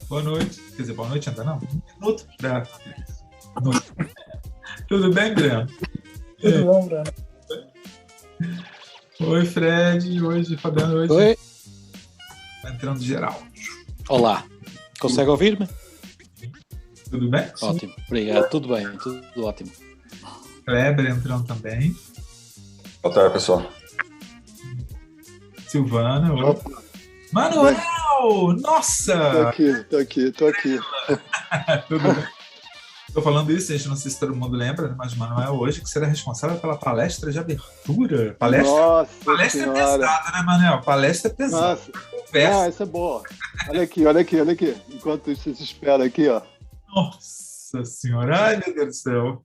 Boa noite. Quer dizer, boa noite ainda não? Um minuto pra noite. Tudo bem, Breno? Tudo bom, Bruno? Oi, Fred. Hoje, Fabiano, hoje. Oi. Tá entrando geral. Olá. Consegue ouvir-me? Tudo bem? Ótimo. Obrigado. Tudo bem. Tudo ótimo. Kleber entrando também. Boa tarde, pessoal. Silvana. Oi. Manuel! Nossa! Tô aqui. Tudo bem? Estou falando isso, gente, não sei se todo mundo lembra, mas o Manuel hoje que será responsável pela palestra de abertura. Palestra é pesada, né, Manuel? Palestra é pesada. Conversa. Ah, essa é boa. Olha aqui. Enquanto isso se espera aqui, ó. Nossa senhora, ai meu Deus do céu.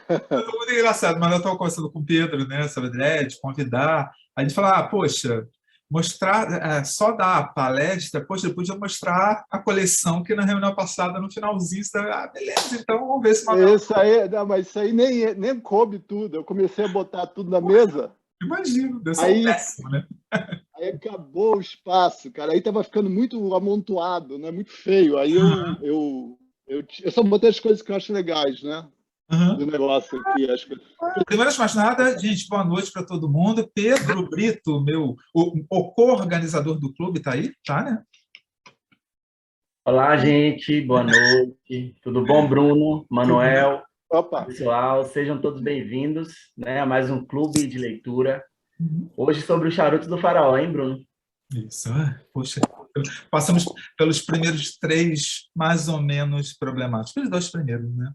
É muito engraçado, mas eu estava conversando com o Pedro, né, sobre a ideia de convidar. A gente fala, poxa, mostrar, só dar a palestra, poxa, eu podia mostrar a coleção que na reunião passada, no finalzinho, beleza, então vamos ver se... Mas isso aí nem coube tudo. Eu comecei a botar tudo na mesa. Imagino, deu só um péssimo, né? Aí acabou o espaço, cara. Aí tava ficando muito amontoado, né? Muito feio. Aí eu só botei as coisas que eu acho legais, né? Do negócio aqui. Primeiro de mais nada, gente, boa noite para todo mundo. Pedro Brito, o co-organizador do clube, está aí? Tá, né? Olá, gente. Boa noite. Tudo bom, Bruno? Manuel? Opa. Pessoal, sejam todos bem-vindos, né, a mais um clube de leitura. Hoje sobre o Charutos do Faraó, hein, Bruno? Isso, poxa. Passamos pelos primeiros 3, mais ou menos, problemáticos. Pelos 2 primeiros, né?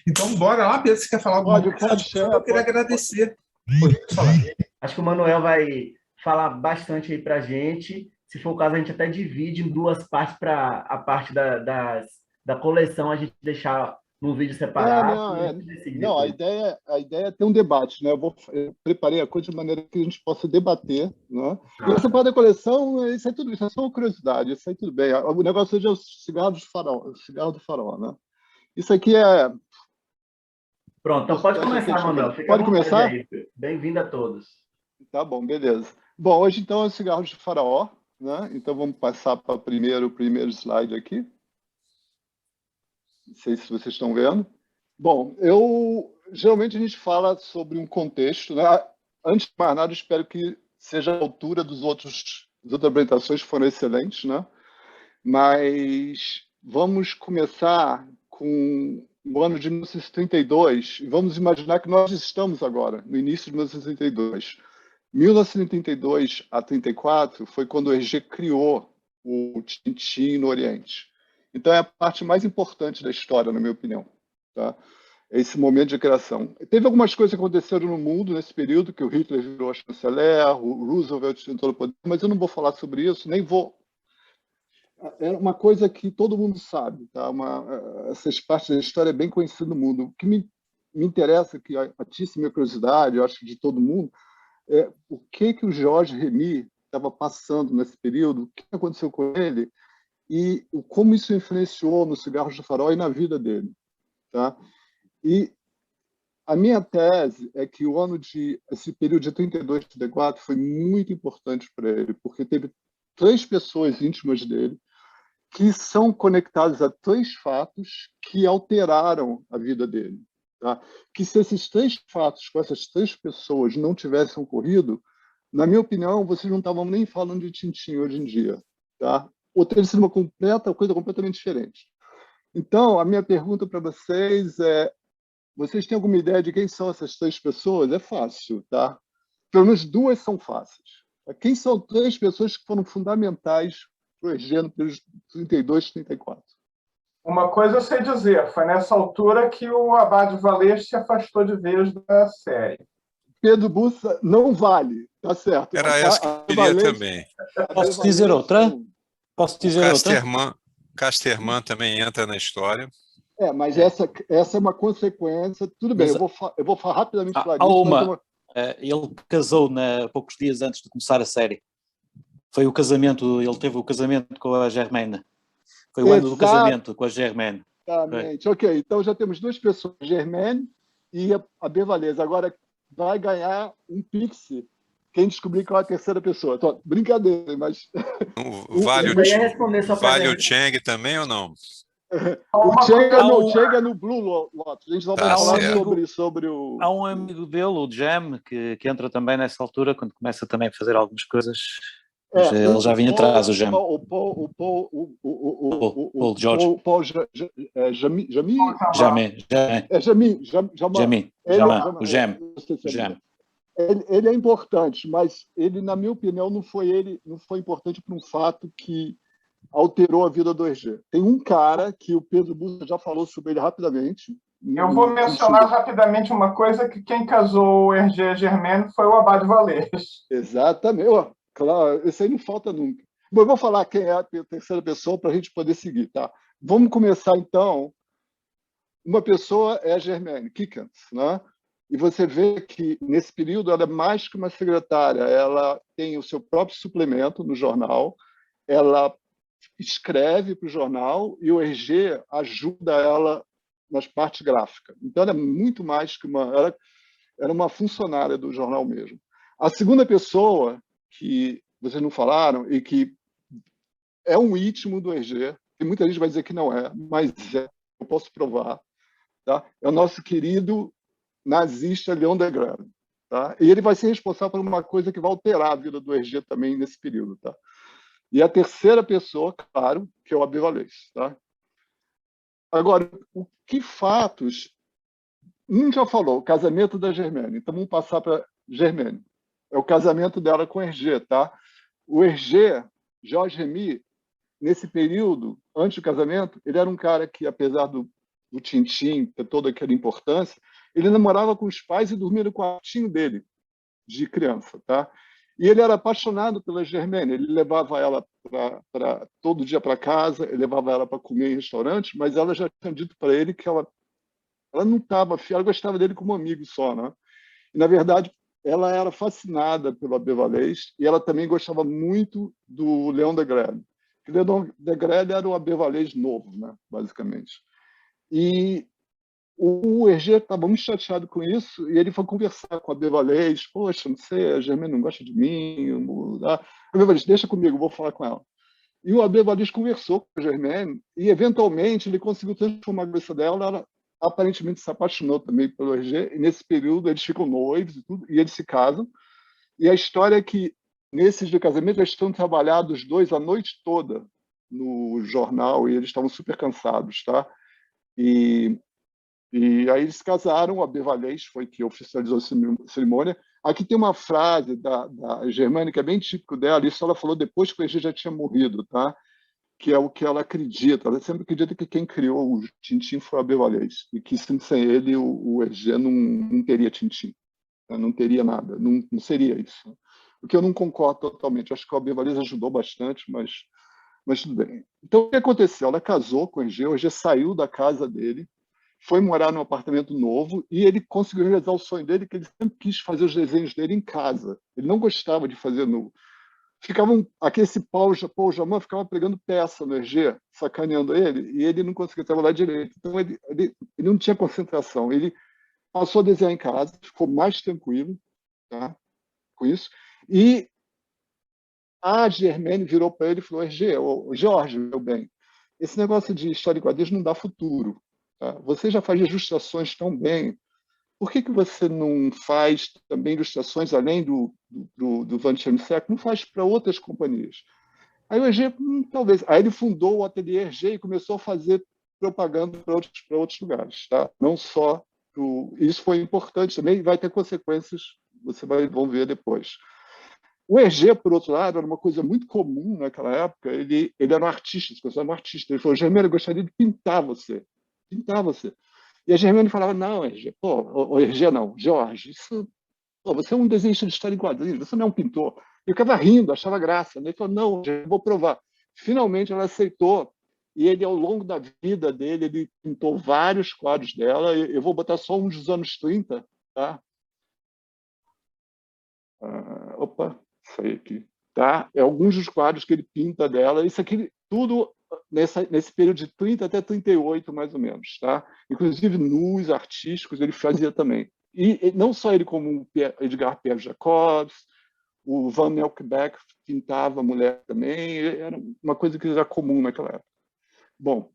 Então, bora lá, Pedro, você quer falar alguma coisa? Eu queria agradecer. Pode falar. Acho que o Manuel vai falar bastante aí pra gente. Se for o caso, a gente até divide em 2 partes para a parte da coleção a gente deixar num vídeo separado. Não, a ideia é ter um debate, né? Eu preparei a coisa de maneira que a gente possa debater, né? E essa parte da coleção, isso é só uma curiosidade, isso aí tudo bem. O negócio hoje é o cigarro do faraó, né? Isso aqui é... Pronto, então pode começar, Manuel. Pode começar? Bem-vindo a todos. Tá bom, beleza. Bom, hoje então é o cigarro de faraó, né? Então vamos passar para o primeiro slide aqui. Não sei se vocês estão vendo. Bom, geralmente a gente fala sobre um contexto, né? Antes de mais nada, eu espero que seja a altura das outras apresentações que foram excelentes, né? Mas vamos começar com o ano de 1932 e vamos imaginar que nós estamos agora, no início de 1932. 1932 a 34 foi quando o Hergé criou o Tintin no Oriente. Então, é a parte mais importante da história, na minha opinião. Tá? Esse momento de criação. Teve algumas coisas que aconteceram no mundo nesse período, que o Hitler virou chanceler, o Roosevelt tentou o poder, mas eu não vou falar sobre isso, nem vou... É uma coisa que todo mundo sabe. Tá? Essas partes da história é bem conhecida no mundo. O que me interessa, que atiça minha curiosidade, eu acho, de todo mundo, é o que o Georges Remy estava passando nesse período, o que aconteceu com ele, e como isso influenciou no Cigarros do Faraó e na vida dele. Tá? E a minha tese é que esse período de 32 a 34 foi muito importante para ele, porque teve 3 pessoas íntimas dele que são conectadas a 3 fatos que alteraram a vida dele. Tá? Que se esses 3 fatos com essas 3 pessoas não tivessem ocorrido, na minha opinião, vocês não estavam nem falando de Tintin hoje em dia. Tá? Ou teria sido uma coisa completamente diferente. Então, a minha pergunta para vocês é: vocês têm alguma ideia de quem são essas 3 pessoas? É fácil, tá? Pelo menos 2 são fáceis. Quem são 3 pessoas que foram fundamentais para o Hergé no período de 32 e 34? Uma coisa eu sei dizer, foi nessa altura que o Abade Valês se afastou de vez da série. Pedro Bussa não vale, tá certo. Era essa que eu queria também. Posso dizer outra? Casterman também entra na história. Mas essa é uma consequência. Tudo bem, eu vou rapidamente falar disso. Ele casou poucos dias antes de começar a série. Foi o casamento, ele teve o casamento com a Germaine. Foi o ano do casamento com a Germaine. Exatamente. Ok, então já temos 2 pessoas, Germaine e a Bervaleza. Agora vai ganhar um pixie quem descobrir qual é a terceira pessoa. Então, brincadeira, mas... Vale Eu ia responder só pra o Chang também ou não? O Chang é no Blue Lotus. A gente só vai Tá falar certo. sobre o... Há um amigo dele, o Jam, que entra também nessa altura, quando começa também a fazer algumas coisas. Mas ele já vinha atrás, o Jam. Paul George. Paul Jami? O Jam. Ele é importante, mas ele, na minha opinião, não foi importante por um fato que alterou a vida do RG. Tem um cara que o Pedro Bussa já falou sobre ele rapidamente. Eu vou mencionar rapidamente uma coisa, que quem casou o RG Germaine foi o Abad Valês. Exatamente. Claro, isso aí não falta nunca. Bom, eu vou falar quem é a terceira pessoa para a gente poder seguir, tá? Vamos começar, então. Uma pessoa é a Germaine Kikens, né? E você vê que, nesse período, ela é mais que uma secretária. Ela tem o seu próprio suplemento no jornal, ela escreve para o jornal e o RG ajuda ela nas partes gráficas. Então, ela é muito mais que ela era uma funcionária do jornal mesmo. A segunda pessoa, que vocês não falaram, e que é um íntimo do RG, e muita gente vai dizer que não é, mas eu posso provar, tá? É o nosso querido nazista Leon Degrelle, tá? E ele vai ser responsável por uma coisa que vai alterar a vida do RG também nesse período, tá? E a terceira pessoa, claro, que é o Abbe Valês, tá? Agora, o que fatos... já falou, o casamento da Germaine. Então, vamos passar para Germaine. É o casamento dela com o Hergé, tá? O Hergé, Georges Remy, nesse período, antes do casamento, ele era um cara que, apesar do Tintin ter toda aquela importância, ele namorava com os pais e dormia no quartinho dele, de criança, tá? E ele era apaixonado pela Germaine. Ele levava ela todo dia para casa, ele levava ela para comer em restaurante, mas ela já tinha dito para ele que ela não estava afim, ela gostava dele como amigo só, né? E, na verdade, ela era fascinada pelo Abbe Valês e ela também gostava muito do Leon Degrelle. O Leon Degrelle era o Abbe Valês novo, né? Basicamente. E o Hergé estava muito chateado com isso e ele foi conversar com a Abbe Valês. Poxa, não sei, a Germaine não gosta de mim. Abbe Valês, deixa comigo, vou falar com ela. E o Abbe Valês conversou com a Germaine e, eventualmente, ele conseguiu transformar a cabeça dela. Ela aparentemente se apaixonou também pelo RG, e nesse período eles ficam noivos e tudo, e eles se casam. E a história é que, nesses de casamento, eles estão trabalhados os dois a noite toda no jornal, e eles estavam super cansados, tá? E aí eles se casaram, o Abbe Valês foi que oficializou a cerimônia. Aqui tem uma frase da Germaine, que é bem típico dela, isso ela falou depois que o RG já tinha morrido, tá? Que é o que ela acredita. Ela sempre acredita que quem criou o Tintin foi o Abbe Valês, e que sem ele o Hergé não teria Tintin, né? Não teria nada, não seria isso. O que eu não concordo totalmente. Acho que o Abbe Valês ajudou bastante, mas tudo bem. Então, o que aconteceu? Ela casou com o Hergé saiu da casa dele, foi morar num apartamento novo, e ele conseguiu realizar o sonho dele, que ele sempre quis fazer os desenhos dele em casa. Ele não gostava de fazer no... Esse Paul Jaman ficava pregando peça no RG, sacaneando ele, e ele não conseguia trabalhar direito. Então, ele não tinha concentração. Ele passou a desenhar em casa, ficou mais tranquilo, tá, com isso. E a Germaine virou para ele e falou: RG, Jorge, meu bem, esse negócio de história em quadrinhos não dá futuro. Tá? Você já faz ilustrações tão bem. Por que você não faz também ilustrações, além do Van Schermesek, não faz para outras companhias? Aí o RG, talvez. Aí ele fundou o Ateliê RG e começou a fazer propaganda para outros lugares. Tá? Não só... Isso foi importante também e vai ter consequências, vão ver depois. O RG, por outro lado, era uma coisa muito comum naquela época. Ele era um artista, se considerava um artista. Ele falou: Germaine, eu gostaria de pintar você. Pintar você. E a Germaine falava: não, RG, o RG não, Jorge, você é um desenhista de história em quadrinhos, você não é um pintor. Eu ficava rindo, achava graça. Ele falou: não, eu vou provar. Finalmente ela aceitou, e ele, ao longo da vida dele, ele pintou vários quadros dela. Eu vou botar só uns dos anos 30, tá? Opa, saí aqui. Tá? É alguns dos quadros que ele pinta dela. Isso aqui, tudo nesse período de 30 até 38, mais ou menos. Tá? Inclusive, nus artísticos, ele fazia também. E não só ele, como o Edgar Pierre Jacobs, O Van Melkbeek pintava mulher também, era uma coisa que era comum naquela época. Bom,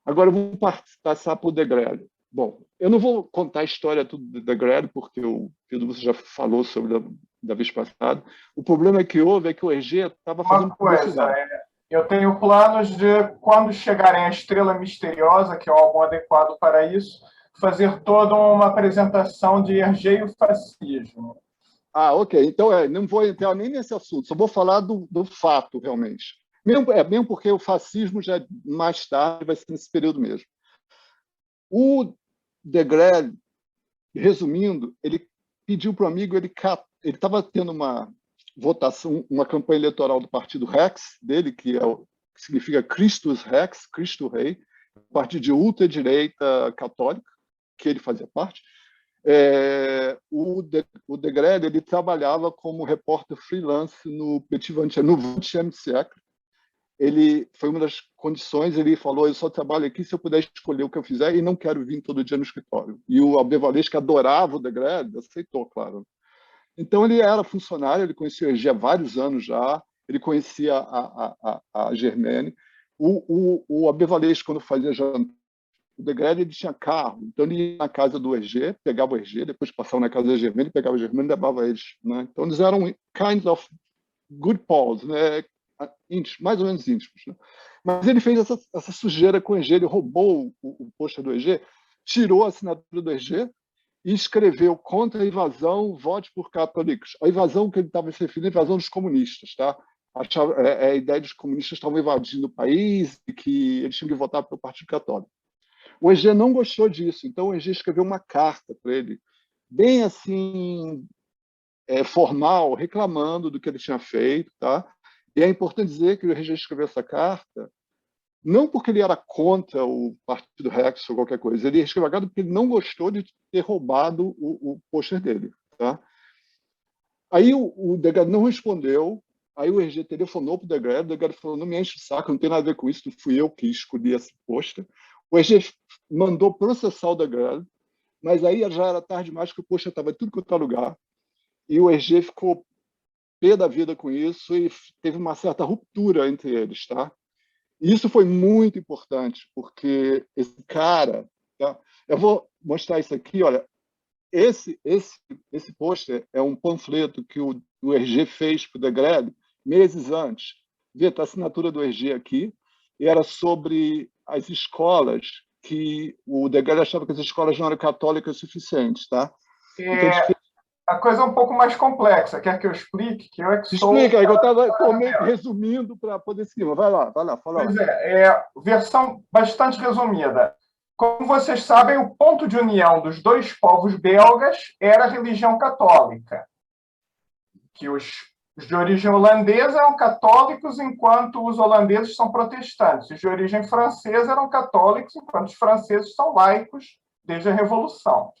agora vamos passar para o Degrelle. Bom, eu não vou contar a história tudo do Degrelle, porque o Pedro você já falou sobre da vez passada. O problema que houve é que o Hergé estava fazendo Uma coisa, publicidade. eu tenho planos de, quando chegarem a Estrela Misteriosa, que é o álbum adequado para isso, fazer toda uma apresentação de Hergé e o fascismo. Ah, ok. Então, não vou entrar nem nesse assunto, só vou falar do fato, realmente. Mesmo porque o fascismo já mais tarde vai ser nesse período mesmo. O Degrelle, resumindo, ele pediu para o amigo, ele estava tendo uma votação, uma campanha eleitoral do partido Rex, dele, que significa Christus Rex, Cristo Rei, partido de ultradireita católica, que ele fazia parte. O Degrelle ele trabalhava como repórter freelance no Petit Vingtième, no 20e siècle. Ele foi uma das condições, ele falou, eu só trabalho aqui se eu puder escolher o que eu fizer e não quero vir todo dia no escritório. E o Albert Valeix, que adorava o Degrelle, aceitou, claro. Então, ele era funcionário, ele conhecia o Hergé há vários anos já, ele conhecia a Germaine. O Albert Valeix, quando fazia jantar, o Degrelle ele tinha carro, então ele ia na casa do Hergé, pegava o Hergé, depois passava na casa da Germaine, pegava a Germaine e levava eles. Né? Então, eles eram kind of good pals, né? Íntimos, mais ou menos íntimos. Né? Mas ele fez essa sujeira com o Hergé, ele roubou o pôster do Hergé, tirou a assinatura do Hergé e escreveu contra a invasão, vote por católicos. A invasão que ele estava se referindo é a invasão dos comunistas. Tá? A ideia de que os comunistas estavam invadindo o país e que eles tinham que votar pelo Partido Católico. O Hergé não gostou disso, então o Hergé escreveu uma carta para ele, bem assim, formal, reclamando do que ele tinha feito. Tá? E é importante dizer que o Hergé escreveu essa carta não porque ele era contra o Partido Rex ou qualquer coisa, ele escreveu a carta porque ele não gostou de ter roubado o pôster dele. Tá? Aí o Degrelle não respondeu, aí o Hergé telefonou para o Degrelle falou, não me enche o saco, não tem nada a ver com isso, fui eu que escolhi esse pôster. O Hergé mandou processar o Degrelle, mas aí já era tarde demais, que o pôster estava em tudo quanto é lugar, e o Hergé ficou pé da vida com isso e teve uma certa ruptura entre eles. Tá? E isso foi muito importante, porque esse cara... Tá? Eu vou mostrar isso aqui, olha, esse pôster é um panfleto que o Hergé fez para o Degrelle meses antes. Vê, está a assinatura do Hergé aqui, e era sobre as escolas, que o Degrelle achava que as escolas não eram católicas o suficiente. Tá? Então, a coisa é um pouco mais complexa. Quer que eu explique? Que eu é que sou... Explica, eu estava resumindo para poder seguir. Vai lá, fala lá. Pois versão bastante resumida. Como vocês sabem, o ponto de união dos dois povos belgas era a religião católica, que os de origem holandesa eram católicos, enquanto os holandeses são protestantes. Os de origem francesa eram católicos, enquanto os franceses são laicos desde a Revolução.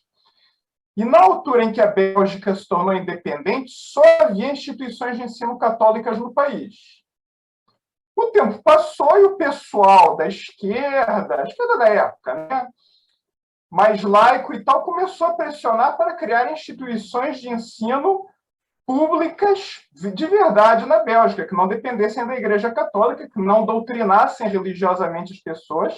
E na altura em que a Bélgica se tornou independente, só havia instituições de ensino católicas no país. O tempo passou e o pessoal da esquerda, a esquerda da época, né, mais laico e tal, começou a pressionar para criar instituições de ensino públicas de verdade na Bélgica, que não dependessem da Igreja Católica, que não doutrinassem religiosamente as pessoas.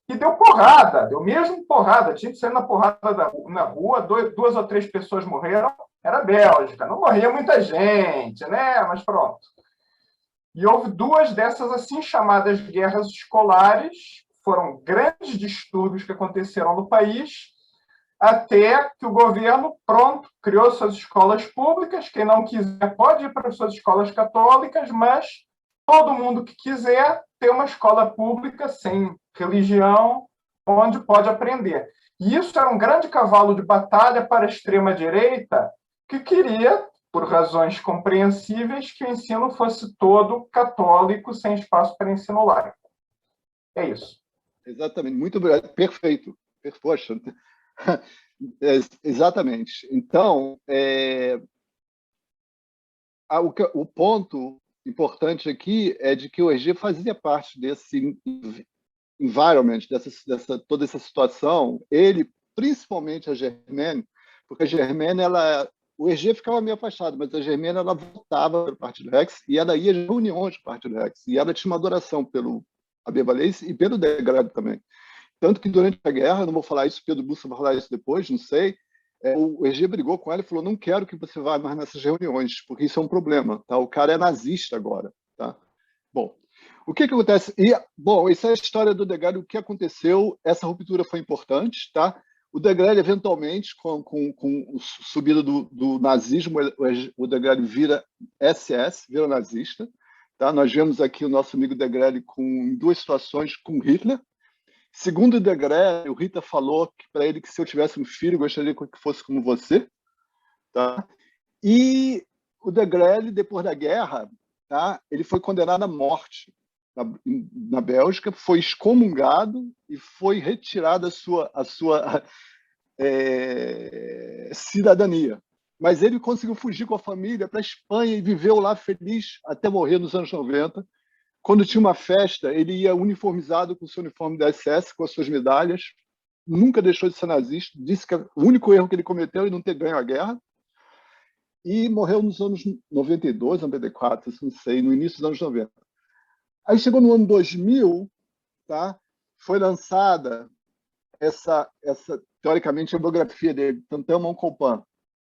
E deu porrada, deu mesmo porrada. Tinha que sair na porrada na rua, 2 ou 3 pessoas morreram. Era Bélgica, não morria muita gente, né? Mas pronto. E houve 2 dessas assim chamadas guerras escolares, foram grandes distúrbios que aconteceram no país, até que o governo, pronto, criou suas escolas públicas. Quem não quiser pode ir para as suas escolas católicas, mas todo mundo que quiser ter uma escola pública sem religião, onde pode aprender. E isso era um grande cavalo de batalha para a extrema-direita, que queria, por razões compreensíveis, que o ensino fosse todo católico, sem espaço para ensino laico. É isso. Exatamente, muito perfeito. Poxa, exatamente. Então, o ponto importante aqui é de que o Hergé fazia parte desse environment, toda essa situação, ele, principalmente a Germaine, porque a Germaine, o Hergé ficava meio afastado, mas a Germaine, ela voltava para o Partido Rex e ela ia às reuniões do Partido Rex. E ela tinha uma adoração pelo Abervalês e pelo Degrelle também. Tanto que durante a guerra, não vou falar isso, Pedro Bussa vai falar isso depois, não sei, o Hergé brigou com ela e falou: não quero que você vá mais nessas reuniões, porque isso é um problema. Tá? O cara é nazista agora. Tá? Bom, o que acontece? Bom, essa é a história do Degrelle, o que aconteceu, essa ruptura foi importante, tá? O Degrelle, eventualmente, com a subida do nazismo, o Degrelle vira SS, vira nazista. Tá? Nós vemos aqui o nosso amigo Degrelle em duas situações com Hitler. Segundo o Degrelle, o Hitler falou para ele que se eu tivesse um filho, gostaria que fosse como você. Tá? E o Degrelle, depois da guerra, tá? Ele foi condenado à morte na Bélgica, foi excomungado e foi retirada a sua cidadania. Mas ele conseguiu fugir com a família para a Espanha e viveu lá feliz até morrer nos anos 90. Quando tinha uma festa, ele ia uniformizado com o seu uniforme da SS, com as suas medalhas. Nunca deixou de ser nazista. Disse que o único erro que ele cometeu é não ter ganho a guerra. E morreu nos anos 92, 94, não sei, no início dos anos 90. Aí chegou no ano 2000, tá? Foi lançada essa teoricamente, a biografia dele, Tantan Moncopan,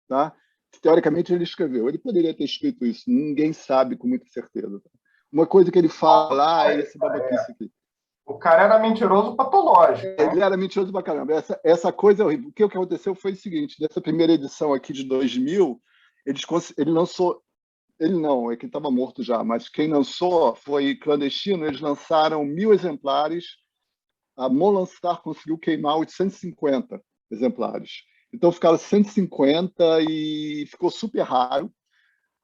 tá? Teoricamente, ele escreveu. Ele poderia ter escrito isso, ninguém sabe com muita certeza. Tá? Uma coisa que ele fala lá é esse babaquice aqui. O cara era mentiroso patológico. Né? Ele era mentiroso pra caramba. Essa coisa é horrível. O que aconteceu foi o seguinte, nessa primeira edição aqui de 2000, ele lançou... Ele não, é que estava morto já, mas quem lançou foi clandestino, eles lançaram 1000 exemplares, a Molanstar conseguiu queimar 850 exemplares. Então ficaram 150 e ficou super raro.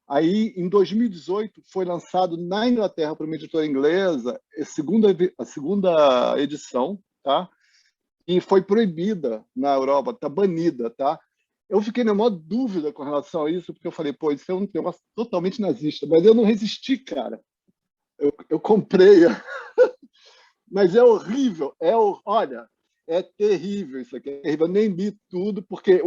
Aí, em 2018, foi lançado na Inglaterra por uma editora inglesa a segunda edição, tá? E foi proibida na Europa, está banida, tá? Eu fiquei na maior dúvida com relação a isso, porque eu falei, pô, isso é um negócio totalmente nazista, mas eu não resisti, cara. Eu comprei. Mas é horrível. Olha, é terrível isso aqui. É terrível. Eu nem li tudo, porque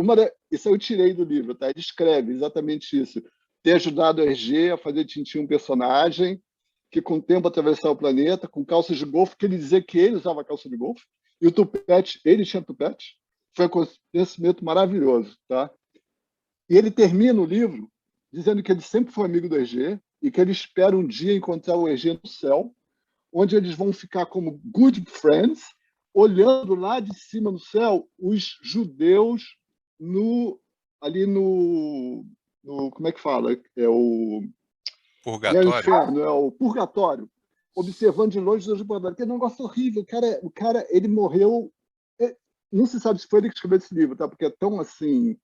isso eu tirei do livro, tá? Ele escreve exatamente isso. Ter ajudado o Hergé a fazer Tintin um personagem que, com o tempo, atravessar o planeta, com calças de golfe, que ele dizia que ele usava calça de golfe, e o tupete, ele tinha tupete. Foi um acontecimento maravilhoso, tá? E ele termina o livro dizendo que ele sempre foi amigo do Hergé e que ele espera um dia encontrar o Hergé no céu, onde eles vão ficar como good friends, olhando lá de cima no céu os judeus ali no como é que fala? É o Purgatório. É o inferno, é o purgatório, observando de longe os purgatórios. Que é um negócio horrível. O cara, ele morreu. Não se sabe se foi ele que escreveu esse livro, tá? Porque é tão assim.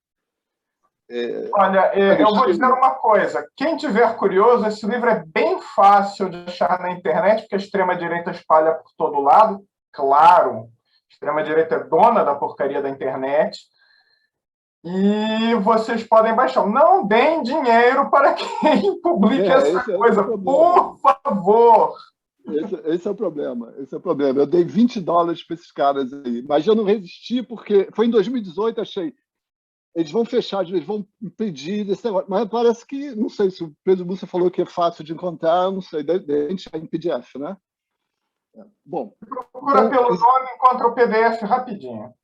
Olha, eu vou dizer uma coisa. Quem tiver curioso, esse livro é bem fácil de achar na internet, porque a extrema-direita espalha por todo lado. Claro, a extrema-direita é dona da porcaria da internet. E vocês podem baixar. Não deem dinheiro para quem publique essa coisa, por favor. Esse é o problema. Esse é o problema. Eu dei $20 para esses caras aí, mas eu não resisti porque foi em 2018, achei. Eles vão fechar, eles vão impedir esse negócio. Mas parece que, não sei se o Pedro Bussa falou que é fácil de encontrar, não sei, de repente é em PDF, né? Bom. Procura então, pelo nome, encontra o PDF rapidinho.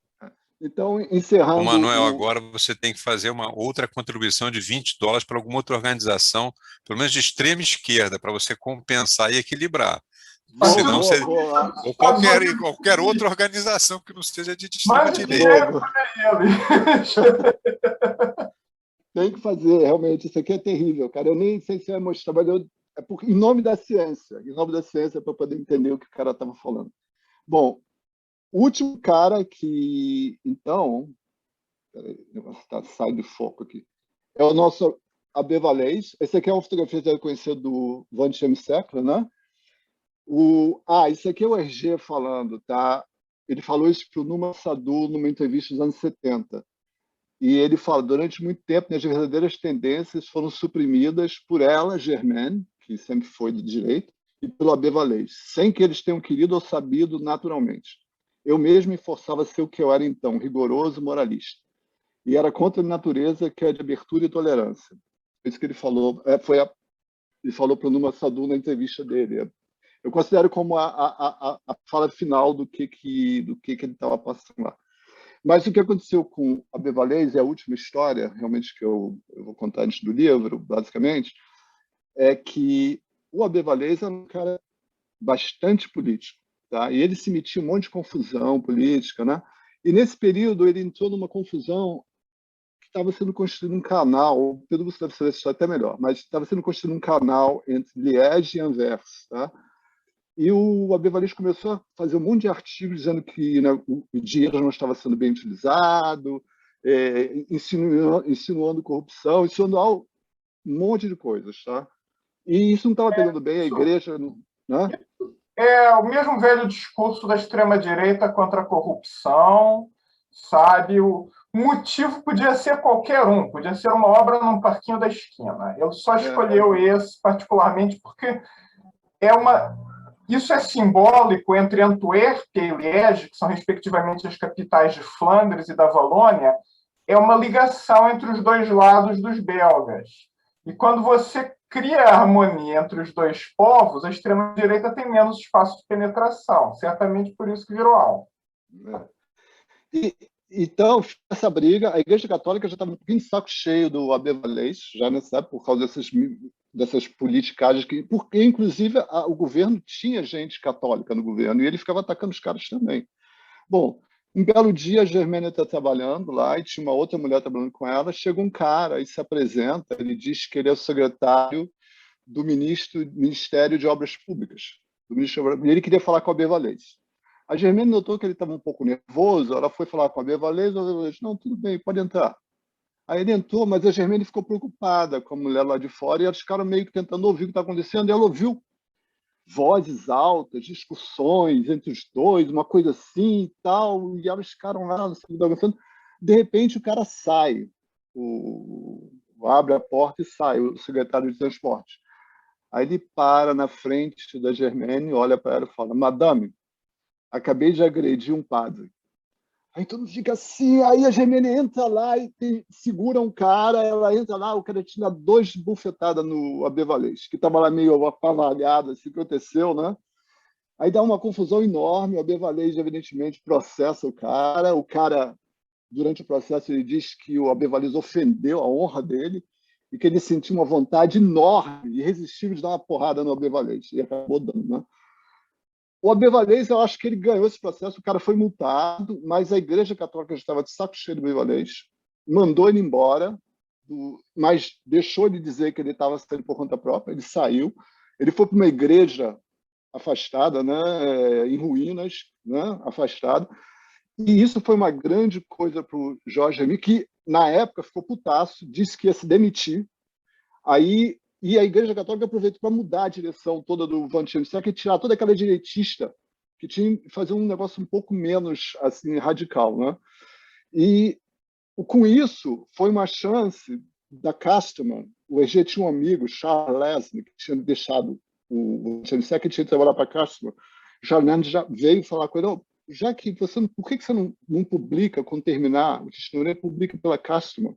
Então, encerrando... Ô, Manuel, agora você tem que fazer uma outra contribuição de $20 para alguma outra organização, pelo menos de extrema esquerda, para você compensar e equilibrar. Senão você... Ou qualquer outra organização que não seja de extrema direita. Tem que fazer, realmente. Isso aqui é terrível, cara. Eu nem sei se vai mostrar, mas em nome da ciência. Em nome da ciência, para poder entender o que o cara estava falando. Bom, o último cara que, então... Peraí, o negócio sai de foco aqui. É o nosso Abervalês. Esse aqui é uma fotografia que você deve conhecer do Van Schemsekler, né? Isso aqui é o Hergé falando, tá? Ele falou isso para o Numa Sadu numa entrevista dos anos 70. E ele fala, durante muito tempo, as verdadeiras tendências foram suprimidas por ela, Germaine, que sempre foi de direita, e pelo Abervalês, sem que eles tenham querido ou sabido naturalmente. Eu mesmo me forçava a ser o que eu era então, rigoroso, moralista. e era contra a natureza, que é de abertura e tolerância. Isso que ele falou, ele falou para o Numa Sadu na entrevista dele. Eu considero como a fala final do que ele estava passando lá. Mas o que aconteceu com a Bevalese, a última história, realmente, que eu vou contar antes do livro, basicamente, é que o Abevalese era um cara bastante político, tá? E ele se metia em um monte de confusão política, né? E nesse período ele entrou numa confusão que estava sendo construído um canal, o Pedro Gustavo deve saber essa história até melhor, mas estava sendo construído um canal entre Liège e Anvers, tá? E o Abevalese começou a fazer um monte de artigos dizendo que, né, o dinheiro não estava sendo bem utilizado, insinuando corrupção, insinuando um monte de coisas, tá? E isso não estava pegando bem, a igreja, né? É o mesmo velho discurso da extrema-direita contra a corrupção, sabe? O motivo podia ser qualquer um, podia ser uma obra num parquinho da esquina. Ele só escolheu esse particularmente porque isso é simbólico entre Antuérpia e Liège, que são respectivamente as capitais de Flandres e da Valônia, é uma ligação entre os dois lados dos belgas. E quando você cria a harmonia entre os dois povos, a extrema-direita tem menos espaço de penetração. Certamente por isso que virou alvo. Então, essa briga, a Igreja Católica já estava um pouquinho de saco cheio do Abevalese, já nessa época, por causa dessas politicagens, porque, inclusive, o governo tinha gente católica no governo, e ele ficava atacando os caras também. Bom, um belo dia, a Germânia está trabalhando lá, e tinha uma outra mulher trabalhando com ela, chega um cara e se apresenta, ele diz que ele é o secretário do Ministério de Obras Públicas. E ele queria falar com a Abevalese. A Germânia notou que ele estava um pouco nervoso, ela foi falar com a Abevalese, disse, não, tudo bem, pode entrar. Aí ele entrou, mas a Germânia ficou preocupada com a mulher lá de fora, e eles ficaram meio que tentando ouvir o que está acontecendo, e ela ouviu vozes altas, discussões entre os dois, uma coisa assim e tal, e elas ficaram lá, não sei o que está acontecendo. De repente, o cara sai, abre a porta e sai, o secretário de transporte. Aí ele para na frente da Germânia, olha para ela e fala, Madame, acabei de agredir um padre. Aí todo mundo fica assim, aí a Germânia entra lá e segura um cara, ela entra lá, o cara tinha 2 bufetadas no Abevalese, que estava lá meio apavalhado, assim, que aconteceu, né? Aí dá uma confusão enorme, o Abevalese, evidentemente, processa o cara, durante o processo, ele diz que o Abevalese ofendeu a honra dele e que ele sentiu uma vontade enorme, irresistível de dar uma porrada no Abevalese, e acabou dando, né? O Abevalese, eu acho que ele ganhou esse processo, o cara foi multado, mas a Igreja Católica já estava de saco cheio do Abevalese, mandou ele embora, mas deixou ele dizer que ele estava saindo por conta própria, ele saiu, ele foi para uma igreja afastada, né, em ruínas, né, afastada, e isso foi uma grande coisa para o Jorge Remy, que na época ficou putaço, disse que ia se demitir, e a Igreja Católica aproveitou para mudar a direção toda do Van Tiemsek e tirar toda aquela direitista que tinha que fazer um negócio um pouco menos assim radical, né? E com isso foi uma chance da Casterman. O EG tinha um amigo, Charles Leslie, que tinha deixado o Van Tiemsek e tinha trabalhado para a Casterman. Charles Leslie já veio falar com ele, oh, já que você por que você não publica quando terminar o testemunho, publica pela Casterman?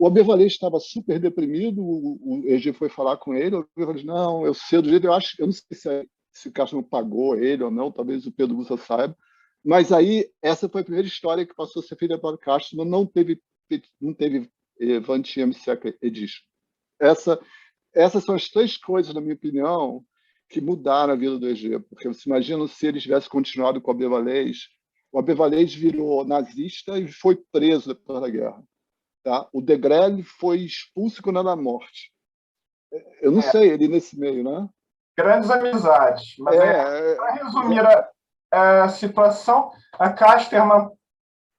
O Abevalese estava super deprimido, o EG foi falar com ele, o Abevalese, não, eu sei do jeito, eu não sei se o Castro pagou ele ou não, talvez o Pedro Gussa saiba, mas aí essa foi a primeira história que passou a ser feita para o Castro, não teve Van Tiemsek Edition. Essas são as 3 coisas, na minha opinião, que mudaram a vida do EG, porque você imagina se ele tivesse continuado com o Abevalese virou nazista e foi preso depois da guerra. Tá? O Degrelle foi expulso quando era a morte. Eu não sei, ele nesse meio, né? Grandes amizades. Mas para resumir a situação, a Casterman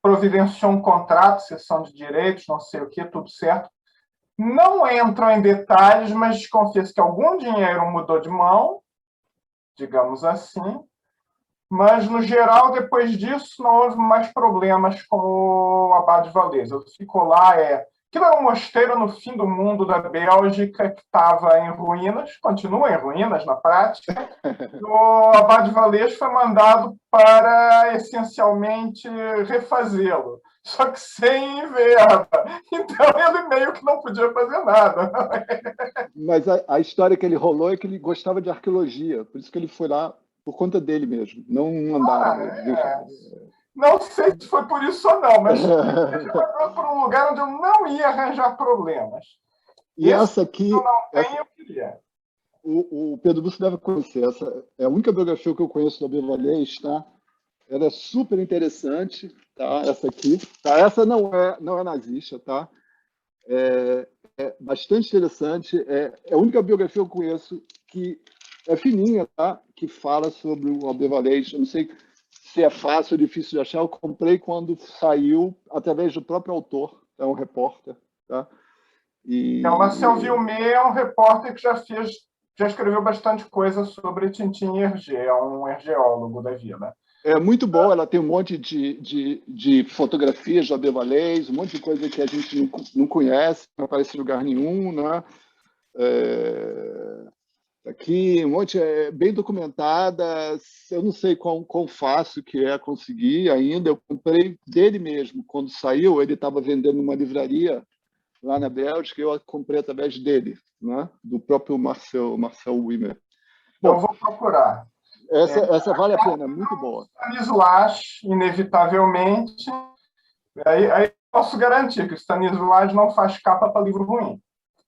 providenciou um contrato, cessão de direitos, não sei o que, tudo certo. Não entram em detalhes, mas desconfio que algum dinheiro mudou de mão, digamos assim. Mas, no geral, depois disso, não houve mais problemas com o Abade Valese. Ele ficou lá, aquilo era um mosteiro no fim do mundo da Bélgica, que estava em ruínas, continua em ruínas na prática. O Abade Valese foi mandado para, essencialmente, refazê-lo. só que sem verba. Então ele meio que não podia fazer nada. Mas a história que ele rolou é que ele gostava de arqueologia, por isso que ele foi lá por conta dele mesmo, não mandaram ele. Não sei se foi por isso ou não, mas ele foi para um lugar onde eu não ia arranjar problemas. E essa aqui, eu não tenho, eu queria. O Pedro Busso deve conhecer. Essa é a única biografia que eu conheço do Abivalês, tá? Ela é super interessante, tá? Essa aqui, tá? Essa não é nazista, tá? É bastante interessante. É a única biografia que eu conheço que é fininha, tá? Que fala sobre o Abivalês. Eu não sei se é fácil ou difícil de achar. Eu comprei quando saiu através do próprio autor, é um repórter, tá? O Marcel Vilmé é um repórter que já escreveu bastante coisa sobre Tintin e Hergé, é um hergeólogo da vida. É muito bom, ela tem um monte de fotografias do Abivalês, um monte de coisa que a gente não conhece, não aparece em lugar nenhum, né? Aqui, um monte, bem documentada, eu não sei quão fácil que é conseguir ainda, eu comprei dele mesmo, quando saiu, ele estava vendendo numa livraria lá na Bélgica, eu comprei através dele, né? Do próprio Marcel Wimmer. Bom, eu vou procurar. Essa vale a pena, muito boa. Stanislas, inevitavelmente. Aí posso garantir que o Stanislas não faz capa para livro ruim.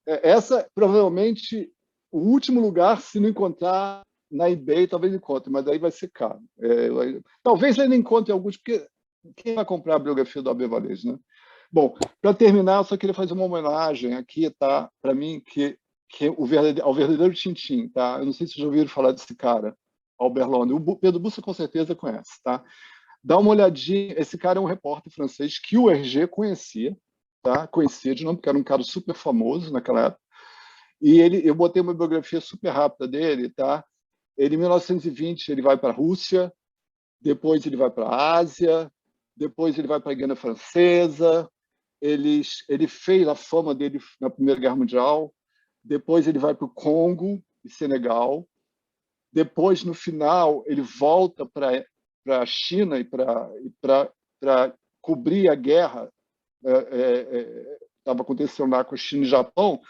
Essa, provavelmente, o último lugar, se não encontrar na eBay, talvez encontre, mas aí vai ser caro. Talvez ele encontre alguns, porque quem vai comprar a biografia do Abivalês, né? Bom, para terminar, eu só queria fazer uma homenagem aqui, tá? Para mim, que ao verdadeiro Tintin, tá? Eu não sei se vocês já ouviram falar desse cara, Albert Londres. O Pedro Bussa com certeza conhece, tá? Dá uma olhadinha. Esse cara é um repórter francês que o Hergé conhecia, tá? Conhecia de nome, porque era um cara super famoso naquela época. E eu botei uma biografia super rápida dele, tá? Ele, em 1920, ele vai para a Rússia, depois ele vai para a Ásia, depois ele vai para a Guiana Francesa. Ele fez a fama dele na Primeira Guerra Mundial. Depois ele vai para o Congo e Senegal. Depois, no final, ele volta para a China e para cobrir a guerra estava acontecendo lá com a China e Japão.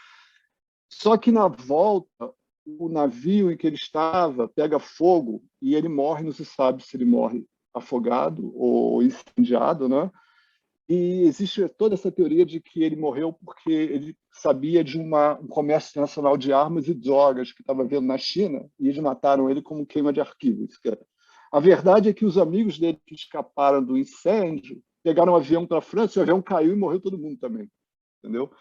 Só que na volta, o navio em que ele estava pega fogo e ele morre. Não se sabe se ele morre afogado ou incendiado, né? E existe toda essa teoria de que ele morreu porque ele sabia de um comércio internacional de armas e drogas que estava havendo na China, e eles mataram ele como queima de arquivos. A verdade é que os amigos dele que escaparam do incêndio pegaram um avião para a França, e o avião caiu e morreu todo mundo também. Entendeu?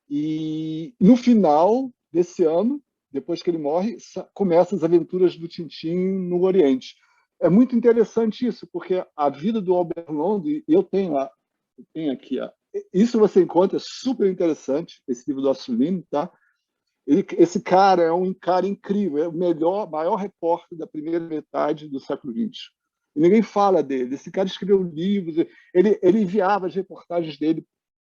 E no final desse ano, depois que ele morre, começam as aventuras do Tintin no Oriente. É muito interessante isso, porque a vida do Albert Londres, eu tenho aqui, ó. Isso você encontra, é super interessante, esse livro do Assouline, tá? Esse cara é um cara incrível, é o maior repórter da primeira metade do século XX. E ninguém fala dele. Esse cara escreveu livros, ele enviava as reportagens dele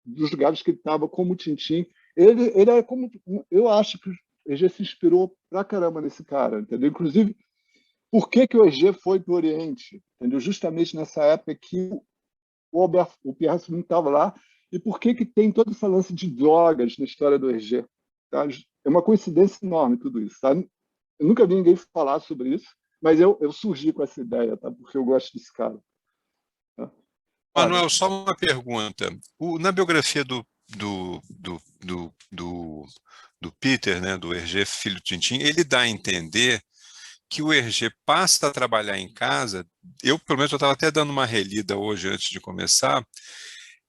dos lugares que ele estava, como o Tintin. Ele é como... Eu acho que o Hergé se inspirou pra caramba nesse cara, entendeu? Inclusive, por que o Hergé foi para o Oriente? Entendeu? Justamente nessa época que o Pierre Assouline estava lá, e por que tem todo esse lance de drogas na história do Hergé? Tá? É uma coincidência enorme tudo isso. Tá? Eu nunca vi ninguém falar sobre isso, mas eu surgi com essa ideia, tá? Porque eu gosto desse cara. Tá? Manuel, só uma pergunta. Na biografia do Peter, né, do Hergé, filho do Tintin, ele dá a entender que o Hergé passa a trabalhar em casa. Eu, pelo menos, eu estava até dando uma relida hoje antes de começar.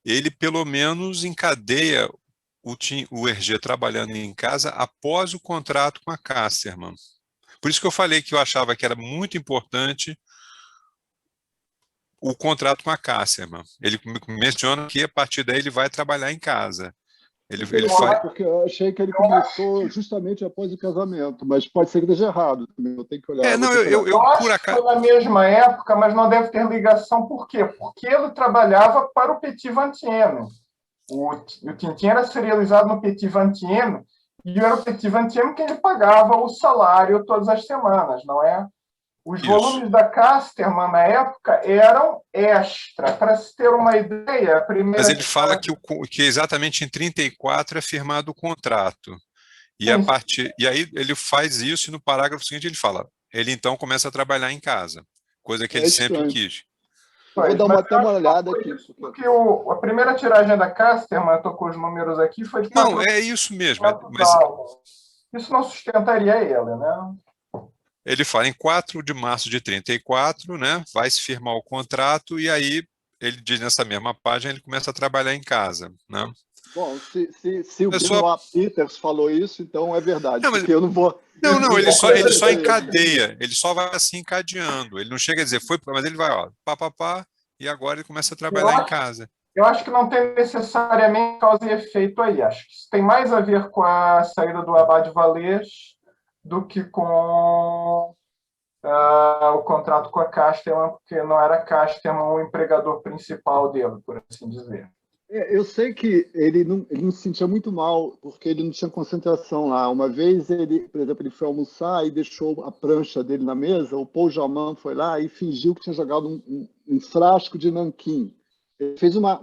Ele, pelo menos, encadeia o Hergé trabalhando em casa após o contrato com a Casterman. Por isso que eu falei que eu achava que era muito importante o contrato com a Casterman. Ele menciona que a partir daí ele vai trabalhar em casa. Ele faz... Porque eu achei que ele começou justamente após o casamento, mas pode ser que esteja errado também, eu tenho que olhar. Eu por acaso... foi na mesma época, mas não deve ter ligação. Por quê? Porque ele trabalhava para o Petit Vingtième. O Tintin era serializado no Petit Vingtième, e era o Petit Vingtième quem lhe pagava o salário todas as semanas, não é? Os Isso. volumes da Casterman, na época, eram extra. Para se ter uma ideia, a primeira... Mas ele fala que exatamente em 34 é firmado o contrato. E, e aí ele faz isso e no parágrafo seguinte ele fala, ele então começa a trabalhar em casa, coisa que ele sempre quis. Vou dar até uma olhada aqui. Porque a primeira tiragem da Casterman, eu tô com os números aqui, foi de... Não, é isso mesmo. Mas isso não sustentaria ele, né? Ele fala em 4 de março de 34, né? Vai se firmar o contrato e aí ele diz nessa mesma página ele começa a trabalhar em casa, né? Bom, se o Benoit Peters falou isso, então é verdade. Não, mas... porque eu não vou... Não, ele só encadeia, ele só vai assim encadeando. Ele não chega a dizer, mas ele vai, ó, pá, e agora ele começa a trabalhar em casa. Eu acho que não tem necessariamente causa e efeito aí. Acho que isso tem mais a ver com a saída do Abad Valês do que com o contrato com a Casterman, porque não era a Casterman o empregador principal dele, por assim dizer. Eu sei que ele não se sentia muito mal, porque ele não tinha concentração lá. Uma vez, por exemplo, ele foi almoçar e deixou a prancha dele na mesa, o Paul Jaman foi lá e fingiu que tinha jogado um frasco de nanquim. Ele fez uma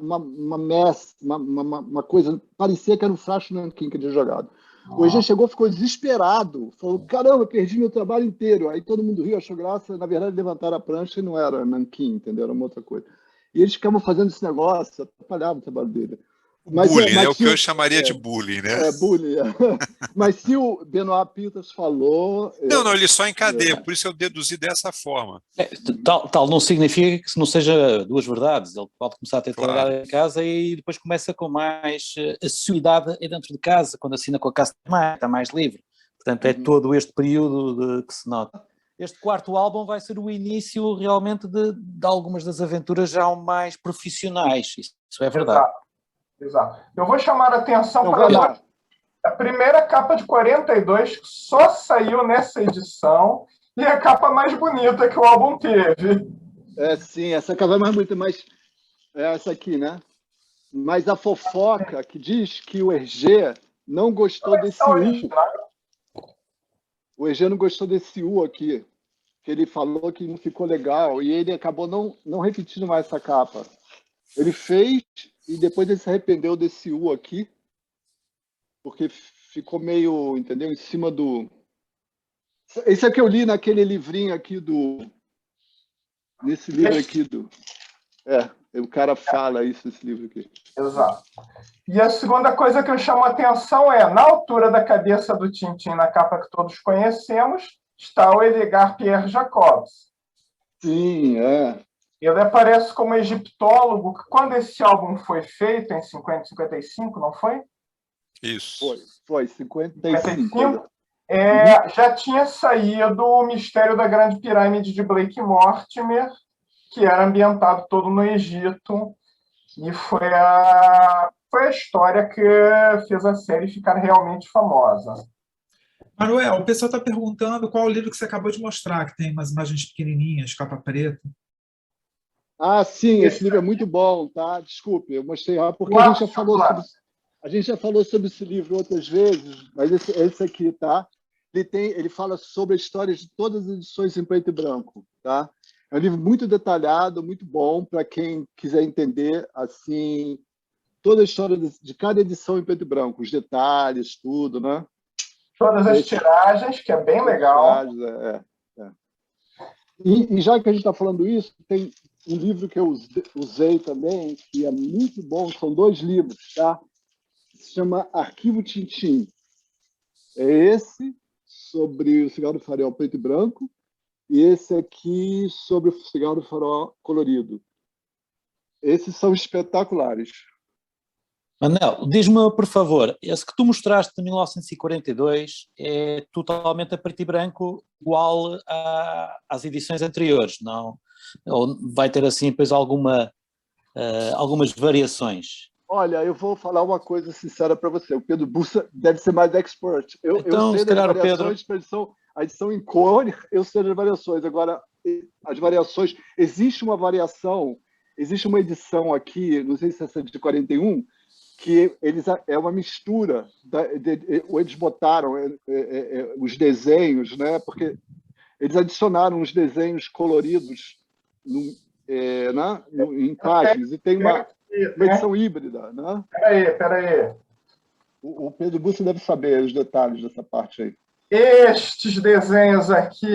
coisa, parecia que era um frasco de nanquim que ele tinha jogado. O Eugênio chegou, ficou desesperado, falou, caramba, eu perdi meu trabalho inteiro. Aí todo mundo riu, achou graça, na verdade levantaram a prancha e não era nanquim, entendeu? Era uma outra coisa. E eles ficavam fazendo esse negócio, atrapalhavam o trabalho dele. Bullying, né? O que eu chamaria de bullying, né? Bullying. Mas se o Benoit Peters falou... Não, ele só encadeia, por isso eu deduzi dessa forma. Tal não significa que não seja duas verdades. Ele pode começar a ter trabalhado em casa e depois começa com mais assiduidade dentro de casa, quando assina com a casa está mais livre. Portanto, é todo este período que se nota. Este quarto álbum vai ser o início realmente de algumas das aventuras já mais profissionais. Isso é verdade. Exato. Eu vou chamar a atenção para a primeira capa de 42, que só saiu nessa edição, e a capa mais bonita que o álbum teve. Sim, essa capa é mais bonita, mas é essa aqui, né? Mas a fofoca que diz que o Hergé não gostou desse U. O Hergé não gostou desse U aqui, que ele falou que não ficou legal, e ele acabou não repetindo mais essa capa. Ele fez e depois ele se arrependeu desse U aqui, porque ficou meio, entendeu, em cima do... Esse é que eu li naquele livrinho aqui nesse livro aqui do... o cara fala isso nesse livro aqui. Exato. E a segunda coisa que eu chamo a atenção é, na altura da cabeça do Tintin, na capa que todos conhecemos, está o Edgar Pierre Jacobs. Sim, Ele aparece como egiptólogo, que quando esse álbum foi feito, em 55, não foi? Isso. Foi 55. Já tinha saído o Mistério da Grande Pirâmide de Blake Mortimer, que era ambientado todo no Egito, e foi a história que fez a série ficar realmente famosa. Manuel, o pessoal está perguntando qual o livro que você acabou de mostrar, que tem umas imagens pequenininhas, capa preta. Sim, esse livro é muito bom, tá? Desculpe, eu mostrei porque a gente já falou sobre esse livro outras vezes, mas esse aqui, tá? Ele fala sobre a história de todas as edições em preto e branco, tá? É um livro muito detalhado, muito bom para quem quiser entender assim toda a história de cada edição em preto e branco, os detalhes, tudo, né? Todas as tiragens, que é bem legal. E já que a gente está falando isso, tem um livro que eu usei também, que é muito bom, são 2 livros, tá? Se chama Arquivo Tintim. É esse, sobre o cigarro do farol preto e branco, e esse aqui sobre o cigarro do farol colorido. Esses são espetaculares. Manel, diz-me, por favor, esse que tu mostraste de 1942 é totalmente a preto e branco, igual às edições anteriores, não? Ou vai ter assim depois algumas variações? Olha, eu vou falar uma coisa sincera para você. O Pedro Bussa deve ser mais expert. Eu sei das variações, a edição em cor, eu sei das variações. Agora, as variações... Existe uma edição aqui, não sei se essa é de 41, que é uma mistura. Eles botaram os desenhos, né? Porque eles adicionaram uns desenhos coloridos em páginas, e tem uma edição híbrida. Né? Peraí. O Pedro Bussi deve saber os detalhes dessa parte aí. Estes desenhos aqui...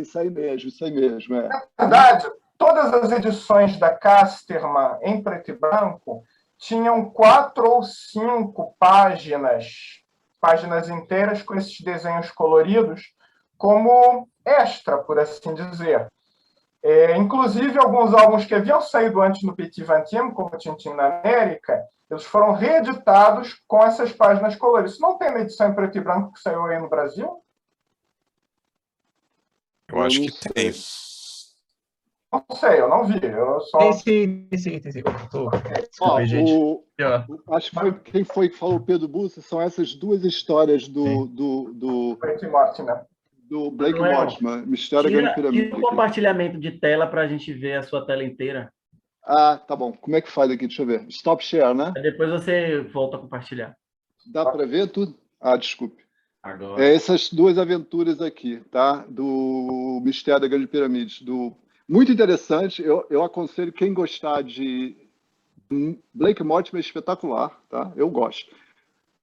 Isso aí mesmo. É. Na verdade, todas as edições da Casterman em preto e branco tinham 4 ou 5 páginas inteiras com esses desenhos coloridos como extra, por assim dizer. Inclusive, alguns álbuns que haviam saído antes no Petit Vingtième, como Tintin na América, eles foram reeditados com essas páginas coloridas. Isso não tem na edição em preto e branco que saiu aí no Brasil? Eu acho que tem. Não sei, eu não vi. Tem sim. Desculpa, gente. Acho que quem foi que falou, o Pedro Bussi, são essas duas histórias do Blake Mortimer, né? Do Blake Mortimer, Mistério da Grande Pirâmide. Tira o compartilhamento de tela para a gente ver a sua tela inteira. Tá bom. Como é que faz aqui? Deixa eu ver. Stop share, né? Depois você volta a compartilhar. Dá para ver tudo? Desculpe. Agora. Essas duas aventuras aqui, tá? Do Mistério da Grande Pirâmide. Muito interessante. Eu aconselho quem gostar de Blake Mortimer, é espetacular, tá? Eu gosto.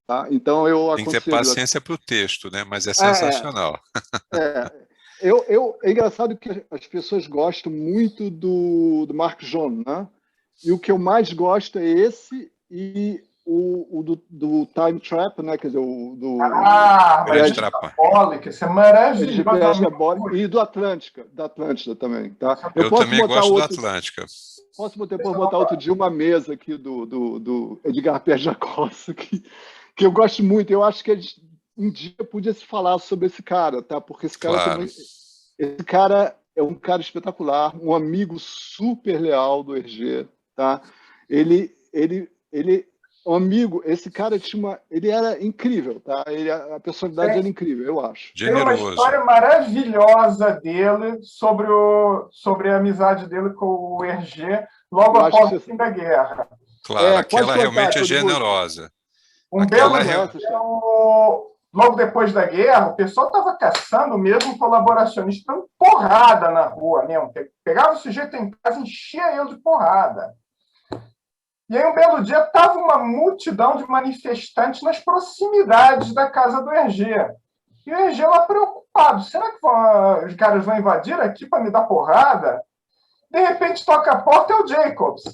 Tá? Então eu tem que ter paciência para o texto, né? Mas é sensacional. É engraçado que as pessoas gostam muito do Mark John, né? E o que eu mais gosto é esse e o do Time Trap, né? Quer dizer, mas Diabólica, isso é maravilhoso. E do Atlântica, da Atlântida também, tá? Eu também gosto do Atlântica. Posso depois botar outro dia uma mesa aqui do Edgar Perjacossa, que eu gosto muito. Eu acho que um dia podia se falar sobre esse cara, tá? Porque esse cara também, esse cara é um cara espetacular, um amigo super leal do Hergé, tá? Ele um amigo, esse cara ele era incrível, tá? A personalidade era incrível, eu acho. Generoso. Tem uma história maravilhosa dele sobre a amizade dele com o Hergé logo após o fim da guerra. Claro, aquela realmente é generosa. Um belo dia, logo depois da guerra, o pessoal estava caçando mesmo colaboracionista, dando porrada na rua mesmo. Pegava o sujeito em casa e enchia ele de porrada. E aí, um belo dia, estava uma multidão de manifestantes nas proximidades da casa do Hergé. E o Hergé lá preocupado. Será que os caras vão invadir aqui para me dar porrada? De repente, toca a porta, é o Jacobs.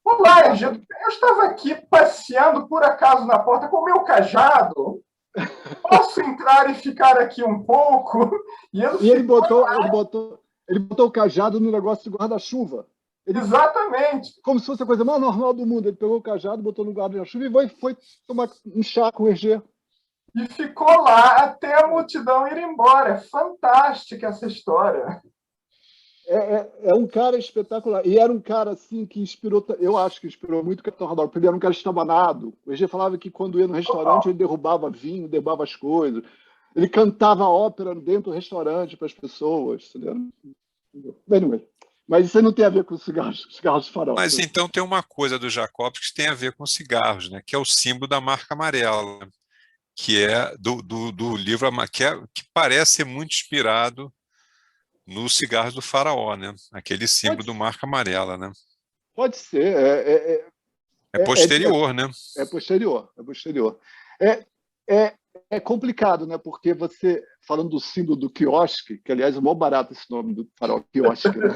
Olá, Hergé. Eu estava aqui passeando, por acaso, na porta com o meu cajado. Posso entrar e ficar aqui um pouco? E ele botou o cajado no negócio de guarda-chuva. Exatamente. Como se fosse a coisa mais normal do mundo. Ele pegou o cajado, botou no guarda-chuva e foi tomar um chá com o Hergé. E ficou lá até a multidão ir embora. É fantástica essa história. É um cara espetacular. E era um cara assim que inspirou, eu acho que inspirou muito o Capitão Haddock, porque ele era um cara estabanado. O Hergé falava que quando ia no restaurante ele derrubava vinho, derrubava as coisas. Ele cantava ópera dentro do restaurante para as pessoas. Anyway. Mas isso aí não tem a ver com cigarros de farol. Mas então tem uma coisa do Jacobs que tem a ver com cigarros, né? Que é o símbolo da marca amarela, que é do livro, que parece ser muito inspirado nos cigarros do faraó, né? Aquele símbolo do marca amarela, né? Pode ser. É posterior, né? É posterior. É complicado, né? Porque você, falando do símbolo do quiosque, que aliás é mó barato esse nome do farol, quiosque, né?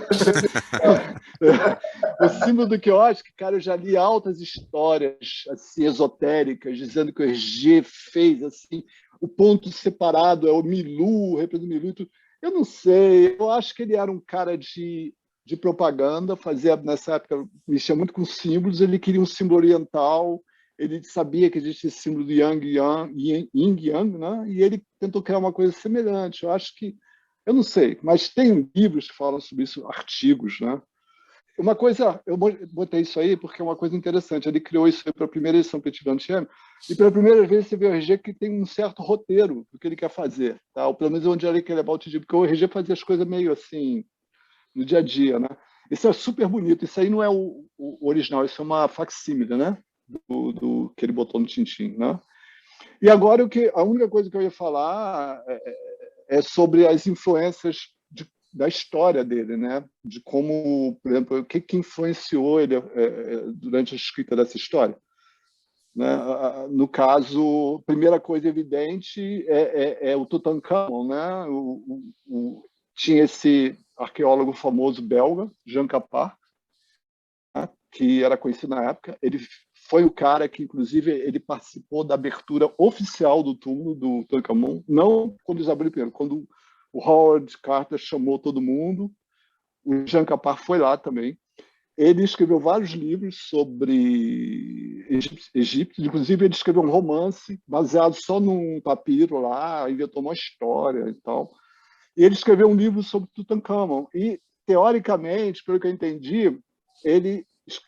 O símbolo do quiosque, cara, eu já li altas histórias assim, esotéricas, dizendo que o Hergé fez assim, o ponto separado é o Milu, representa o Milu. Eu não sei, eu acho que ele era um cara de propaganda, fazia nessa época, mexia muito com símbolos, ele queria um símbolo oriental, ele sabia que existia esse símbolo do Yin-Yang, né? E ele tentou criar uma coisa semelhante. Eu acho que, eu não sei, mas tem livros que falam sobre isso, artigos, né? Uma coisa, eu botei isso aí porque é uma coisa interessante. Ele criou isso para a primeira edição Petit Vingtième, e pela primeira vez você vê o Hergé que tem um certo roteiro do que ele quer fazer, tá? Ou pelo menos onde ele quer levar o TG, porque o Hergé fazia as coisas meio assim, no dia a dia, né? Isso é super bonito. Isso aí não é o original, isso é uma facsímile, né? Do que ele botou no Tintin, né? E agora a única coisa que eu ia falar sobre as influências da história dele, né? De como, por exemplo, o que influenciou ele durante a escrita dessa história. Né? No caso, a primeira coisa evidente é o Tutankhamon, né? Tinha esse arqueólogo famoso belga, Jean Capart, né? Que era conhecido na época. Ele foi o cara que, inclusive, ele participou da abertura oficial do túmulo do Tutankhamon, não quando eles abriram primeiro, quando o Howard Carter chamou todo mundo, o Jean Capart foi lá também. Ele escreveu vários livros sobre Egito, inclusive ele escreveu um romance baseado só num papiro lá, inventou uma história e tal. E ele escreveu um livro sobre Tutankhamon. E, teoricamente, pelo que eu entendi,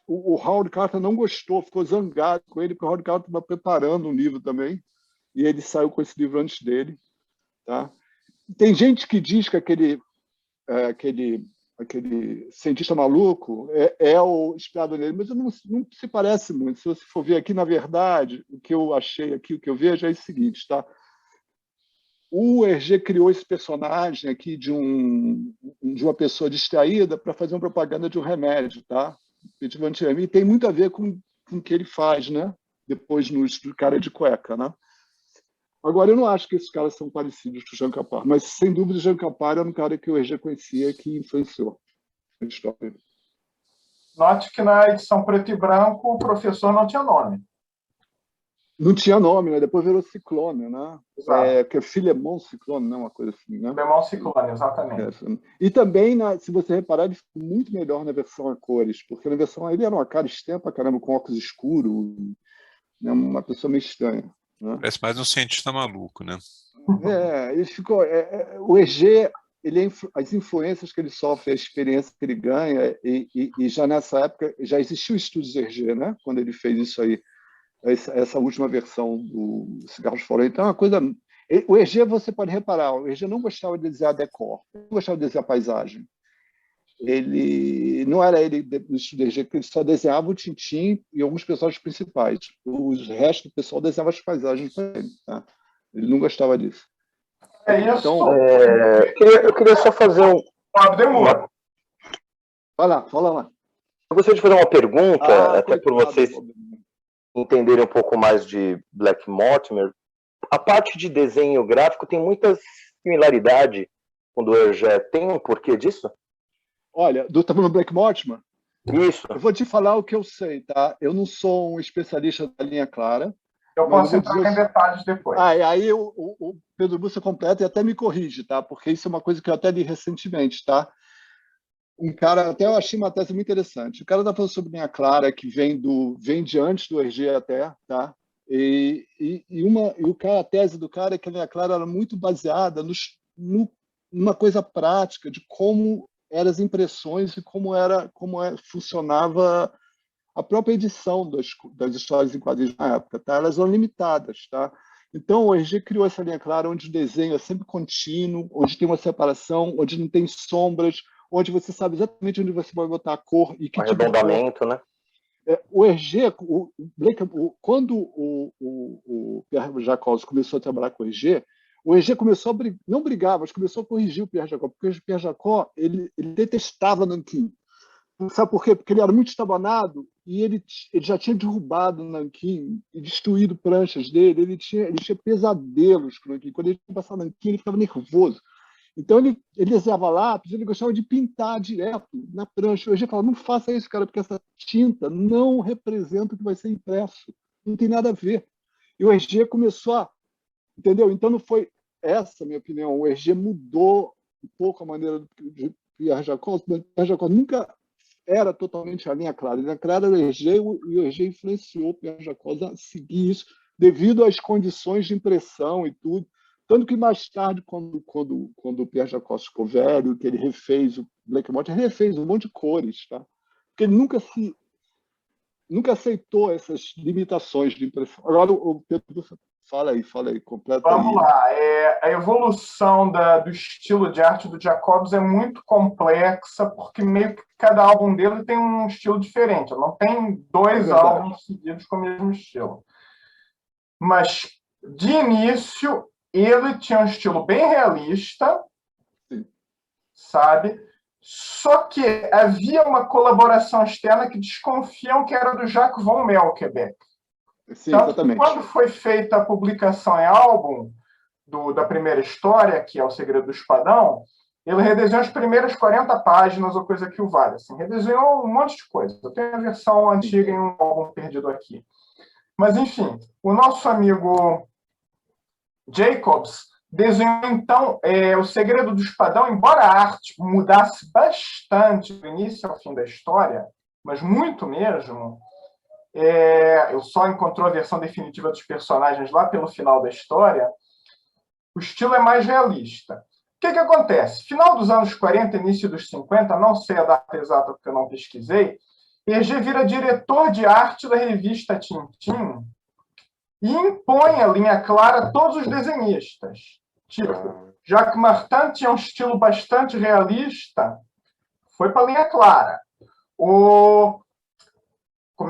o Howard Carter não gostou, ficou zangado com ele, porque o Howard Carter estava preparando um livro também, e ele saiu com esse livro antes dele. Tá? Tem gente que diz que aquele cientista maluco é o inspirado nele, mas não se parece muito. Se você for ver aqui, na verdade, o que eu achei aqui, o que eu vejo é o seguinte, tá? O Hergé criou esse personagem aqui de uma pessoa distraída para fazer uma propaganda de um remédio, tá? E tem muito a ver com o que ele faz, né? Depois no Cara de Cueca, né? Agora, eu não acho que esses caras são parecidos com o Jean Capart, mas, sem dúvida, o Jean Capart era um cara que o Hergé conhecia, que influenciou a história. Note que na edição preto e branco o professor não tinha nome. Não tinha nome, né? Depois virou Ciclone, né? Que é Filemon Ciclone, né? Uma coisa assim, né? Filemon Ciclone, exatamente. E também, se você reparar, ele ficou muito melhor na versão a cores, porque na versão ele era uma cara estranha pra caramba, com óculos escuros, né? Uma pessoa meio estranha. Né? Parece mais um cientista maluco, né? Ele ficou. O Hergé, as influências que ele sofre, a experiência que ele ganha, e já nessa época já existiu o Estúdios Hergé, né? Quando ele fez isso aí, essa última versão do Cigarros Fora. Então, é uma coisa. O Hergé, você pode reparar, o Hergé não gostava de desenhar decor, não gostava de desenhar paisagem. Ele não era ele do Estúdio Hergé, porque ele só desenhava o Tintin e alguns personagens principais. O resto do pessoal desenhava as paisagens para ele. Tá? Ele não gostava disso. É isso. Então, eu queria só fazer Fala lá. Eu gostaria de fazer uma pergunta, até por vocês entenderem um pouco mais de Black Mortimer. A parte de desenho gráfico tem muita similaridade com o do Hergé. Tem um porquê disso? Olha, tá falando do Black Mortimer? Isso. Eu vou te falar o que eu sei, tá? Eu não sou um especialista da linha clara. Eu posso entrar em detalhes depois. Aí o Pedro Bussa completa e até me corrige, tá? Porque isso é uma coisa que eu até li recentemente, tá? Um cara, até eu achei uma tese muito interessante. O cara está falando sobre linha clara, que vem de antes do Hergé até, tá? A tese do cara é que a linha clara era muito baseada numa coisa prática de como eram as impressões e como funcionava a própria edição das histórias em quadrinhos na época, tá? Elas eram limitadas, tá? Então, o Hergé criou essa linha clara onde o desenho é sempre contínuo, onde tem uma separação, onde não tem sombras, onde você sabe exatamente onde você vai botar a cor e que tipo de arredondamento, né? O Hergé, quando o Pierre Jacques começou a trabalhar com o Hergé começou a não brigar, mas começou a corrigir o Pierre Jacques, porque o Pierre Jacques ele detestava Nanquim. Sabe por quê? Porque ele era muito estabanado e ele já tinha derrubado Nanquim e destruído pranchas dele. Ele tinha pesadelos com Nanquim. Quando ele tinha passado Nanquim, ele ficava nervoso. Então, ele desenhava lápis, ele gostava de pintar direto na prancha. O Hergé falava, não faça isso, cara, porque essa tinta não representa o que vai ser impresso. Não tem nada a ver. E o Hergé começou a... Entendeu? Então, não foi essa a minha opinião. O Hergé mudou um pouco a maneira de Pierre Jacques. Pierre Jacques nunca era totalmente a linha clara. A linha clara era o Hergé, e o Hergé influenciou o Pierre Jacques a seguir isso devido às condições de impressão e tudo. Tanto que mais tarde, quando o Pierre Jacques ficou velho, que ele refez o Black Mortimer, ele refez um monte de cores, tá? Porque ele nunca aceitou essas limitações de impressão. Agora, o Pedro, fala aí, completa aí. Vamos lá. A evolução do estilo de arte do Jacobs é muito complexa, porque meio que cada álbum dele tem um estilo diferente. Não tem dois álbuns seguidos com o mesmo estilo. Mas, de início, ele tinha um estilo bem realista, sabe? Só que havia uma colaboração externa que desconfiam que era do Jacques von Melkebeck. Sim, exatamente. Quando foi feita a publicação em álbum da primeira história, que é O Segredo do Espadão, ele redesenhou as primeiras 40 páginas ou coisa que o vale. Assim, redesenhou um monte de coisa. Eu tenho a versão antiga em um álbum perdido aqui. Mas, enfim, o nosso amigo Jacobs desenhou, então, O Segredo do Espadão, embora a arte mudasse bastante do início ao fim da história, mas muito mesmo, eu só encontrou a versão definitiva dos personagens lá pelo final da história, o estilo é mais realista. O que acontece? Final dos anos 40, início dos 50, não sei a data exata porque eu não pesquisei, Hergé vira diretor de arte da revista Tintin e impõe a linha clara a todos os desenhistas. Tipo, Jacques Martin tinha um estilo bastante realista, foi para a linha clara. Como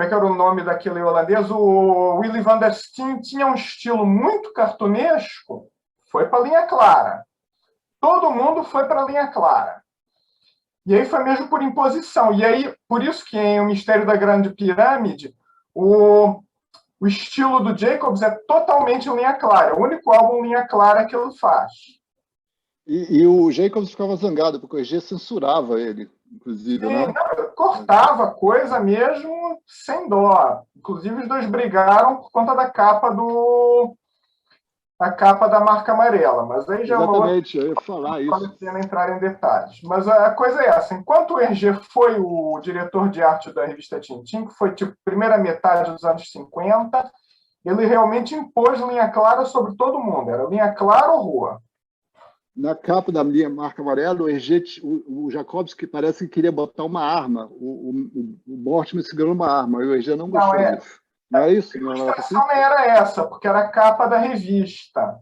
é que era o nome daquele holandês? O Willy van der Steen tinha um estilo muito cartunesco, foi para a linha clara. Todo mundo foi para a linha clara. E aí foi mesmo por imposição. E aí, por isso que em O Mistério da Grande Pirâmide, o estilo do Jacobs é totalmente linha clara. O único álbum linha clara que ele faz. E o Jacobs ficava zangado, porque o Hergé censurava ele, inclusive, né? Não, cortava coisa mesmo sem dó. Inclusive, os dois brigaram por conta da capa da marca amarela, mas aí já exatamente, eu ia falar isso. Vale a pena entrar em detalhes. Mas a coisa é essa, enquanto o Hergé foi o diretor de arte da revista Tintin, que foi tipo primeira metade dos anos 50, ele realmente impôs linha clara sobre todo mundo, era linha clara ou rua. Na capa da minha marca amarela, o Hergé, o Jacobs, que parece que queria botar uma arma, o Mortimer segurando uma arma, e o Hergé não gostou disso. Não é isso? A ilustração não era essa, porque era a capa da revista.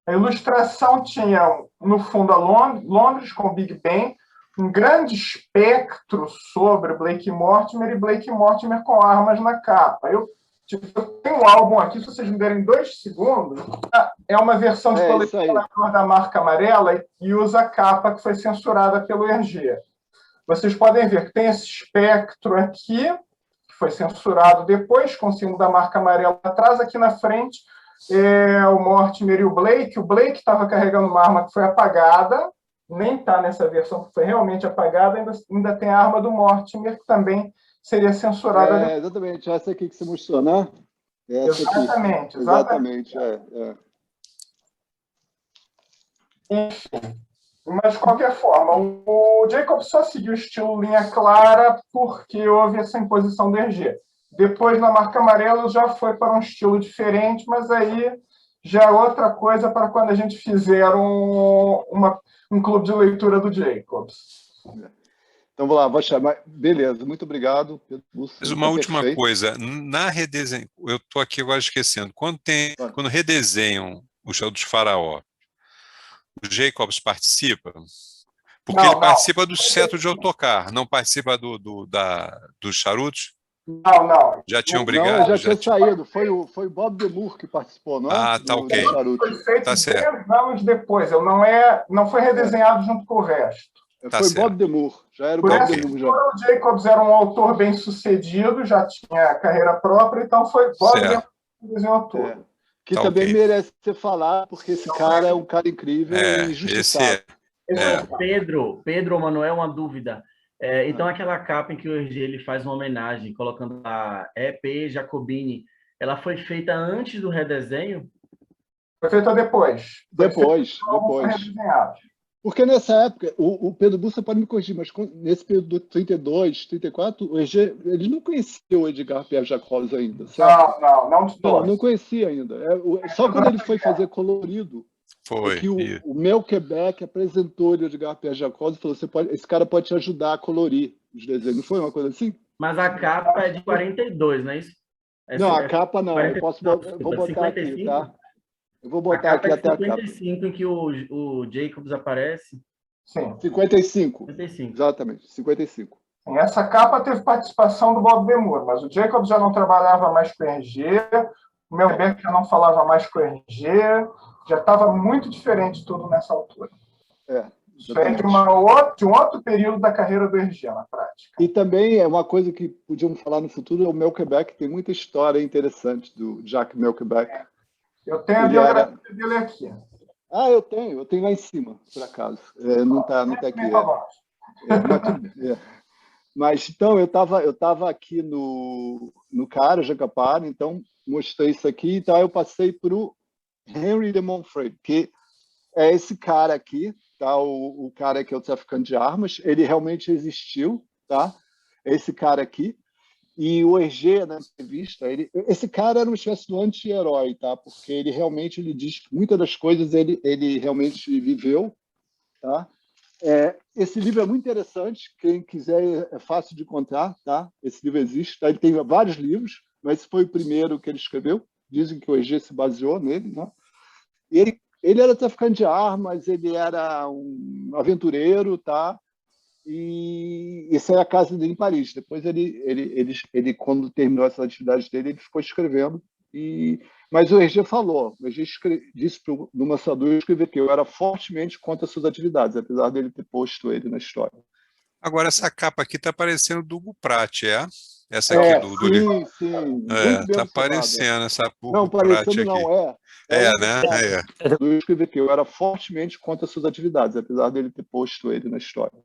A ilustração tinha, no fundo, a Londres com o Big Ben, um grande espectro sobre Blake Mortimer e Blake Mortimer com armas na capa. Eu tenho um álbum aqui, se vocês me derem 2 segundos, é uma versão de colecionador da marca amarela e usa a capa que foi censurada pelo Hergé. Vocês podem ver que tem esse espectro aqui, foi censurado depois, com o símbolo da marca amarela atrás, aqui na frente, o Mortimer e o Blake. O Blake estava carregando uma arma que foi apagada, nem está nessa versão que foi realmente apagada, ainda tem a arma do Mortimer, que também seria censurada. Exatamente, essa aqui que você mostrou, né? Exatamente. Enfim. Mas, de qualquer forma, o Jacob só seguiu o estilo linha clara porque houve essa imposição do Hergé. Depois, na marca amarela, já foi para um estilo diferente, mas aí já é outra coisa para quando a gente fizer um clube de leitura do Jacobs. Então, vou lá, vou chamar. Beleza, muito obrigado. Mas uma última coisa, na redesenho, eu estou aqui agora esquecendo, quando redesenham o Show dos Faraó, o Jacobs participa? Porque ele participa do cetro de autocar, não participa dos charutos? Não. Já tinham brigado? Já tinha saído. Foi o Bob Demure que participou, não é? Ah, tá ok. Foi feito tá 10 anos depois. Não foi redesenhado junto com o resto. Foi Bob Demure. Já era o Bob Demure. O Jacobs era um autor bem sucedido, já tinha carreira própria, então foi Bob Demure que desenhou tudo. Que também merece ser falado, porque esse cara é um cara incrível e injustiçado. Pedro, Manuel, uma dúvida. Então, aquela capa em que o Hergé ele faz uma homenagem, colocando a E.P. Jacobini, ela foi feita antes do redesenho? Foi feita depois. Depois. Porque nessa época, o Pedro Bussa pode me corrigir, mas nesse período do 32, 34, o Hergé, ele não conhecia o Edgar Pierre Jacobs ainda, certo? Não conhecia ainda. Só quando ele foi fazer colorido, que o Melkebeck apresentou ele ao Edgar Pierre Jacobs e falou, esse cara pode te ajudar a colorir os desenhos. Não foi uma coisa assim? Mas a capa é de 42, não é isso? Não, a capa não. Vou botar 55? Aqui, tá? Eu vou botar aqui até a capa. 55 em que o Jacobs aparece. Sim. 55. Exatamente, 55. Essa capa teve participação do Bob Demure, mas o Jacobs já não trabalhava mais com o Hergé, o Melbeck já não falava mais com o Hergé, Já estava muito diferente tudo nessa altura. Isso é de um outro período da carreira do Hergé, na prática. E também é uma coisa que podíamos falar no futuro, é o Melquebec, tem muita história interessante do Jacques Melquebec. Eu tenho a biografia dele aqui. Ah, eu tenho lá em cima, por acaso. Não tá aqui. Mas, então, eu tava aqui no Cara, Jacapara, então mostrei isso aqui, então eu passei para o Henry de Montfray, que é esse cara aqui, tá? O cara que é o traficante de armas, ele realmente existiu, tá? Esse cara aqui. E o Hergé, na entrevista, esse cara era uma espécie de anti-herói, tá? Porque ele realmente diz que muitas das coisas ele realmente viveu, tá? Esse livro é muito interessante, quem quiser é fácil de encontrar, tá? Esse livro existe, tá? Ele tem vários livros, mas esse foi o primeiro que ele escreveu. Dizem que o Hergé se baseou nele, né? E ele era traficante de armas, ele era um aventureiro, tá? E essa é a casa dele em Paris. Depois ele quando terminou essas atividades dele, ele ficou escrevendo. Mas o Hergé falou, o Hergé disse para o Massadoux escrever que eu era fortemente contra suas atividades, apesar dele ter posto ele na história. Agora, essa capa aqui está parecendo do Hugo Pratt, é? Essa aqui do livro. Sim. Está aparecendo essa Não, parecendo não, né? Eu escrevi que eu era fortemente contra suas atividades, apesar dele ter posto ele na história.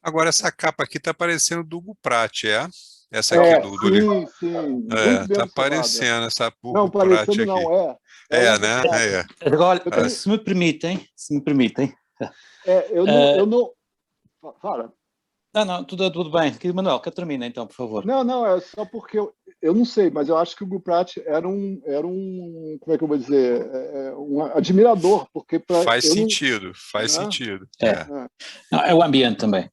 Agora, essa capa aqui está parecendo do Hugo Pratt, é? Essa aqui do livro. Sim. Está aparecendo essa Não, Pratt aqui. Não, Né? Agora, se me permitem. Eu não... Fala. Não, tudo bem. Manuel, que termina então, por favor. Não, é só porque eu não sei, mas eu acho que o Hugo Pratt era um como é que eu vou dizer, um admirador, porque faz sentido. É o ambiente também.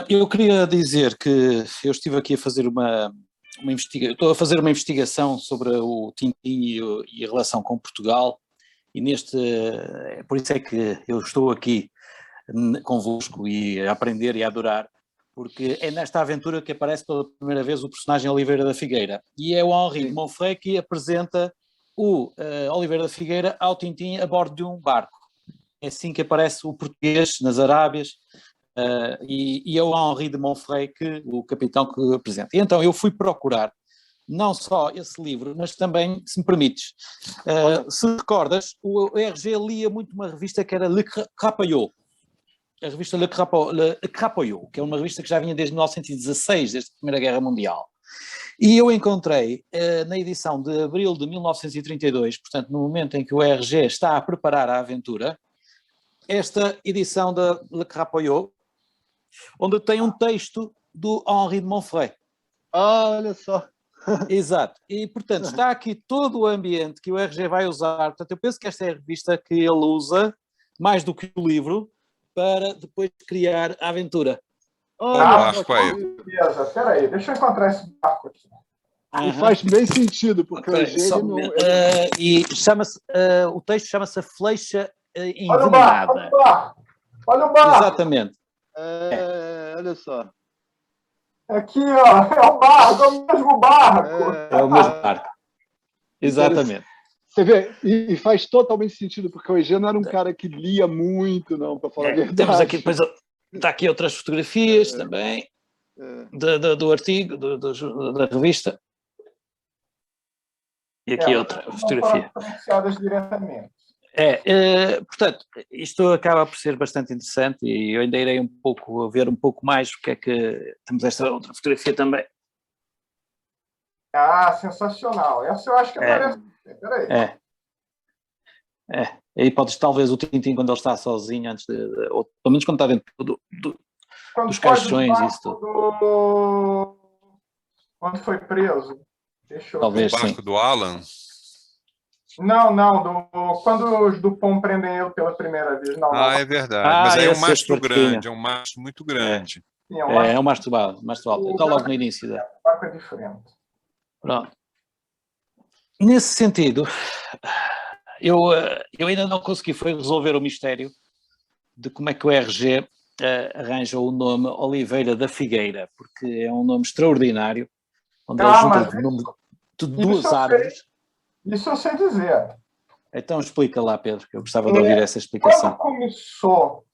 Eu queria dizer que eu estive aqui a fazer estou a fazer uma investigação sobre o Tintin e a relação com Portugal, e por isso é que eu estou aqui convosco e a aprender e a adorar, porque é nesta aventura que aparece pela primeira vez o personagem Oliveira da Figueira, e é o Henri de Montfray que apresenta o Oliveira da Figueira ao Tintin a bordo de um barco. É assim que aparece o português nas Arábias, e é o Henri de Montfray, o capitão, que apresenta. E então eu fui procurar não só esse livro, mas também, se me permites, se recordas, o Hergé lia muito uma revista que era Le Crapaillot, a revista Le Crapaillot, que é uma revista que já vinha desde 1916, desde a Primeira Guerra Mundial. E eu encontrei, na edição de abril de 1932, portanto, no momento em que o Hergé está a preparar a aventura, esta edição da Le Crapaillot, onde tem um texto do Henri de Montfray. Olha só! Exato. E, portanto, está aqui todo o ambiente que o Hergé vai usar. Portanto, eu penso que esta é a revista que ele usa, mais do que o livro, para depois criar a aventura. Barco aí. Espera aí, deixa eu encontrar esse barco aqui. E faz bem sentido, porque e chama-se, o texto chama-se A Flecha Envenenada. Olha o barco! Exatamente. Olha só. Aqui, ó, é o barco, é o mesmo barco. É o mesmo barco. Exatamente. Você vê, e faz totalmente sentido, porque o Hergé não era um cara que lia muito, não, para falar a verdade. Temos aqui, depois, está aqui outras fotografias também, do artigo, da revista. E aqui outra fotografia. Diretamente. Portanto, isto acaba por ser bastante interessante, e eu ainda irei ver um pouco mais o que é que... Temos esta outra fotografia também. Sensacional. Essa eu acho que aparece. Aí podes talvez o Tintin quando ele está sozinho, antes ou pelo menos quando está dentro dos caixões e isso tudo. Quando foi preso. Talvez o barco do Alan? Não, quando os Dupont prendem ele pela primeira vez. Não. É verdade. Mas aí é um mastro grande, é um mastro muito grande. É um mastro alto. Está logo no início. O barco é diferente. Pronto. Nesse sentido, eu ainda não consegui resolver o mistério de como é que o Hergé arranja o nome Oliveira da Figueira, porque é um nome extraordinário, onde ele junta o nome de duas árvores. Isso eu sei dizer. Então explica lá, Pedro, que eu gostava de ouvir essa explicação. Quando começou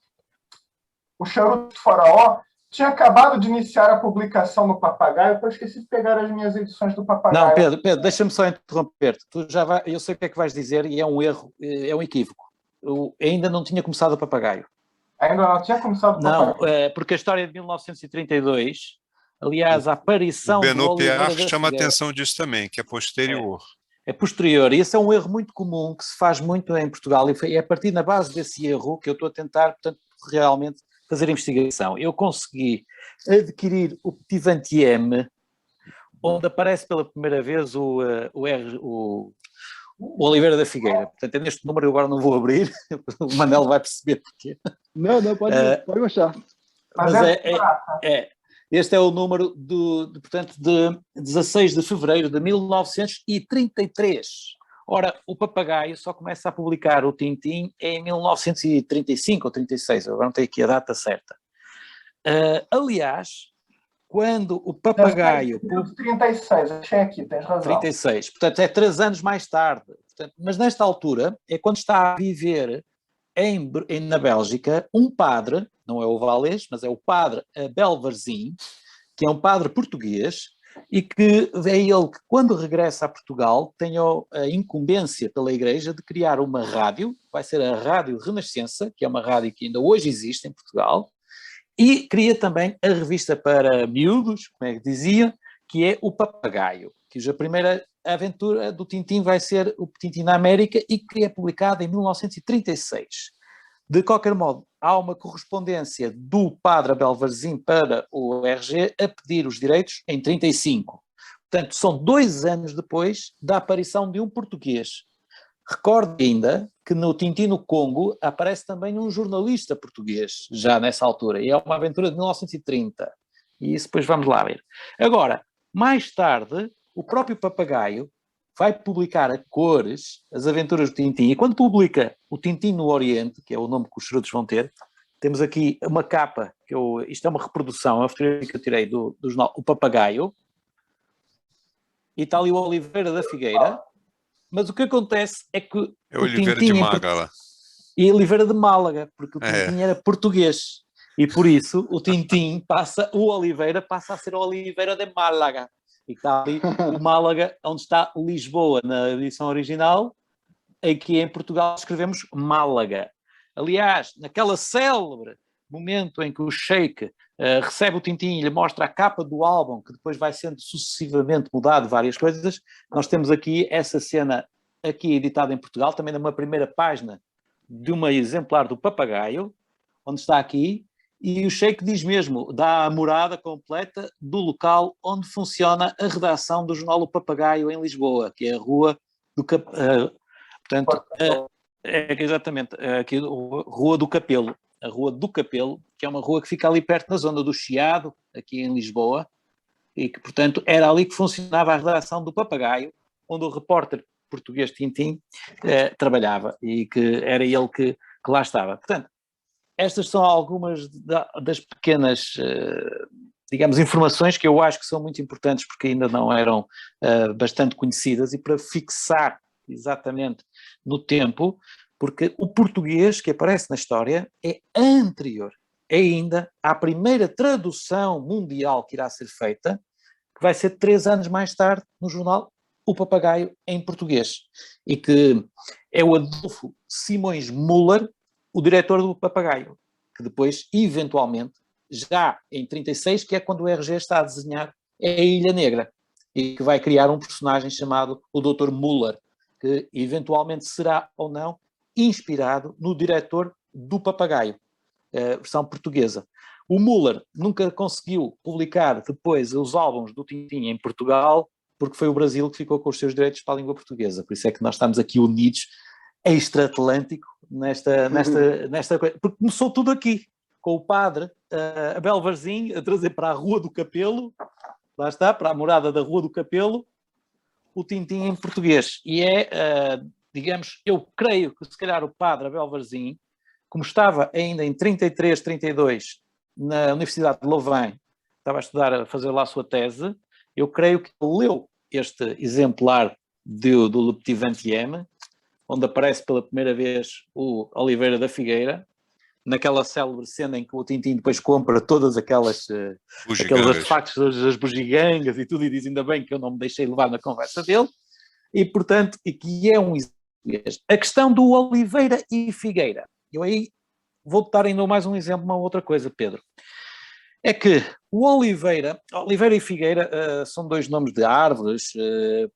o Charuto do Faraó, tinha acabado de iniciar a publicação no Papagaio, eu esqueci de pegar as minhas edições do Papagaio. Não, Pedro, deixa-me só interromper-te. Eu sei o que é que vais dizer e é um erro, é um equívoco. Eu ainda não tinha começado o Papagaio. Ainda não tinha começado o Papagaio? Não, porque a história é de 1932, aliás, a aparição do Benoît Oliveira Peart da chama a Figueira atenção disso também, que é posterior. é posterior, e esse é um erro muito comum que se faz muito em Portugal, e é a partir da base desse erro que eu estou a tentar, portanto, realmente fazer investigação. Eu consegui adquirir o Petit Vingtième, onde aparece pela primeira vez o Oliveira da Figueira. Portanto, é neste número, eu agora não vou abrir, o Manel vai perceber porquê. Não, pode mostrar. Mas este é o número portanto, de 16 de fevereiro de 1933. Ora, o Papagaio só começa a publicar o Tintim em 1935 ou 36, agora não tenho aqui a data certa. Aliás, quando o Papagaio... 36, achei aqui, tens razão. 36, portanto é 3 anos mais tarde. Portanto, mas nesta altura é quando está a viver na Bélgica um padre, não é o Valês, mas é o padre Abel Varzim, que é um padre português, e que é ele que, quando regressa a Portugal, tem a incumbência pela Igreja de criar uma rádio, vai ser a Rádio Renascença, que é uma rádio que ainda hoje existe em Portugal, e cria também a revista para miúdos, como é que dizia, que é o Papagaio, que a primeira aventura do Tintim vai ser o Tintim na América e que é publicada em 1936. De qualquer modo, há uma correspondência do padre Abel Varzim para o RG a pedir os direitos em 35. Portanto, são 2 anos depois da aparição de um português. Recordo ainda que no Tintim no Congo aparece também um jornalista português, já nessa altura, e é uma aventura de 1930. E isso depois vamos lá ver. Agora, mais tarde, o próprio Papagaio vai publicar a cores as aventuras do Tintim, e quando publica o Tintim no Oriente, que é o nome que os charutos vão ter, temos aqui uma capa, isto é uma reprodução, é a fotografia que eu tirei do jornal O Papagaio, e está ali o Oliveira da Figueira, mas o que acontece é que é o Oliveira de Málaga. E Oliveira de Málaga, porque o Tintim era português, e por isso o Tintim o Oliveira passa a ser o Oliveira de Málaga. E está ali o Málaga, onde está Lisboa na edição original, aqui em Portugal escrevemos Málaga. Aliás, naquela célebre momento em que o Sheik recebe o Tintim e lhe mostra a capa do álbum, que depois vai sendo sucessivamente mudado várias coisas, nós temos aqui essa cena aqui editada em Portugal, também numa primeira página de uma exemplar do Papagaio, onde está aqui, e o Sheik diz mesmo, dá a morada completa do local onde funciona a redação do jornal O Papagaio em Lisboa, que é a Rua do exatamente, aqui, Rua do Capelo, a Rua do Capelo, que é uma rua que fica ali perto da zona do Chiado, aqui em Lisboa, e que, portanto, era ali que funcionava a redação do Papagaio, onde o repórter português Tintim trabalhava, e que era ele que lá estava. Portanto, estas são algumas das pequenas, digamos, informações que eu acho que são muito importantes porque ainda não eram bastante conhecidas, e para fixar exatamente no tempo, porque o português que aparece na história é anterior ainda à primeira tradução mundial que irá ser feita, que vai ser 3 anos mais tarde no jornal O Papagaio em português, e que é o Adolfo Simões Müller, o diretor do Papagaio, que depois, eventualmente, já em 36, que é quando o RG está a desenhar a Ilha Negra, e que vai criar um personagem chamado o Dr. Müller, que eventualmente será ou não inspirado no diretor do Papagaio, versão portuguesa. O Müller nunca conseguiu publicar depois os álbuns do Tintim em Portugal, porque foi o Brasil que ficou com os seus direitos para a língua portuguesa. Por isso é que nós estamos aqui unidos extra-atlântico nesta coisa, porque começou tudo aqui, com o padre Abel Varzim a trazer para a Rua do Capelo, lá está, para a morada da Rua do Capelo, o Tintim em português. E digamos, eu creio que se calhar o padre Abel Varzim, como estava ainda em 33, 32, na Universidade de Louvain, estava a estudar, a fazer lá a sua tese, eu creio que leu este exemplar do Le Petit Vingtième, onde aparece pela primeira vez o Oliveira da Figueira, naquela célebre cena em que o Tintin depois compra todas aquelas aqueles artefactos, as bugigangas e tudo, e diz ainda bem que eu não me deixei levar na conversa dele, e portanto, e que é um português. A questão do Oliveira e Figueira, eu aí vou-te dar ainda mais um exemplo, uma outra coisa, Pedro. É que o Oliveira e Figueira são dois nomes de árvores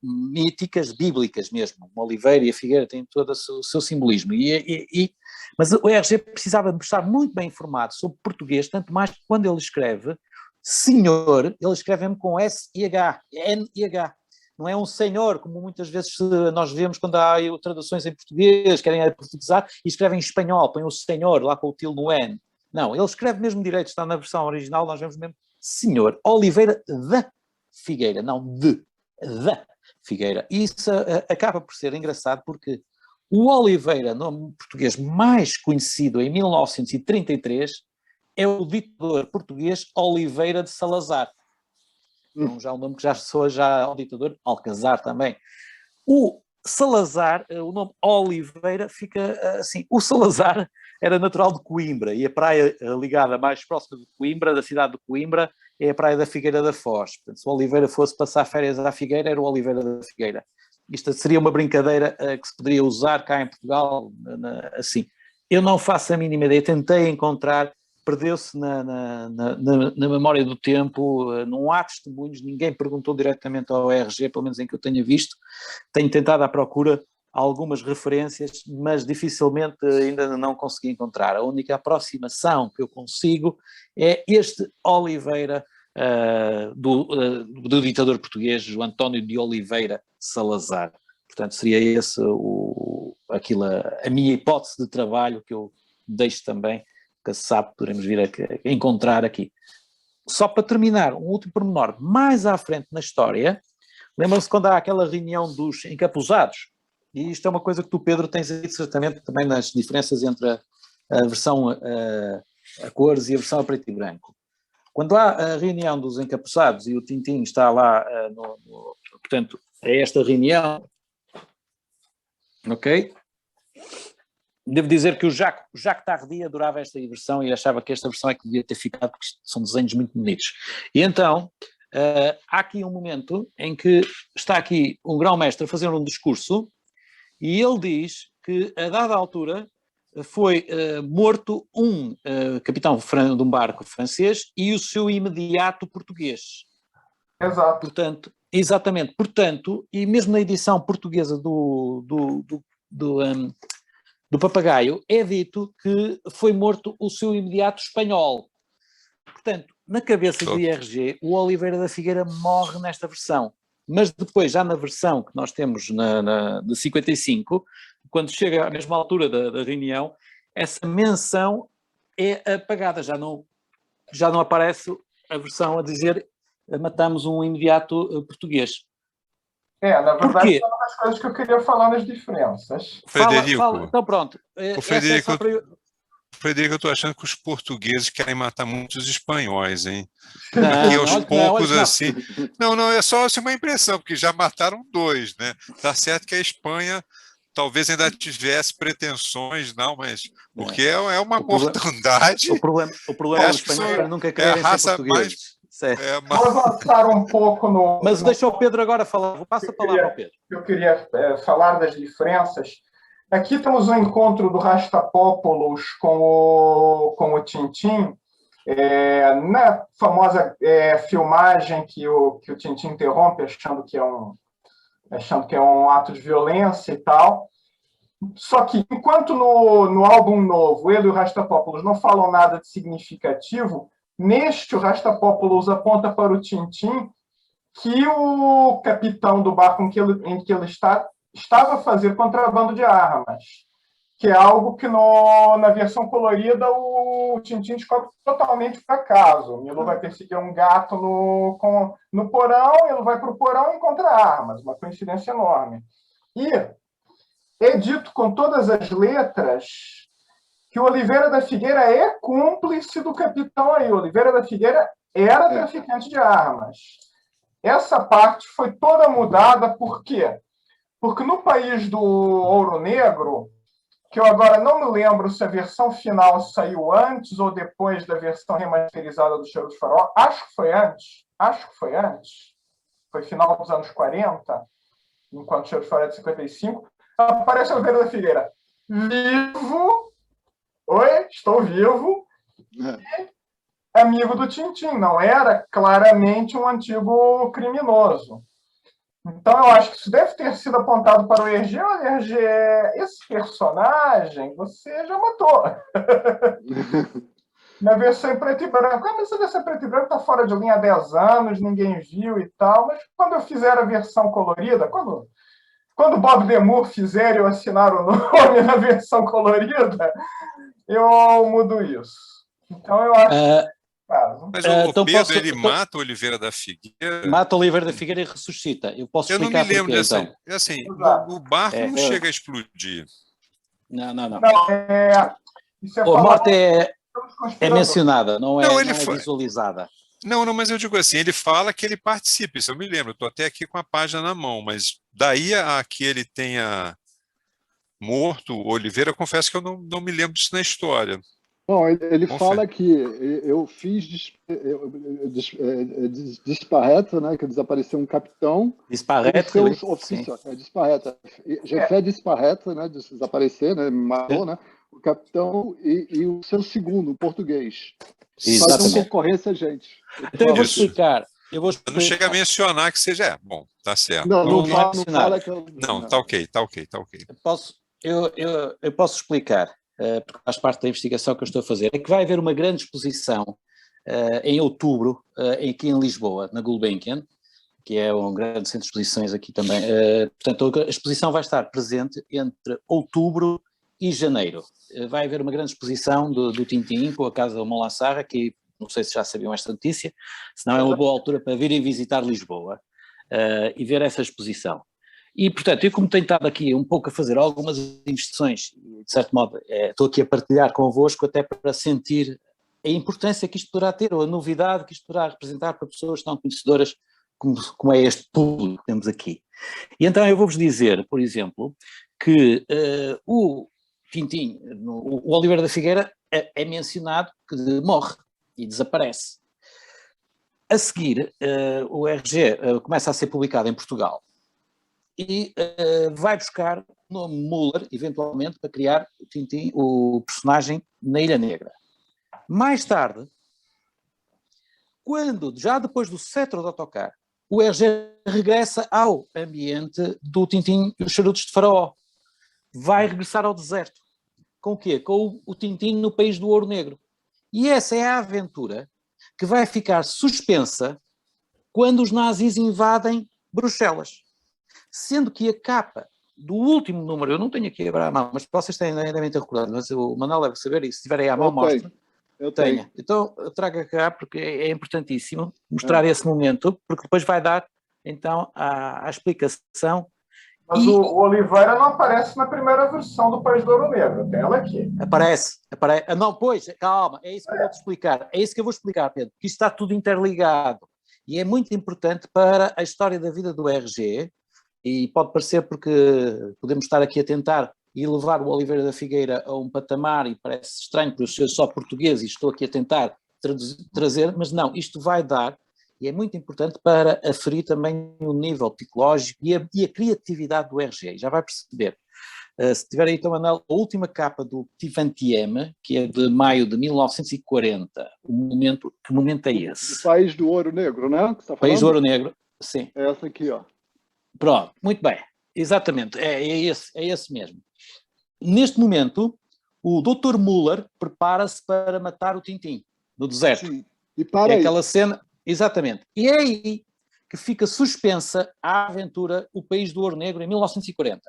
míticas, bíblicas mesmo. O Oliveira e a Figueira têm todo o seu simbolismo. Mas o RG precisava de estar muito bem informado sobre português, tanto mais que quando ele escreve senhor, ele escreve mesmo com S-I-H, N-I-H. Não é um senhor, como muitas vezes nós vemos quando há traduções em português, querem portuguesar e escrevem em espanhol, põem o senhor lá com o til no N. Não, ele escreve mesmo direito, está na versão original, nós vemos mesmo senhor Oliveira da Figueira, não da Figueira. E isso acaba por ser engraçado porque o Oliveira, nome português mais conhecido em 1933, é o ditador português Oliveira de Salazar. Já um nome que já soa já ao ditador Alcazar também. O Salazar, o nome Oliveira fica assim, o Salazar era natural de Coimbra e a praia ligada mais próxima de Coimbra, da cidade de Coimbra, é a praia da Figueira da Foz. Portanto, se o Oliveira fosse passar férias à Figueira, era o Oliveira da Figueira. Isto seria uma brincadeira que se poderia usar cá em Portugal, assim. Eu não faço a mínima ideia, tentei encontrar, perdeu-se na memória do tempo, não há testemunhos, ninguém perguntou diretamente ao RG, pelo menos em que eu tenha visto. Tenho tentado à procura algumas referências, mas dificilmente ainda não consegui encontrar. A única aproximação que eu consigo é este Oliveira do ditador português, o António de Oliveira Salazar. Portanto, seria esse a minha hipótese de trabalho que eu deixo também, que se sabe poderemos vir a encontrar aqui. Só para terminar, um último pormenor, mais à frente na história, lembram-se quando há aquela reunião dos encapuzados? E isto é uma coisa que tu, Pedro, tens aí certamente também nas diferenças entre a versão a cores e a versão a preto e branco. Quando há a reunião dos encapuzados e o Tintin está lá, portanto, é esta reunião, ok? Devo dizer que o Jacques Tardy adorava esta versão e achava que esta versão é que devia ter ficado, porque são desenhos muito bonitos. E então, há aqui um momento em que está aqui um grão-mestre a fazer um discurso e ele diz que, a dada altura, foi morto um capitão de um barco francês e o seu imediato português. Exato. Portanto, exatamente. Portanto, e mesmo na edição portuguesa do Papagaio, é dito que foi morto o seu imediato espanhol. Portanto, na cabeça do IRG, o Oliveira da Figueira morre nesta versão. Mas depois, já na versão que nós temos de 55, quando chega à mesma altura da reunião, essa menção é apagada, já não aparece a versão a dizer matamos um imediato português. Na verdade, é uma das coisas que eu queria falar nas diferenças. Frederico, então pronto. Frederico, eu estou achando que os portugueses querem matar muitos espanhóis, hein? Porque aos poucos, assim... Não, é só assim, uma impressão, porque já mataram 2, né? Tá certo que a Espanha talvez ainda tivesse pretensões, não, mas... Porque é uma mortandade... O problema dos espanhóis é nunca quererem ser portugueses. Vou avançar um pouco no... Mas deixa o Pedro agora falar, vou passar a palavra ao Pedro. Eu queria falar das diferenças. Aqui temos o encontro do Rastapopoulos com o Tintin, na famosa filmagem que o Tintin interrompe, achando que é um ato de violência e tal. Só que, enquanto no álbum novo ele e o Rastapopoulos não falam nada de significativo, neste o Rastapopoulos aponta para o Tintin que o capitão do barco em que ele estava a fazer contrabando de armas, que é algo que na versão colorida o Tintin descobre totalmente por acaso. O Milo vai perseguir um gato no porão, ele vai para o porão e encontra armas, uma coincidência enorme. E é dito com todas as letras que o Oliveira da Figueira é cúmplice do capitão aí. O Oliveira da Figueira era traficante de armas. Essa parte foi toda mudada, por quê? Porque no país do Ouro Negro, que eu agora não me lembro se a versão final saiu antes ou depois da versão remasterizada do Cheiro dos Farol, acho que foi antes, foi final dos anos 40, enquanto o Cheiro dos Farol é de 55, aparece a Oliveira da Figueira. Vivo, oi, estou vivo, e amigo do Tintim, não era claramente um antigo criminoso. Então, eu acho que isso deve ter sido apontado para o Hergé. Olha, Hergé, esse personagem você já matou. Na versão em preto e branco. Mas a versão em preto e branco está fora de linha há 10 anos, ninguém viu e tal. Mas quando eu fizer a versão colorida, quando Bob Demur fizer eu assinar o nome na versão colorida, eu mudo isso. Então, eu acho... Mas o então Pedro, ele mata o Oliveira da Figueira? Mata o Oliveira da Figueira e ressuscita. Eu posso explicar porquê, Eu não me lembro dessa... então. É assim, o barco não chega a explodir. Não. Isso é A morte é mencionada, não é visualizada. Não, mas eu digo assim, ele fala que ele participa, isso eu me lembro, estou até aqui com a página na mão, mas daí a que ele tenha morto o Oliveira, eu confesso que eu não me lembro disso na história. Bom, ele fala que eu fiz Disparreta, né, que desapareceu um capitão. Disparreta, Disparreta. Já fez Disparreta, né, desaparecer, né, matou, né, o capitão e o seu segundo, o português. Fazem concorrência, gente. Então eu vou explicar. Não chega a mencionar que seja... bom, tá certo. Não fala que não, tá ok. Eu posso explicar, porque faz parte da investigação que eu estou a fazer. É que vai haver uma grande exposição em outubro, aqui em Lisboa, na Gulbenkian, que é um grande centro de exposições aqui também. Portanto, a exposição vai estar presente entre outubro e janeiro. Vai haver uma grande exposição do Tintim com a Casa Moulin Sarra, que não sei se já sabiam esta notícia, senão é uma boa altura para virem visitar Lisboa e ver essa exposição. E, portanto, eu como tenho estado aqui um pouco a fazer algumas investigações, de certo modo estou aqui a partilhar convosco até para sentir a importância que isto poderá ter, ou a novidade que isto poderá representar para pessoas tão conhecedoras como é este público que temos aqui. E então eu vou-vos dizer, por exemplo, que o Tintim, o Oliveira da Figueira é mencionado que morre e desaparece. A seguir, o RG começa a ser publicado em Portugal e vai buscar o nome Muller, eventualmente, para criar o Tintim, o personagem na Ilha Negra. Mais tarde, já depois do cetro de autocar, o RG regressa ao ambiente do Tintim e os Charutos de Faraó. Vai regressar ao deserto. Com o quê? Com o Tintim no país do Ouro Negro. E essa é a aventura que vai ficar suspensa quando os nazis invadem Bruxelas. Sendo que a capa do último número, eu não tenho aqui à mão, mas vocês devem ter recordado, mas o Manuel deve saber, e se tiverem à mão, mostra. Eu tenho. Então, traga cá, porque é importantíssimo mostrar esse momento, porque depois vai dar, então, a explicação. Mas o Oliveira não aparece na primeira versão do País do Ouro Negro, tem ela aqui. Aparece. Não, pois, calma, é isso que eu vou-te explicar. É isso que eu vou explicar, Pedro, porque isto está tudo interligado. E é muito importante para a história da vida do RG, e pode parecer porque podemos estar aqui a tentar elevar o Oliveira da Figueira a um patamar, e parece estranho por eu ser só português e estou aqui a tentar trazer, mas não, isto vai dar, e é muito importante para aferir também o nível psicológico e a criatividade do RG, já vai perceber. Se tiver aí então, Manuel, a última capa do Petit Vingtième, que é de maio de 1940, que momento é esse? O País do Ouro Negro, né? Que você tá falando? País do Ouro Negro, sim. É essa aqui, ó. Pronto, muito bem, exatamente, é esse mesmo. Neste momento, o Dr. Muller prepara-se para matar o Tintim no deserto. Sim. E para aí. Aquela cena, exatamente. E é aí que fica suspensa a aventura O País do Ouro Negro em 1940.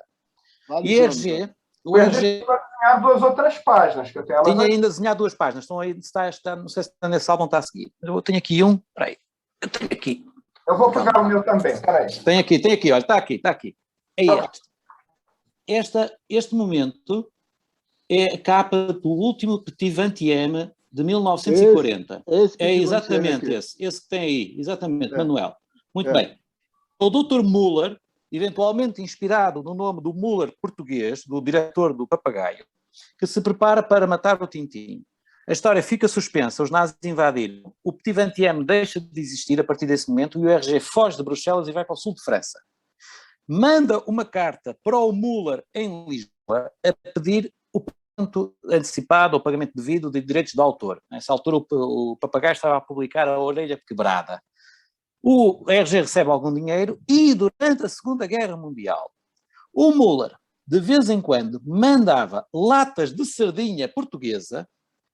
E RG... O RG vai desenhar 2 outras páginas. Que eu tenho tinha ainda desenhado 2 páginas. Estão aí, não sei se está nesse álbum, está a seguir. Eu tenho aqui um, espera aí. Eu tenho aqui. Eu vou pegar o meu também, espera aí. Tem aqui, olha, está aqui. É este momento é a capa do último Petit Vingtième de 1940. É exatamente esse que tem aí, exatamente, Manuel. Muito bem. O Dr. Muller eventualmente inspirado no nome do Müller português, do diretor do Papagaio, que se prepara para matar o Tintin. A história fica suspensa, os nazis invadiram, o Petit 20e deixa de existir a partir desse momento e o RG foge de Bruxelas e vai para o sul de França. Manda uma carta para o Müller em Lisboa a pedir o pagamento antecipado, o pagamento devido de direitos de autor. Nessa altura o Papagaio estava a publicar A Orelha Quebrada. O RG recebe algum dinheiro e durante a Segunda Guerra Mundial o Müller, de vez em quando, mandava latas de sardinha portuguesa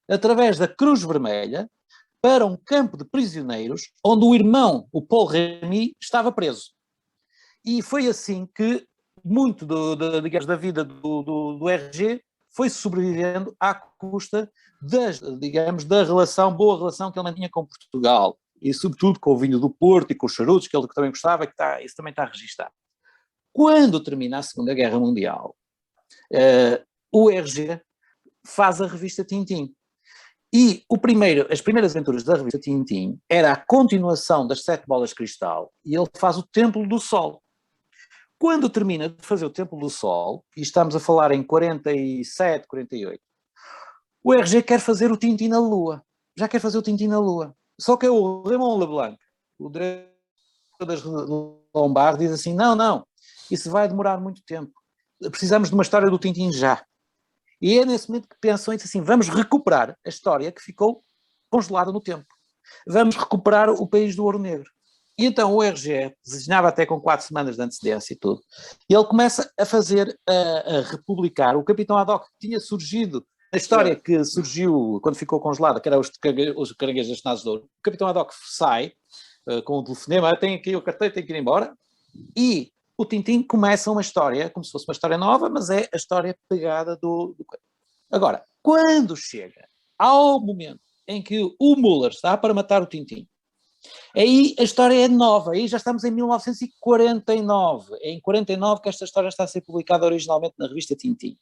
através da Cruz Vermelha para um campo de prisioneiros onde o irmão, o Paul Remy, estava preso. E foi assim que muito digamos, da vida do RG foi sobrevivendo à custa digamos, da boa relação que ele mantinha com Portugal e sobretudo com o vinho do Porto e com os charutos, que ele também gostava, isso também está registado. Quando termina a Segunda Guerra Mundial, o RG faz a revista Tintin. E as primeiras aventuras da revista Tintin era a continuação das 7 bolas de cristal e ele faz o Templo do Sol. Quando termina de fazer o Templo do Sol, e estamos a falar em 47, 48, o RG quer fazer o Tintin na Lua. Já quer fazer o Tintin na Lua. Só que o Raymond Leblanc, o diretor das Lombard, diz assim, não, isso vai demorar muito tempo. Precisamos de uma história do Tintin já. E é nesse momento que pensam e dizem assim, vamos recuperar a história que ficou congelada no tempo. Vamos recuperar o País do Ouro Negro. E então o RG desenhava até com 4 semanas de antecedência e tudo. E ele começa a fazer, a republicar o Capitão Haddock, que tinha surgido, a história que surgiu quando ficou congelada, que era os caranguejos das Nazes de Ouro. O Capitão Haddock sai com o telefonema, tem aqui o carteiro, tem que ir embora, e o Tintin começa uma história, como se fosse uma história nova, mas é a história pegada do... Agora, quando chega ao momento em que o Müller está para matar o Tintin, aí a história é nova, aí já estamos em 1949, é em 49 que esta história está a ser publicada originalmente na revista Tintin.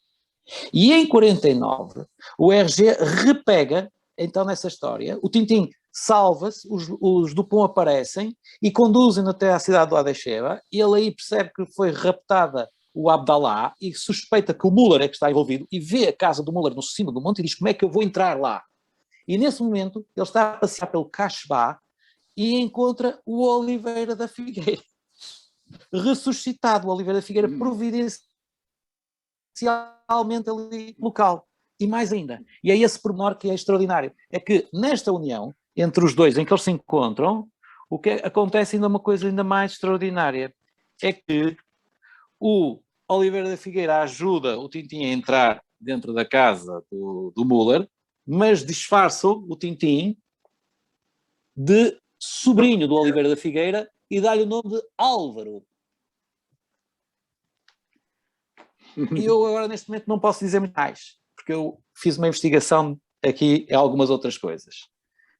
E em 49, o RG repega, então, nessa história, o Tintin salva-se, os Dupont aparecem e conduzem-no até à cidade do Adesheva, ele aí percebe que foi raptada o Abdallah e suspeita que o Müller é que está envolvido e vê a casa do Müller no cimo do monte e diz, como é que eu vou entrar lá? E nesse momento, ele está a passear pelo Cachebá e encontra o Oliveira da Figueira, ressuscitado, o Oliveira da Figueira providencialmente ali local. E mais ainda, e é esse pormenor que é extraordinário, é que nesta união, entre os dois, em que eles se encontram, o que acontece ainda uma coisa ainda mais extraordinária, é que o Oliveira da Figueira ajuda o Tintin a entrar dentro da casa do Müller, mas disfarça o Tintin de sobrinho do Oliveira da Figueira e dá-lhe o nome de Álvaro. E eu agora neste momento não posso dizer muito mais, porque eu fiz uma investigação aqui em algumas outras coisas.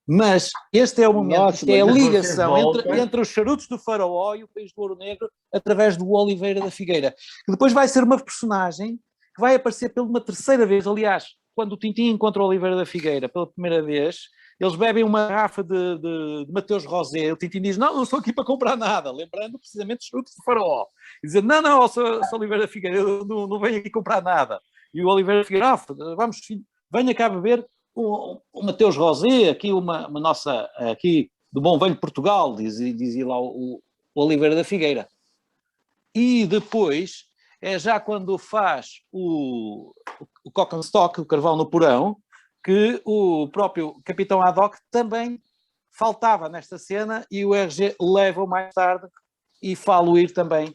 Mas este é o momento, é a ligação entre os charutos do Faraó e o País do Ouro Negro através do Oliveira da Figueira, que depois vai ser uma personagem que vai aparecer pela uma terceira vez. Aliás, quando o Tintin encontra o Oliveira da Figueira pela primeira vez, eles bebem uma garrafa de Mateus Rosé, o Tintin diz, não estou aqui para comprar nada, lembrando precisamente os charutos do Faraó. E dizendo, não, sou Oliveira da Figueira, eu não venho aqui comprar nada. E o Oliveira da Figueira, vamos, venha cá beber o Mateus Rosé, aqui uma nossa, aqui do bom velho Portugal, dizia lá o Oliveira da Figueira. E depois, é já quando faz o Cock-and-Stock, o Carvão no Porão, que o próprio Capitão Haddock também faltava nesta cena e o RG leva-o mais tarde e fala-o ir também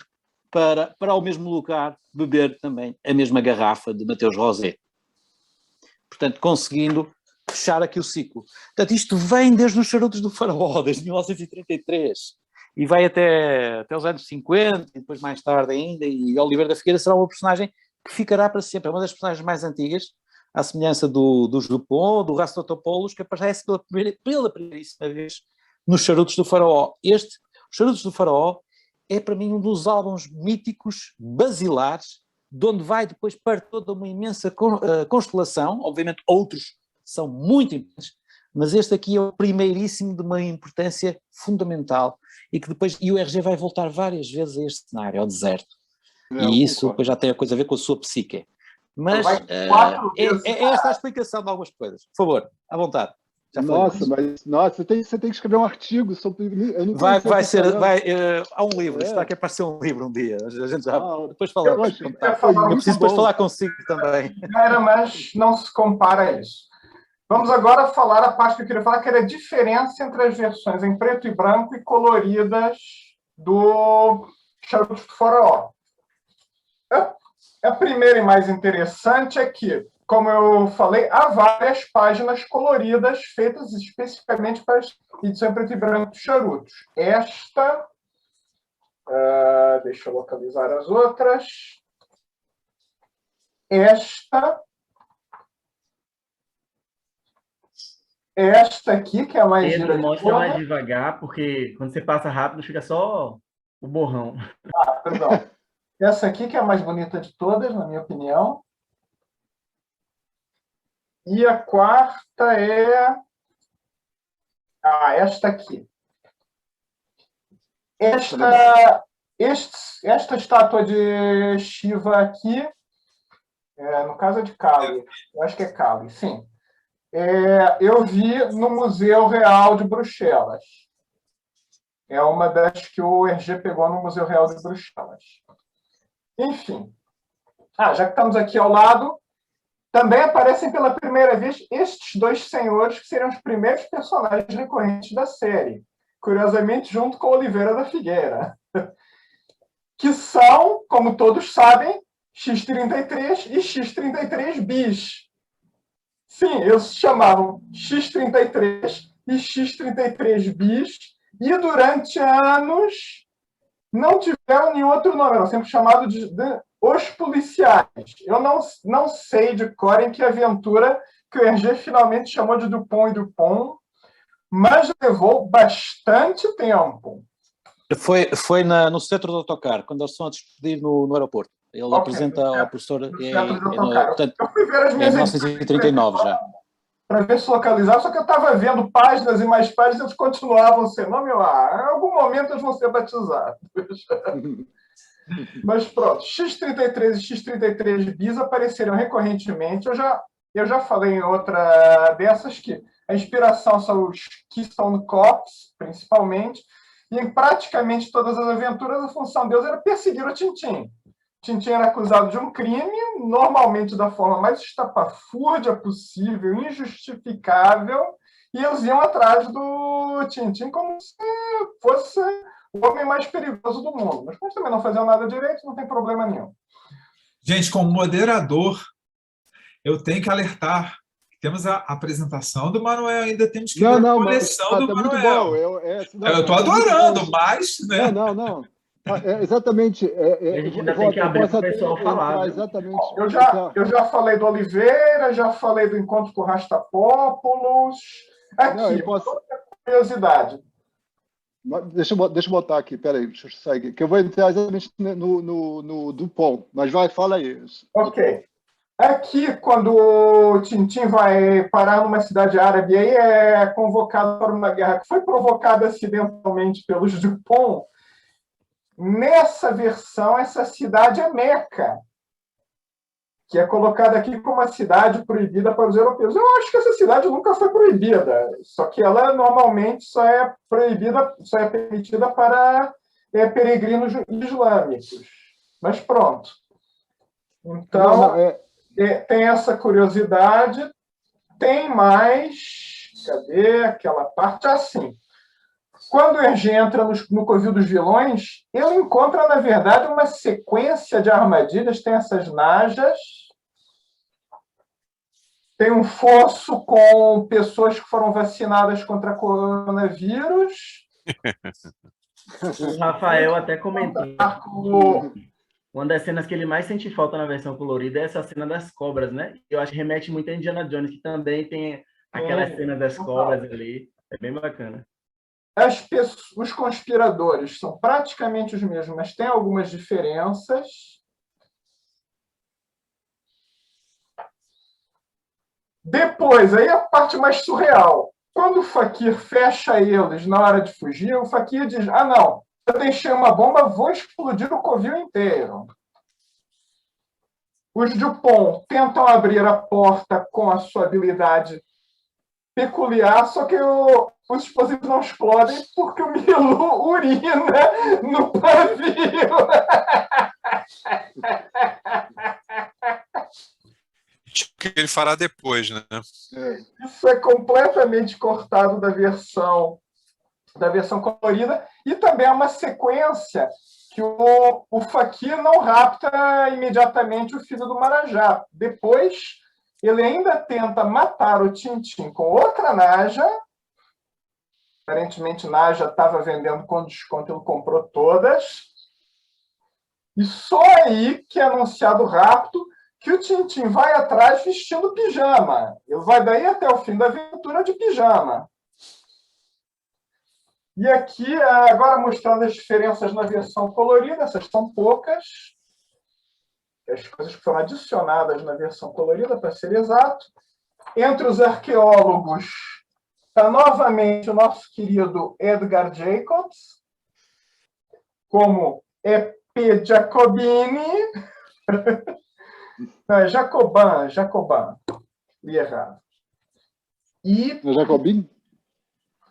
para o mesmo lugar beber também a mesma garrafa de Mateus Rosé. Portanto, conseguindo fechar aqui o ciclo. Portanto, isto vem desde os charutos do Faraó, desde 1933, e vai até os anos 50, e depois mais tarde ainda, e Oliveira da Figueira será uma personagem que ficará para sempre, é uma das personagens mais antigas, à semelhança dos Dupont, do Rastotopoulos, que aparece pela primeiríssima vez nos charutos do Faraó. Os charutos do Faraó é para mim um dos álbuns míticos, basilares, de onde vai depois para toda uma imensa constelação, obviamente outros são muito importantes, mas este aqui é o primeiríssimo de uma importância fundamental e que depois, e o RG vai voltar várias vezes a este cenário, ao deserto. Eu E isso concordo. depois já tem a coisa a ver com a sua psique. Mas Vai 4 vezes, é esta a explicação de algumas coisas. Por favor, à vontade. Já falei Nossa, disso. mas você tem que escrever um artigo sobre. Eu não Vai conhecia ser, essa galera. há um livro, isto está aqui para ser um livro um dia. A gente já depois fala. Poxa, Tá. foi Eu muito preciso depois bom. falar consigo também. mas não se compara a isso. Vamos agora falar a parte que eu queria falar, que era a diferença entre as versões em preto e branco e coloridas do Charutos do Faraó. A primeira e mais interessante é que, como eu falei, há várias páginas coloridas feitas especificamente para a edição em preto e branco dos charutos. Esta, deixa eu localizar as outras. Esta aqui, que é a mais Pedro, gira de mostra mais todas. devagar, porque quando você passa rápido, fica só o borrão. Perdão. Essa aqui, que é a mais bonita de todas, na minha opinião. E a quarta é esta aqui. Esta estátua de Shiva aqui, no caso é de Kali, eu acho que é Kali, sim. Eu vi no Museu Real de Bruxelas. É uma das que o RG pegou no Museu Real de Bruxelas. Enfim. Já que estamos aqui ao lado, também aparecem pela primeira vez estes dois senhores, que seriam os primeiros personagens recorrentes da série. Curiosamente, junto com Oliveira da Figueira. Que são, como todos sabem, X-33 e X-33 bis. Sim, eles se chamavam X-33 e X-33 bis, e durante anos não tiveram nenhum outro nome, eram sempre chamados de Os Policiais. Eu não sei de cor em que aventura que o RG finalmente chamou de Dupont e Dupont, mas levou bastante tempo. Foi no centro do autocarro, quando eles estão a despedir no aeroporto. Ele apresenta ao professor. Eu fui ver as minhas 1939 já. Para ver se localizava, só que eu estava vendo páginas e mais páginas, eles continuavam sem nome. Em algum momento eles vão ser batizados. Mas pronto, X-33 e X-33 bis apareceram recorrentemente. Eu já falei em outra dessas que a inspiração são os Keystone Cops, principalmente, e em praticamente todas as aventuras a função deles era perseguir o Tintin. Tintin era acusado de um crime, normalmente da forma mais estapafúrdia possível, injustificável, e eles iam atrás do Tintin como se fosse o homem mais perigoso do mundo. Mas como também não faziam nada direito, não tem problema nenhum. Gente, como moderador, eu tenho que alertar. Temos a apresentação do Manuel, ainda temos que ver a coleção do Manuel. Muito bom. Eu estou adorando, mas... Né? Não. Exatamente. A gente ainda tem que abrir para o pessoal falar. Exatamente. Eu já falei do Oliveira, já falei do encontro com o Rastapópolos. Aqui, outra curiosidade. Deixa eu botar aqui, peraí, deixa eu sair aqui, que eu vou entrar exatamente no Dupont, mas fala aí. Ok. Aqui, quando o Tintin vai parar numa cidade árabe, aí é convocado para uma guerra que foi provocada acidentalmente pelos Dupont. Nessa versão, essa cidade é Meca, que é colocada aqui como uma cidade proibida para os europeus. Eu acho que essa cidade nunca foi proibida, só que ela normalmente só é permitida para peregrinos islâmicos. Mas pronto. Então, tem essa curiosidade. Tem mais... Cadê aquela parte? Assim. Quando o RG entra no Covil dos Vilões, ele encontra, na verdade, uma sequência de armadilhas. Tem essas najas, tem um fosso com pessoas que foram vacinadas contra coronavírus. O Rafael até comentou. Uma das cenas que ele mais sente falta na versão colorida é essa cena das cobras, né? Eu acho que remete muito a Indiana Jones, que também tem aquela cena das cobras ali. É bem bacana. Os conspiradores são praticamente os mesmos, mas tem algumas diferenças. Depois, aí a parte mais surreal. Quando o Fakir fecha eles na hora de fugir, o Fakir diz: ah, não, eu deixei uma bomba, vou explodir o covil inteiro. Os Dupont tentam abrir a porta com a sua habilidade peculiar, só que os explosivos não explodem porque o Milu urina no pavio. Tipo, o que ele fará depois, né? Isso é completamente cortado da versão colorida, e também é uma sequência que o Fakir não rapta imediatamente o filho do Marajá. Depois, ele ainda tenta matar o Tintin com outra Naja. Aparentemente, Naja estava vendendo com desconto, ele comprou todas. E só aí que é anunciado o rapto, que o Tintin vai atrás vestindo pijama. Ele vai daí até o fim da aventura de pijama. E aqui, agora mostrando as diferenças na versão colorida, essas são poucas. As coisas que foram adicionadas na versão colorida, para ser exato. Entre os arqueólogos, está novamente o nosso querido Edgar Jacobs, como E.P. Jacobini. Não, é Jacobin. Li errado. Jacobin?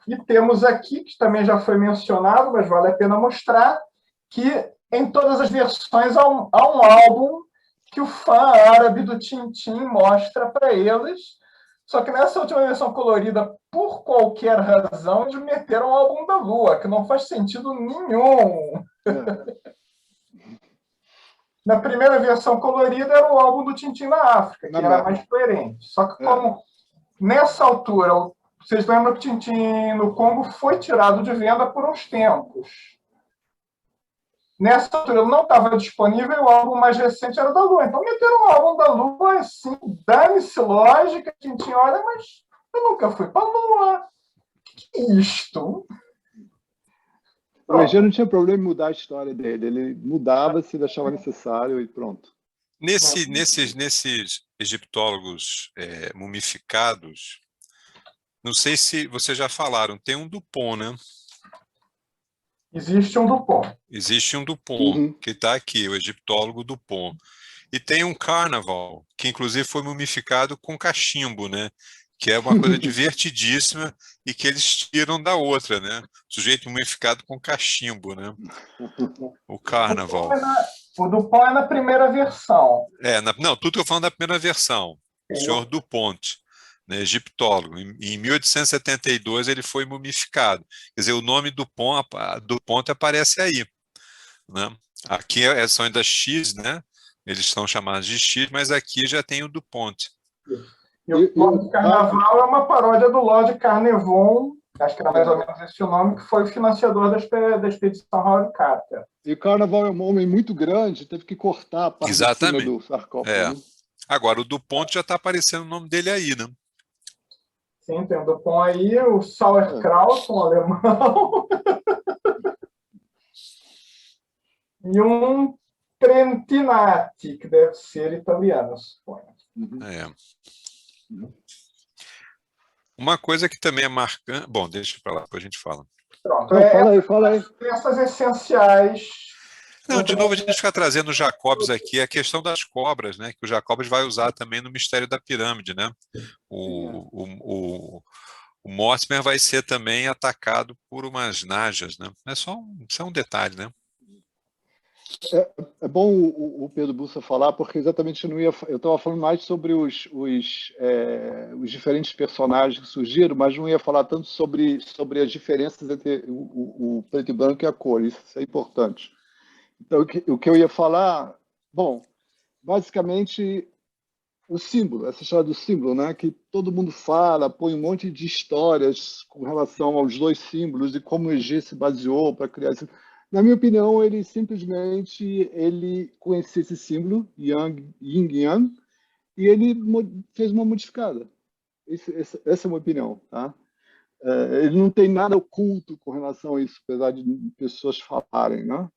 E temos aqui, que também já foi mencionado, mas vale a pena mostrar, que em todas as versões há um álbum que o fã árabe do Tintin mostra para eles. Só que nessa última versão colorida, por qualquer razão, eles meteram o álbum da Lua, que não faz sentido nenhum. Na primeira versão colorida era o álbum do Tintin na África, que era mais coerente. Só que como nessa altura, vocês lembram que o Tintin no Congo foi tirado de venda por uns tempos. Nessa altura ele não estava disponível e o álbum mais recente era da Lua. Então meteram o álbum da Lua, assim, dane-se lógica, Tintin, olha, mas eu nunca fui para a Lua. Que é isto? O Hergé não tinha problema em mudar a história dele. Ele mudava se achava necessário e pronto. Nesses egiptólogos mumificados, não sei se vocês já falaram, tem um Dupont, né? Existe um Dupont. Existe um Dupont, que está aqui, o egiptólogo Dupont. E tem um Carnaval, que inclusive foi mumificado com cachimbo, né? Que é uma coisa divertidíssima e que eles tiram da outra, né? Sujeito mumificado com cachimbo, né? O Carnaval. O Dupont é na primeira versão. Não, tudo que eu falo da primeira versão. O senhor Dupont, né, egiptólogo. Em 1872 ele foi mumificado. Quer dizer, o nome Dupont aparece aí, né? Aqui são ainda X, né? Eles são chamados de X, mas aqui já tem o Dupont. E o Lord Carnaval é uma paródia do Lord Carnarvon, acho que era mais ou menos esse o nome, que foi o financiador da expedição Howard Carter. E o Carnaval é um homem muito grande, teve que cortar a parte de cima do sarcófago. Né? Agora, o Dupont já está aparecendo o nome dele aí, né? Sim, tem o Dupont aí, o Sauerkraut, um alemão. E um Trentinati, que deve ser italiano, suponho. Uma coisa que também é marcante... Bom, deixa para lá, depois a gente fala. Pronto, fala aí. Essas essenciais... Não, de novo a gente fica trazendo o Jacobs aqui, a questão das cobras, né? Que o Jacobs vai usar também no Mistério da Pirâmide, né? O Mortimer vai ser também atacado por umas najas, né? Isso é um detalhe, né? É bom o Pedro Bussa falar, porque exatamente eu estava falando mais sobre os diferentes personagens que surgiram, mas não ia falar tanto sobre as diferenças entre o preto e branco e a cor. Isso é importante. Então, o que eu ia falar, bom, basicamente o símbolo, essa história do símbolo, né, que todo mundo fala, põe um monte de histórias com relação aos dois símbolos e como o EG se baseou para criar esse... Na minha opinião, ele simplesmente conhecia esse símbolo, Yin Yang, e ele fez uma modificada. Essa é a minha opinião. Tá? Ele não tem nada oculto com relação a isso, apesar de pessoas falarem. Né?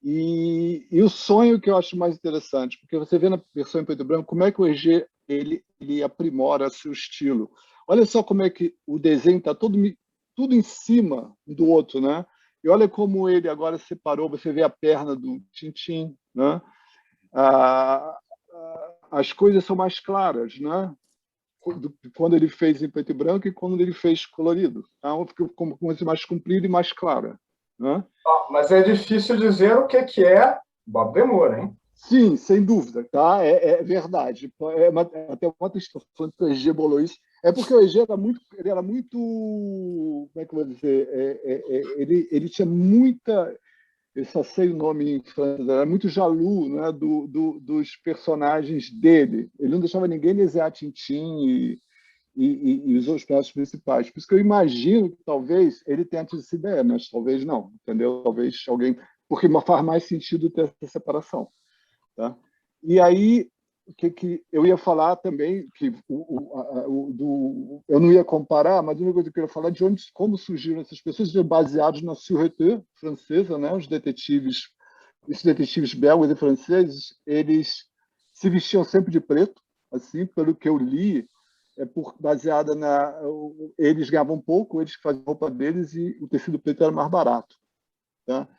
E o sonho que eu acho mais interessante, porque você vê na versão em preto e branco como é que o EG ele aprimora seu estilo. Olha só como é que o desenho está tudo em cima do outro, né? E olha como ele agora separou, você vê a perna do Tintim, né? As coisas são mais claras, né? Quando ele fez em preto e branco e quando ele fez colorido. Então, fica como mais comprida e mais clara. Né? Mas é difícil dizer o que é Bob Demura, hein? Sim, sem dúvida, tá? É verdade. Até uma questão falando que o EG bolou isso. É porque o EG era muito, como é que eu vou dizer? Ele tinha muita, eu só sei o nome em francês, era muito jaloux, né, dos personagens dele. Ele não deixava ninguém desenhar Tintin e os outros personagens principais. Por isso que eu imagino que talvez ele tenha tido essa ideia, mas talvez não, entendeu? Talvez alguém... Porque faz mais sentido ter essa separação. Tá? E aí, o que eu ia falar também, que eu não ia comparar, mas uma coisa que eu queria falar de como surgiram essas pessoas, baseados na Sûreté francesa, né? Os detetives belgas e franceses, eles se vestiam sempre de preto, assim, pelo que eu li, baseada eles ganhavam pouco, eles faziam roupa deles e o tecido preto era mais barato. Tá?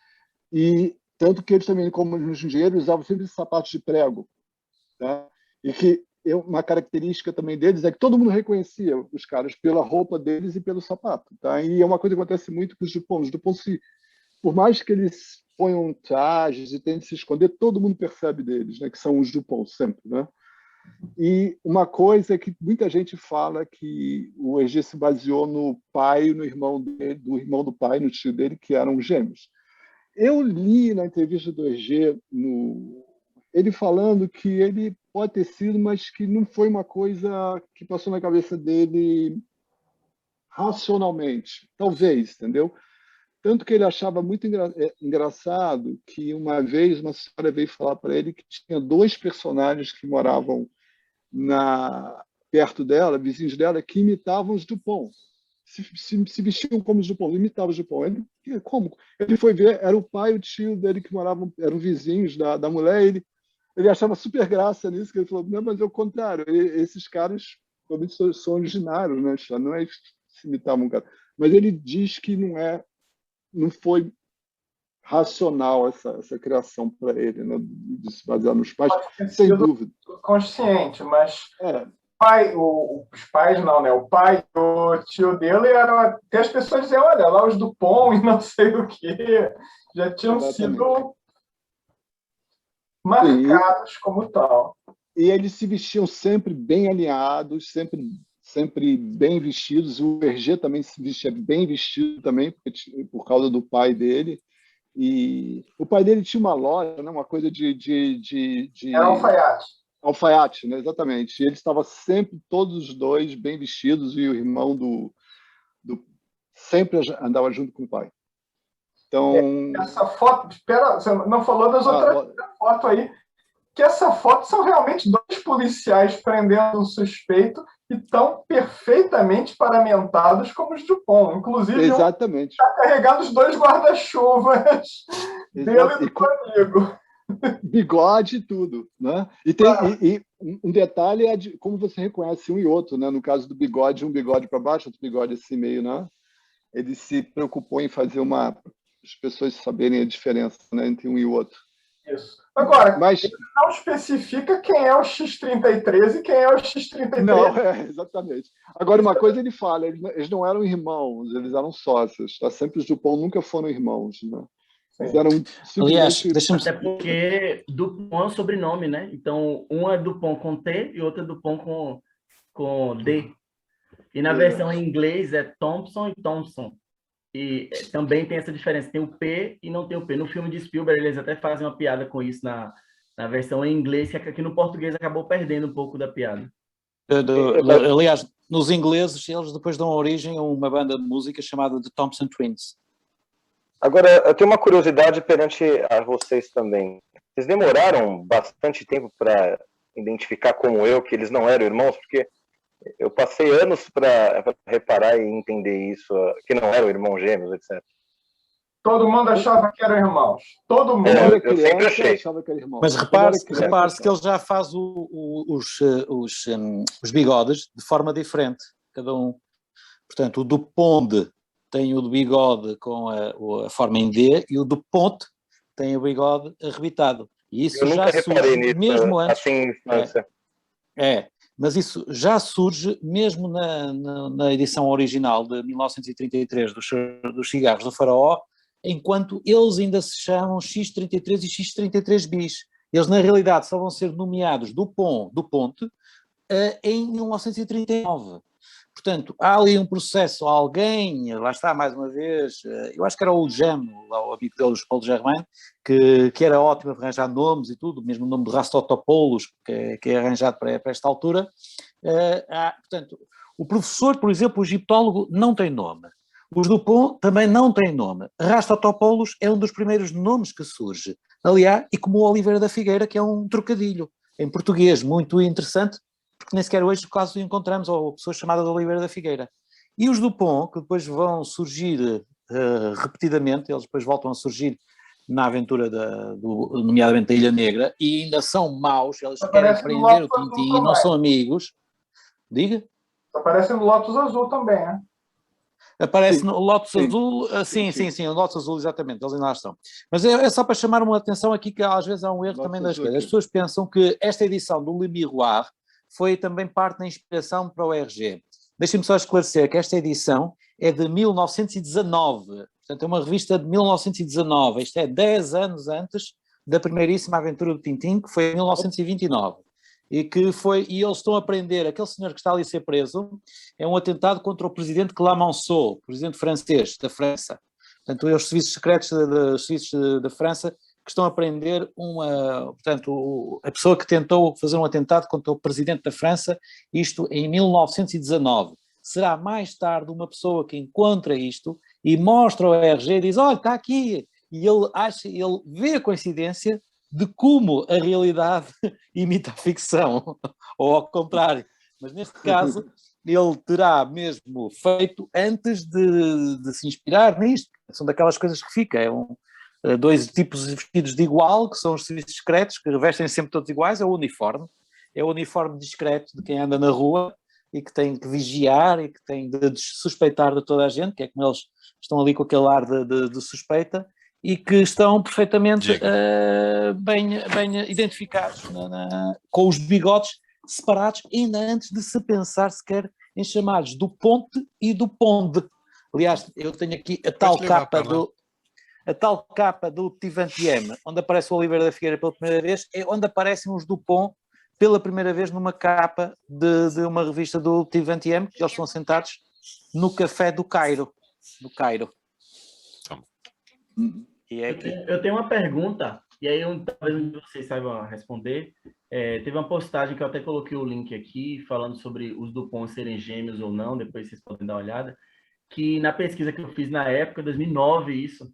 E tanto que eles também, como nos engenheiros, usavam sempre sapatos de prego. Tá? E que uma característica também deles é que todo mundo reconhecia os caras pela roupa deles e pelo sapato. Tá? E é uma coisa que acontece muito com os Dupont. Os Dupont, por mais que eles ponham trajes e tentem se esconder, todo mundo percebe deles, né? Que são os Dupont sempre. Né? E uma coisa que muita gente fala que o Hergé se baseou no pai, no irmão dele, do irmão do pai, no tio dele, que eram gêmeos. Eu li na entrevista do Hergé, ele falando que ele pode ter sido, mas que não foi uma coisa que passou na cabeça dele racionalmente. Talvez, entendeu? Tanto que ele achava muito engraçado que uma vez uma senhora veio falar para ele que tinha 2 personagens que moravam perto dela, vizinhos dela, que imitavam os Dupont. Se vestiam como os Dupont, imitavam os Dupont. Como? Ele foi ver, era o pai e o tio dele que moravam, eram vizinhos da mulher, ele achava super graça nisso, que ele falou, não, mas é o contrário, esses caras provavelmente são originários, né? Não é se imitavam um cara. Mas ele diz que não foi racional essa criação para ele, né? De se basear nos pais, sem dúvida. Consciente, mas os pais não, né? O pai e o tio dele eram até as pessoas diziam, olha lá os Dupont e não sei o quê, já tinham sido marcados como tal. E eles se vestiam sempre bem alinhados, sempre bem vestidos. O Hergé também se vestia bem vestido também, por causa do pai dele. E o pai dele tinha uma loja, né? Uma coisa de Era alfaiate. Alfaiate, né? Exatamente. E eles estavam sempre, todos os dois, bem vestidos, e o irmão sempre andava junto com o pai. Então... Essa foto... Espera, você não falou das outras fotos aí. Que essa foto são realmente 2 policiais prendendo um suspeito e estão perfeitamente paramentados como os Dupont. Inclusive, exatamente. Está carregando os 2 guarda-chuvas dele e do amigo. Bigode e tudo, né? E um detalhe é como você reconhece um e outro, né? No caso do bigode, um bigode para baixo, outro bigode assim meio, né? Ele se preocupou em fazer as pessoas saberem a diferença, né, entre um e o outro. Isso. Agora, ele não especifica quem é o X33 e quem é o X33. Não, exatamente. Agora, uma coisa ele fala, eles não eram irmãos, eles eram sócios. Tá? Sempre os Dupont nunca foram irmãos, né? Eles eram Aliás, deixa-me... Até porque Dupont é o sobrenome, né? Então, um é Dupont com T e outro é Dupont com D. E na versão em inglês é Thompson e Thompson. E também tem essa diferença, tem o P e não tem o P. No filme de Spielberg, eles até fazem uma piada com isso na versão em inglês, que aqui no português acabou perdendo um pouco da piada. Aliás, nos ingleses, eles depois dão origem a uma banda de música chamada The Thompson Twins. Agora, eu tenho uma curiosidade perante a vocês também. Vocês demoraram bastante tempo para identificar como eu que eles não eram irmãos? Porque eu passei anos para reparar e entender isso, que não eram irmãos gêmeos, etc. Todo mundo achava que eram irmãos. Todo mundo. Eu sempre achei. Achava que era irmão. Mas repare-se que ele já faz os bigodes de forma diferente. cada um. Portanto, o Dupont tem o do bigode com a forma em D e o Dupont tem o bigode arrebitado. E isso já surge nisso, mesmo antes. Assim, mas isso já surge mesmo na edição original de 1933 dos cigarros do Faraó, enquanto eles ainda se chamam X33 e X33 bis. Eles, na realidade, só vão ser nomeados Dupont em 1939. Portanto, há ali um processo, alguém, lá está mais uma vez, eu acho que era o Jam, o amigo deles, Paulo Germain, que era ótimo a arranjar nomes e tudo, mesmo o nome de Rastotopoulos, que é arranjado para esta altura. Portanto, o professor, por exemplo, o egiptólogo, não tem nome. Os Dupont também não têm nome. Rastotopoulos é um dos primeiros nomes que surge. Aliás, e como o Oliveira da Figueira, que é um trocadilho em português muito interessante, porque nem sequer hoje quase encontramos ou pessoas chamadas de Oliveira da Figueira. E os Dupont, que depois vão surgir repetidamente, eles depois voltam a surgir na aventura, nomeadamente da Ilha Negra, e ainda são maus, eles querem prender o Tintin e não são amigos. Diga? Aparece no Lotus Azul também, né? Aparece no Lotus Azul, sim, o Lotus Azul, exatamente, eles ainda lá estão. Mas é só para chamar uma atenção aqui que às vezes há um erro também das coisas. As pessoas pensam que esta edição do Le Miroir foi também parte da inspiração para o RG. Deixem-me só esclarecer que esta edição é de 1919, portanto é uma revista de 1919, isto é 10 anos antes da primeiríssima aventura do Tintin, que foi em 1929. E eles estão a prender, aquele senhor que está ali a ser preso, é um atentado contra o presidente Clemenceau, presidente francês, da França. Portanto, é os serviços secretos da França que estão a prender a pessoa que tentou fazer um atentado contra o presidente da França, isto em 1919. Será mais tarde uma pessoa que encontra isto e mostra ao RG e diz, olha, está aqui, e ele vê a coincidência de como a realidade imita a ficção, ou ao contrário. Mas neste caso, ele terá mesmo feito antes de se inspirar nisto. São daquelas coisas que fica, dois tipos de vestidos de igual, que são os serviços secretos, que revestem sempre todos iguais, é o uniforme discreto de quem anda na rua e que tem que vigiar e que tem de suspeitar de toda a gente, que é como eles estão ali com aquele ar de suspeita, e que estão perfeitamente bem identificados com os bigodes separados, ainda antes de se pensar sequer em chamados do Ponte e do Ponde. Aliás, eu tenho aqui a tal capa do Tivantiem, onde aparece o Oliveira da Figueira pela primeira vez, é onde aparecem os Dupont pela primeira vez numa capa de uma revista do Tivantiem, que eles estão sentados no café do Cairo. E eu tenho uma pergunta, e aí talvez vocês saibam responder. Teve uma postagem que eu até coloquei o link aqui, falando sobre os Dupont serem gêmeos ou não, depois vocês podem dar uma olhada, que na pesquisa que eu fiz na época, 2009, isso,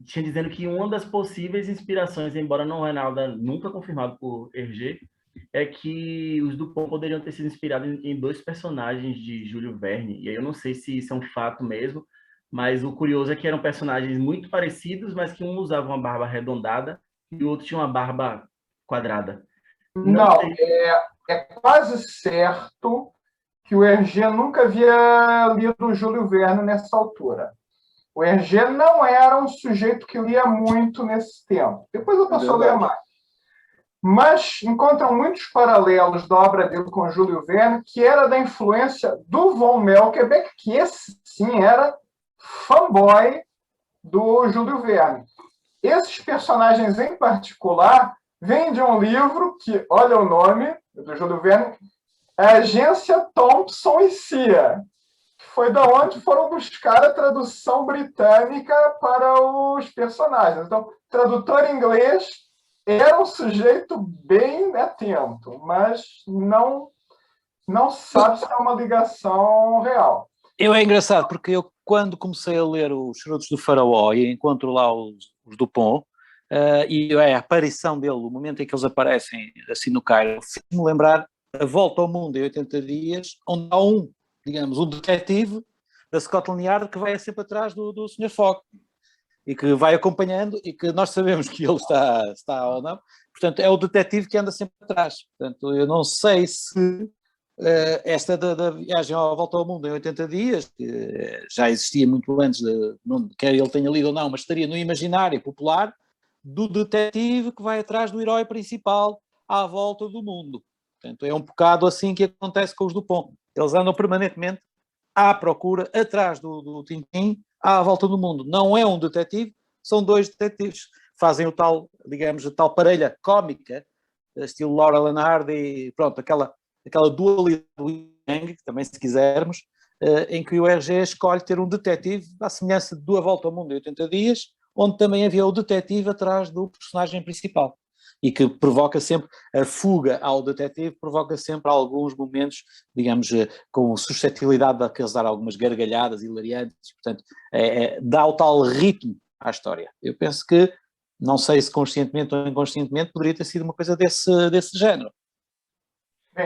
tinha dizendo que uma das possíveis inspirações, embora não é nada nunca confirmado por Hergé, é que os Dupont poderiam ter sido inspirados em dois personagens de Júlio Verne, e aí eu não sei se isso é um fato mesmo, mas o curioso é que eram personagens muito parecidos, mas que um usava uma barba arredondada e o outro tinha uma barba quadrada. Não, é quase certo que o Hergé nunca havia lido o Júlio Verne nessa altura. O Hergé não era um sujeito que lia muito nesse tempo. Depois eu passo a ler mais. Mas encontram muitos paralelos da obra dele com o Júlio Verne, que era da influência do von Melkebeck, que esse sim era fanboy do Júlio Verne. Esses personagens em particular vêm de um livro que, olha o nome do Júlio Verne, a Agência Thompson e Cia, que foi da onde foram buscar a tradução britânica para os personagens. Então, tradutor inglês era um sujeito bem atento, mas não sabe se é uma ligação real. É engraçado, porque eu, quando comecei a ler os Charutos do Faraó e encontro lá os Dupont, e a aparição dele, o momento em que eles aparecem assim no Cairo, fez-me lembrar A Volta ao Mundo em 80 Dias, onde há um detetive da Scotland Yard que vai sempre atrás do Sr. Fogg e que vai acompanhando e que nós sabemos que ele está ou não. Portanto, é o detetive que anda sempre atrás. Portanto, eu não sei se esta da viagem à volta ao mundo em 80 dias, que já existia muito antes, quer ele tenha lido ou não, mas estaria no imaginário popular do detetive que vai atrás do herói principal à volta do mundo. Portanto, é um bocado assim que acontece com os Dupont. Eles andam permanentemente à procura, atrás do Tintin, à volta do mundo. Não é um detetive, são dois detetives. Fazem o tal, digamos, a tal parelha cómica, estilo Laurel and Hardy, pronto, aquela dualidade do Yang, também se quisermos, em que o Hergé escolhe ter um detetive à semelhança de A Volta ao Mundo em 80 dias, onde também havia o detetive atrás do personagem principal. E que provoca sempre, a fuga ao detetive provoca sempre alguns momentos, digamos, com suscetibilidade a causar algumas gargalhadas hilariantes, portanto, dá o tal ritmo à história. Eu penso que, não sei se conscientemente ou inconscientemente, poderia ter sido uma coisa desse género.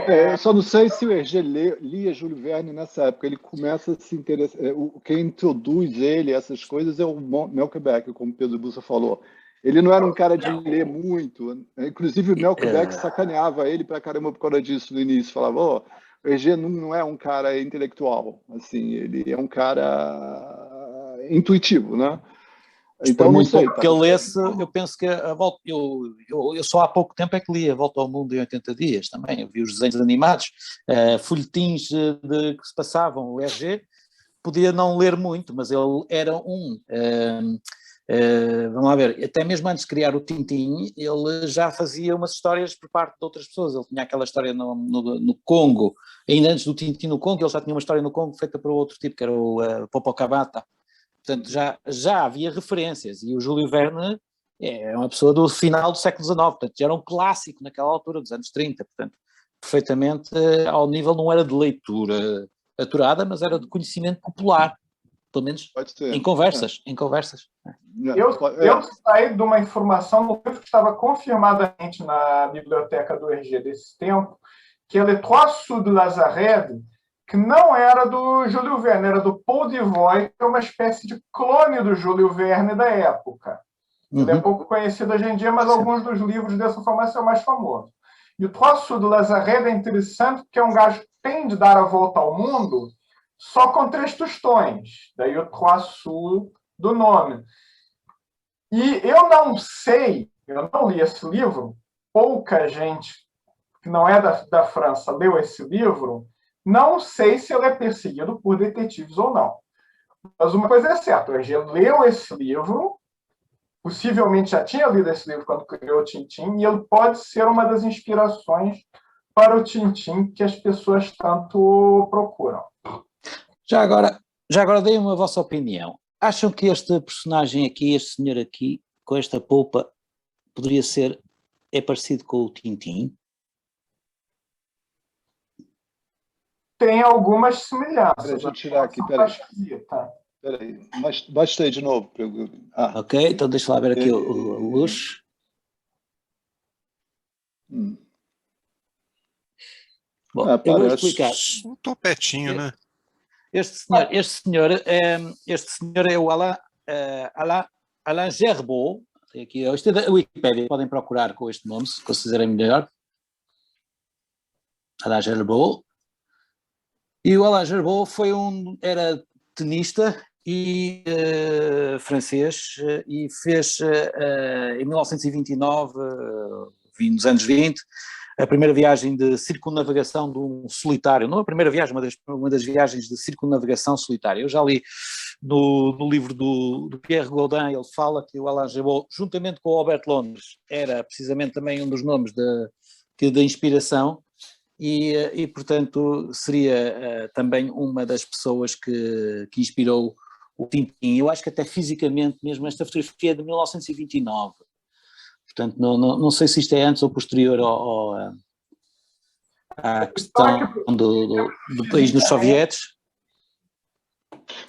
Eu só não sei se o Hergé lia Júlio Verne nessa época. Ele começa a se interessar. Quem introduz ele, essas coisas, é o Melquibeck, como o Pedro Bussa falou. Ele não era um cara de ler muito. Inclusive, o Melquibeck sacaneava ele pra caramba por causa disso no início. Falava, o Hergé não é um cara intelectual. Assim, ele é um cara intuitivo, né? Então, não sei. Que ele lesse, eu penso que a volta, eu só há pouco tempo é que li A Volta ao Mundo em 80 dias também. Eu vi os desenhos animados, folhetins que se passavam. O Hergé podia não ler muito, mas ele era vamos lá ver, até mesmo antes de criar o Tintin, ele já fazia umas histórias por parte de outras pessoas. Ele tinha aquela história no Congo, ainda antes do Tintin no Congo, ele já tinha uma história no Congo feita por outro tipo, que era o Popocabata. Portanto, já havia referências, e o Júlio Verne é uma pessoa do final do século XIX, portanto, já era um clássico naquela altura, dos anos 30, portanto, perfeitamente ao nível, não era de leitura aturada, mas era de conhecimento popular, pelo menos em conversas. Eu saí de uma informação no livro que estava confirmadamente na biblioteca do Hergé desse tempo, que é Les Trois Sous de Lazarede, que não era do Júlio Verne, era do Paul Devoy, que é uma espécie de clone do Júlio Verne da época. Ele é pouco conhecido hoje em dia, mas alguns dos livros dessa formação são mais famosos. E o Trois Sous de Lazarede é interessante porque é um gajo que tem de dar a volta ao mundo só com 3 tostões. Daí o Trois Sous do nome. E eu não sei, eu não li esse livro, pouca gente que não é da França leu esse livro. Não sei se ele é perseguido por detetives ou não. Mas uma coisa é certa, o Hergé leu esse livro, possivelmente já tinha lido esse livro quando criou o Tintin, e ele pode ser uma das inspirações para o Tintin que as pessoas tanto procuram. Já agora deem-me a vossa opinião. Acham que este personagem aqui, este senhor aqui, com esta polpa, é parecido com o Tintin? Tem algumas semelhanças. Deixa eu tirar aqui, peraí. Basta aí de novo. Ok, então deixa lá ver aqui a luz. Bom, eu vou explicar. Um topetinho, né? Este senhor é o Alain Gerbaud. Aqui, isto é da Wikipédia, podem procurar com este nome, se considerem melhor. Alain Gerbaud. E o Alain Gerbaud era tenista e francês, e fez em 1929, nos anos 20, a primeira viagem de circunnavegação de um solitário, não a primeira viagem, uma das viagens de circunnavegação solitária. Eu já li no livro do Pierre Gaudin, ele fala que o Alain Gerbaud, juntamente com o Albert Londres, era precisamente também um dos nomes da inspiração, e portanto seria também uma das pessoas que inspirou o Tintin. Eu acho que até fisicamente mesmo, esta fotografia é de 1929, portanto não sei se isto é antes ou posterior à questão do país dos sovietes.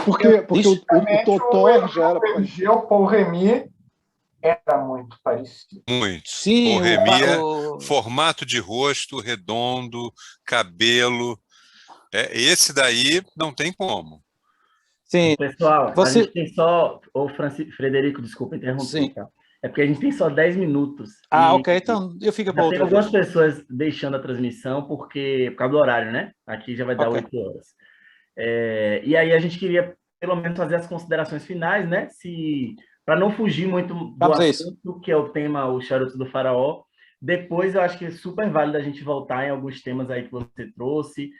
Porque o Totó já era... O Paul Remy era muito parecido. Muito. Sim, o Remy formato de rosto, redondo, cabelo. Esse daí não tem como. Sim. Pessoal, a gente tem só... Frederico, desculpa interromper. Tá? É porque a gente tem só 10 minutos. Ok, então eu fico para outra. Tem algumas pessoas deixando a transmissão por causa do horário, né? Aqui já vai dar 8 horas. E aí a gente queria, pelo menos, fazer as considerações finais, né? Para não fugir muito do assunto, que é o tema, o Charuto do Faraó. Depois eu acho que é super válido a gente voltar em alguns temas aí que você trouxe,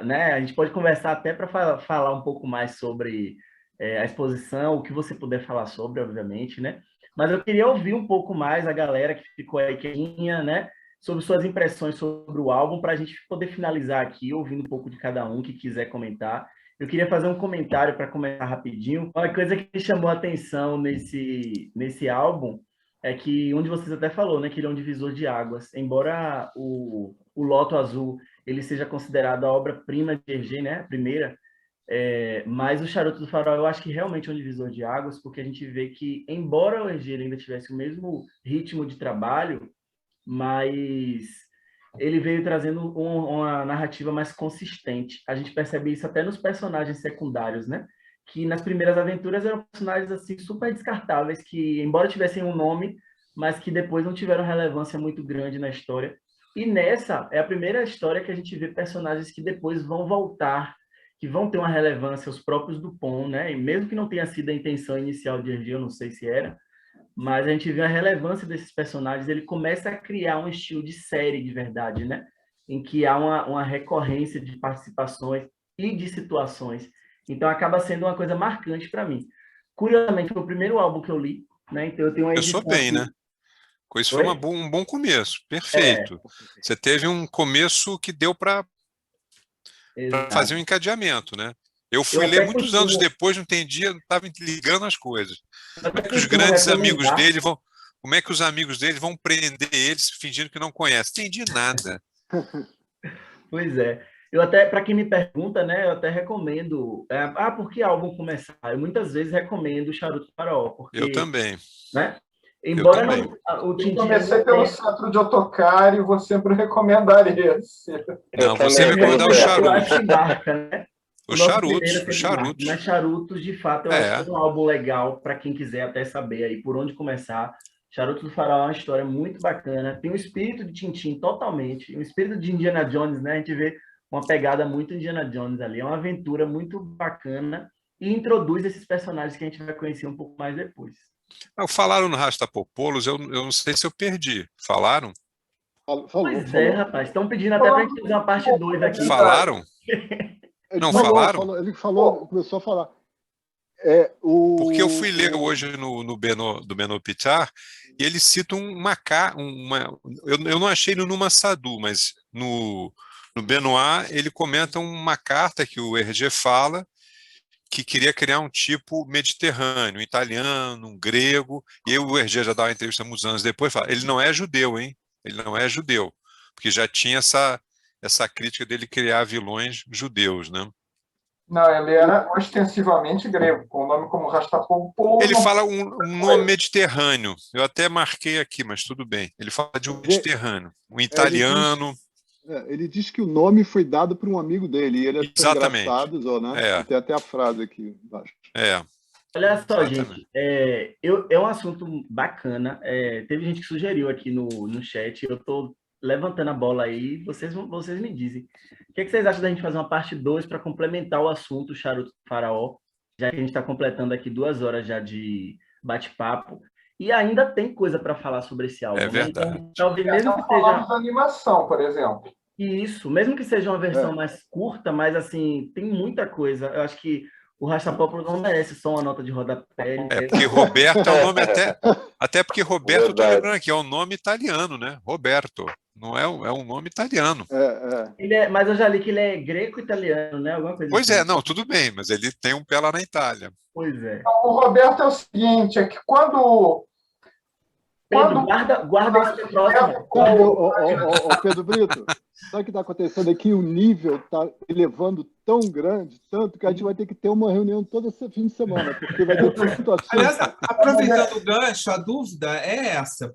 né? A gente pode conversar até para falar um pouco mais sobre a exposição, o que você puder falar sobre, obviamente, né? Mas eu queria ouvir um pouco mais a galera que ficou aí quietinha, né? Sobre suas impressões sobre o álbum, para a gente poder finalizar aqui, ouvindo um pouco de cada um que quiser comentar. Eu queria fazer um comentário para comentar rapidinho. Uma coisa que me chamou a atenção nesse álbum é que, onde vocês até falou, né, que ele é um divisor de águas. Embora o Loto Azul ele seja considerado a obra-prima de Hergé, né, a primeira, mas o Charuto do Faraó eu acho que realmente é um divisor de águas, porque a gente vê que, embora o Hergé ainda tivesse o mesmo ritmo de trabalho, mas ele veio trazendo uma narrativa mais consistente. A gente percebe isso até nos personagens secundários, né? Que nas primeiras aventuras eram personagens assim super descartáveis, que embora tivessem um nome, mas que depois não tiveram relevância muito grande na história. E nessa é a primeira história que a gente vê personagens que depois vão voltar, que vão ter uma relevância, os próprios Dupont, né? E mesmo que não tenha sido a intenção inicial de Hergé, eu não sei se era, mas a gente vê a relevância desses personagens, ele começa a criar um estilo de série de verdade, né? Em que há uma recorrência de participações e de situações. Então, acaba sendo uma coisa marcante para mim. Curiosamente, foi o primeiro álbum que eu li, né? Então, eu tenho uma edição... Começou bem, né? Isso foi um bom começo, perfeito. Você teve um começo que deu para fazer um encadeamento, né? Eu fui ler muitos anos depois, não entendia, não estava ligando as coisas. Como é que os grandes amigos dele vão... Como é que os amigos dele vão prender eles fingindo que não conhecem? Entendi nada. Pois é. Eu até, para quem me pergunta, né, eu até recomendo... por que álbum começar? Eu muitas vezes recomendo o Charuto do Faraó, porque... Eu também. Né? Embora eu comecei pelo Centro de Otocário e vou sempre recomendar esse. Não, você recomendar o Charuto. Eu acho que marca, né? Os charutos. Mas Charutos, de fato, eu acho que é um álbum legal para quem quiser até saber aí por onde começar. Charuto do Faraó é uma história muito bacana. Tem um espírito de Tintin totalmente, um espírito de Indiana Jones, né? A gente vê uma pegada muito Indiana Jones ali. É uma aventura muito bacana e introduz esses personagens que a gente vai conhecer um pouco mais depois. Falaram no Rastapopoulos, eu não sei se eu perdi. Falaram? Pois é, rapaz. Estão pedindo até para a gente fazer uma parte 2 aqui. Falaram? Não falaram? Ele falou, começou a falar. Porque eu fui ler hoje do Benoît Pitard e ele cita eu não achei no Numa Sadu, mas no Benoît ele comenta uma carta que o Hergé fala que queria criar um tipo mediterrâneo, um italiano, um grego, e aí o Hergé já dá uma entrevista uns anos depois e fala, ele não é judeu, hein? Ele não é judeu, porque já tinha essa crítica dele criar vilões judeus, né? Não, ele era ostensivamente grego, com o nome como Rastapopoulos. Ele fala um nome mediterrâneo. Eu até marquei aqui, mas tudo bem. Ele fala de um mediterrâneo, um italiano. Ele diz que o nome foi dado por um amigo dele, e ele é engraçado, né? Tem até a frase aqui embaixo. Olha só, gente, é um assunto bacana. Teve gente que sugeriu aqui no chat, eu estou levantando a bola aí, vocês me dizem. O que vocês acham da gente fazer uma parte 2 para complementar o assunto Charuto do Faraó, já que a gente está completando aqui 2 horas já de bate-papo, e ainda tem coisa para falar sobre esse álbum. É verdade. Né? Então, talvez mesmo que seja... da animação, por exemplo. Isso, mesmo que seja uma versão mais curta, mas assim, tem muita coisa. Eu acho que o Rastapopoulos não merece só uma nota de rodapé. Porque Roberto é um nome até porque Roberto, estou lembrando aqui, é um nome italiano, né? Roberto, não é um nome italiano. Mas eu já li que ele é greco-italiano, né? Alguma coisa pois assim. Não, tudo bem, mas ele tem um pé lá na Itália. Pois é. O Roberto é o seguinte, é que quando... Pedro, guarda isso próximo. Pedro Brito, sabe o que está acontecendo aqui? O nível está elevando tão grande, tanto que a gente vai ter que ter uma reunião todo esse fim de semana, porque vai ter situações... Aliás, aproveitando o gancho, a dúvida é essa.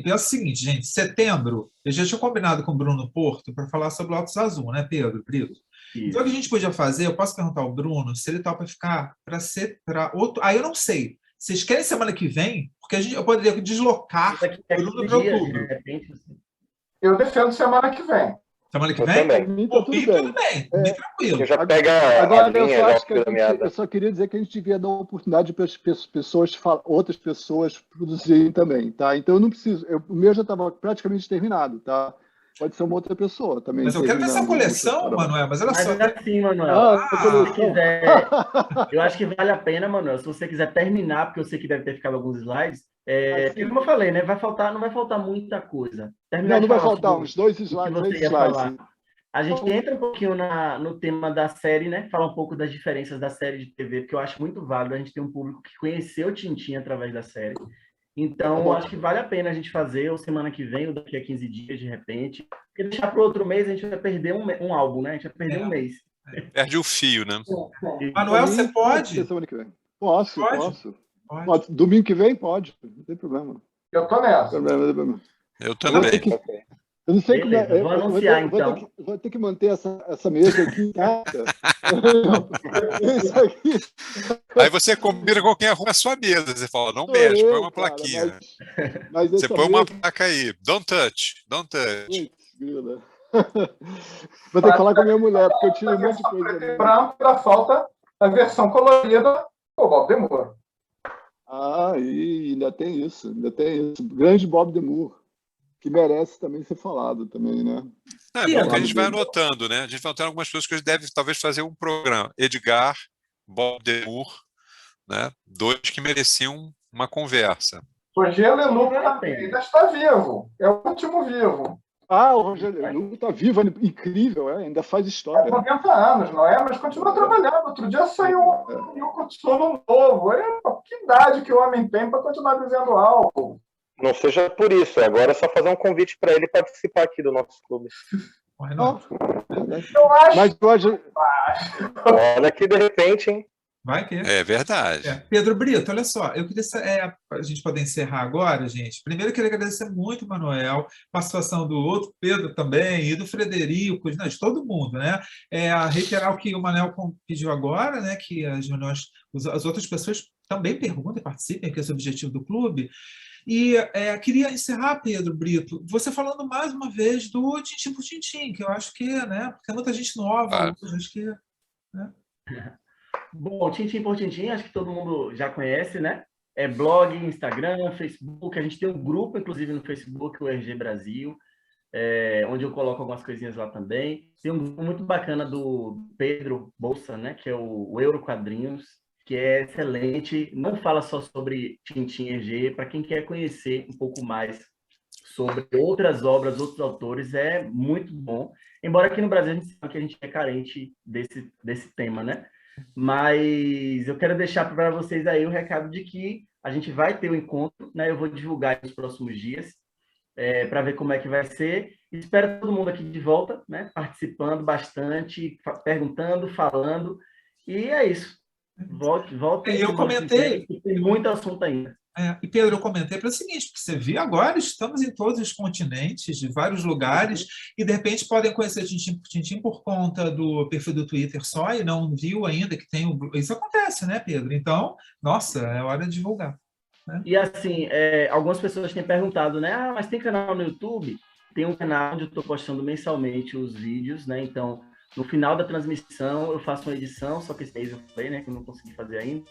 É o seguinte, gente, setembro, eu já tinha combinado com o Bruno Porto para falar sobre o Lotus Azul, né, Pedro Brito? Então, o que a gente podia fazer, eu posso perguntar ao Bruno se ele topa ficar para outro... Aí eu não sei Vocês querem semana que vem? Porque eu poderia deslocar Bruno para outubro. Eu defendo semana que vem. Semana que Eu vem? também. Por mim, tá tudo bem. Bem tranquilo. Eu já pega Agora, a linha, eu já acho que eu só queria dizer que a gente devia dar uma oportunidade para as pessoas, outras pessoas produzirem também, tá? Então eu não preciso, o meu já estava praticamente terminado, tá? Pode ser uma outra pessoa também. Mas eu quero ver essa coleção, Manuel, mas olha só. Mas assim, Manuel, se você quiser, eu acho que vale a pena, Manuel, se você quiser terminar, porque eu sei que deve ter ficado alguns slides, porque como eu falei, né, não vai faltar muita coisa. Não vai faltar uns 2 slides, 3 slides. A gente entra um pouquinho no tema da série, né? Falar um pouco das diferenças da série de TV, porque eu acho muito válido a gente ter um público que conheceu Tintin através da série. Então, acho que vale a pena a gente fazer, ou semana que vem, ou daqui a 15 dias, de repente. Porque deixar para o outro mês, a gente vai perder um álbum, né? A gente vai perder um mês. Perde o fio, né? Manuel, você pode? Semana que vem. Posso. Pode. Domingo que vem, pode. Não tem problema. Eu tô nessa. Eu também. Eu não sei como é. Vou anunciar, então. Vou ter que manter essa mesa aqui intacta. Isso aqui. Aí você combina com quem arruma a sua mesa. Você fala, não mexe, põe uma plaquinha. Mas você põe uma placa aí. Don't touch. Vou ter que falar com a minha mulher, porque eu tirei um monte de coisa. Branco, da falta a versão colorida do Bob Demure. E ainda tem isso. Grande Bob Demure. Que merece também ser falado também, né? É bom que a gente vai anotando, né? A gente vai anotando algumas pessoas que a gente deve talvez fazer um programa. Edgar, Bob Demure, né? 2 que mereciam uma conversa. Rogério Leluc ainda está vivo. É o último vivo. O Rogério Leluc está vivo, incrível, ainda faz história. 90 anos, não é? Mas continua trabalhando. Outro dia saiu um solo novo. Que idade que o homem tem para continuar vivendo algo? Não seja por isso, agora é só fazer um convite para ele participar aqui do nosso clube. Eu acho. Mas hoje... Olha que de repente, hein? Vai que é verdade. Pedro Brito, olha só, eu queria a gente poder encerrar agora, gente. Primeiro, eu queria agradecer muito o Manuel, a participação do outro Pedro também, e do Frederico, de todo mundo, né? Reiterar o que o Manuel pediu agora, né? Que as outras pessoas também perguntem, participem, que esse é o objetivo do clube. E queria encerrar, Pedro Brito, você falando mais uma vez do Tintim por Tintim, que eu acho que, né? Porque tem muita gente nova, acho que... Né? Bom, Tintim por Tintim, acho que todo mundo já conhece, né? É blog, Instagram, Facebook, a gente tem um grupo, inclusive, no Facebook, o RG Brasil, onde eu coloco algumas coisinhas lá também. Tem um grupo muito bacana do Pedro Bolsa, né? Que é o Euro Quadrinhos, que é excelente, não fala só sobre Tintin EG, para quem quer conhecer um pouco mais sobre outras obras, outros autores, é muito bom. Embora aqui no Brasil a gente sabe que a gente é carente desse tema, né? Mas eu quero deixar para vocês aí o recado de que a gente vai ter o encontro, né? Eu vou divulgar nos próximos dias, para ver como é que vai ser. Espero todo mundo aqui de volta, né? Participando bastante, perguntando, falando, e é isso. Volte. Eu comentei. Tem muito assunto ainda. E Pedro, eu comentei para o seguinte, porque você viu agora, estamos em todos os continentes, de vários lugares, e de repente podem conhecer Tintim por conta do perfil do Twitter só, e não viu ainda que tem isso acontece, né, Pedro? Então, nossa, é hora de divulgar. Né? E assim, algumas pessoas têm perguntado, né? Mas tem canal no YouTube? Tem um canal onde eu estou postando mensalmente os vídeos, né? Então, no final da transmissão, eu faço uma edição, só que esse mês eu falei, né, que eu não consegui fazer ainda,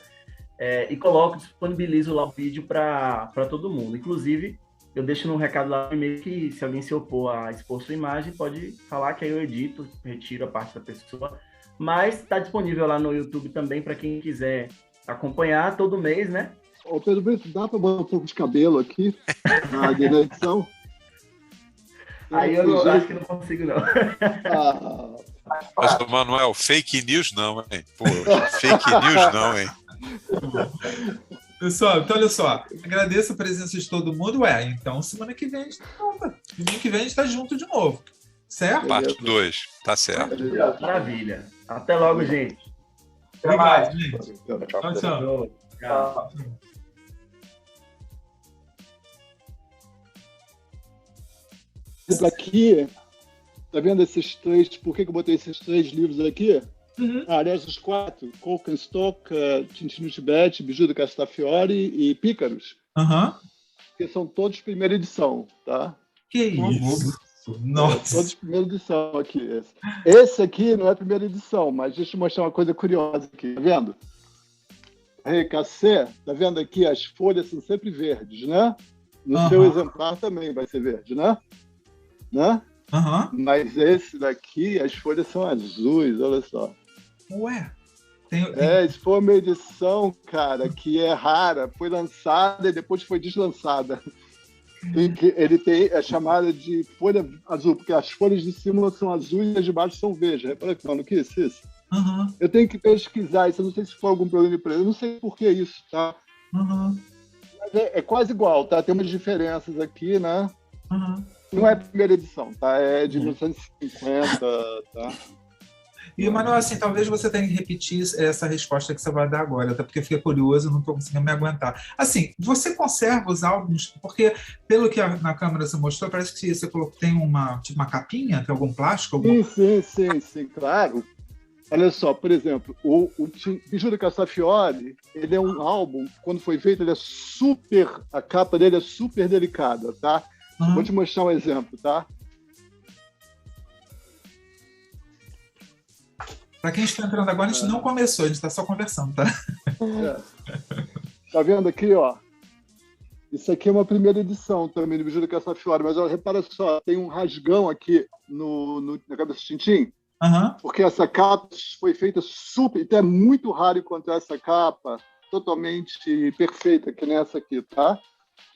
e disponibilizo lá o vídeo para todo mundo. Inclusive, eu deixo no recado lá no e-mail que se alguém se opor a expor sua imagem, pode falar que aí eu edito, retiro a parte da pessoa. Mas está disponível lá no YouTube também para quem quiser acompanhar todo mês, né? Ô Pedro Brito, dá para botar um pouco de cabelo aqui na edição? Aí eu acho que não consigo, não. Mas, Manuel, fake news não, hein? Pô, fake news não, hein? Pessoal, então olha só, agradeço a presença de todo mundo. Então semana que vem a gente volta. Domingo que vem a gente está junto de novo. Certo? Parte 2, tá certo. Maravilha. Até logo, gente. Obrigado, gente. Tchau. Aqui, tá vendo esses 3? Por que eu botei esses 3 livros aqui? Aliás, os 4, Colkenstock, Tintin no Tibete, Biju do Castafiore e Pícaros, que são todos primeira edição, tá? Que isso? Nossa! Todos primeira edição aqui. Esse aqui não é primeira edição, mas deixa eu mostrar uma coisa curiosa aqui, tá vendo? Recassé, tá vendo aqui? As folhas são sempre verdes, né? No seu exemplar também vai ser verde, né? Mas esse daqui, as folhas são azuis, olha só. Ué? Isso foi uma edição, cara, que é rara, foi lançada e depois foi deslançada. Ele tem a chamada de folha azul, porque as folhas de cima são azuis e as de baixo são verdes. Repara que não, que isso? Eu tenho que pesquisar isso, eu não sei se foi algum problema para ele, eu não sei por que isso, tá? Mas é quase igual, tá? Tem umas diferenças aqui, né? Não é a primeira edição, tá? É de 1950, tá? E, Manuel, assim, talvez você tenha que repetir essa resposta que você vai dar agora, até porque eu fiquei curioso e não estou conseguindo me aguentar. Assim, você conserva os álbuns? Porque, pelo que na câmera você mostrou, parece que você colocou, tem uma capinha, tem algum plástico? Sim, claro. Olha só, por exemplo, o Biju do Castafiore, ele é um álbum, quando foi feito, a capa dele é super delicada, tá? Vou te mostrar um exemplo, tá? Para quem está entrando agora, a gente não começou, a gente está só conversando, tá? Tá vendo aqui, ó? Isso aqui é uma primeira edição também do Biju do Castafiore, mas ó, repara só, tem um rasgão aqui na cabeça do Tintin, porque essa capa foi feita super, então é muito raro encontrar essa capa totalmente perfeita, que nem essa aqui, tá?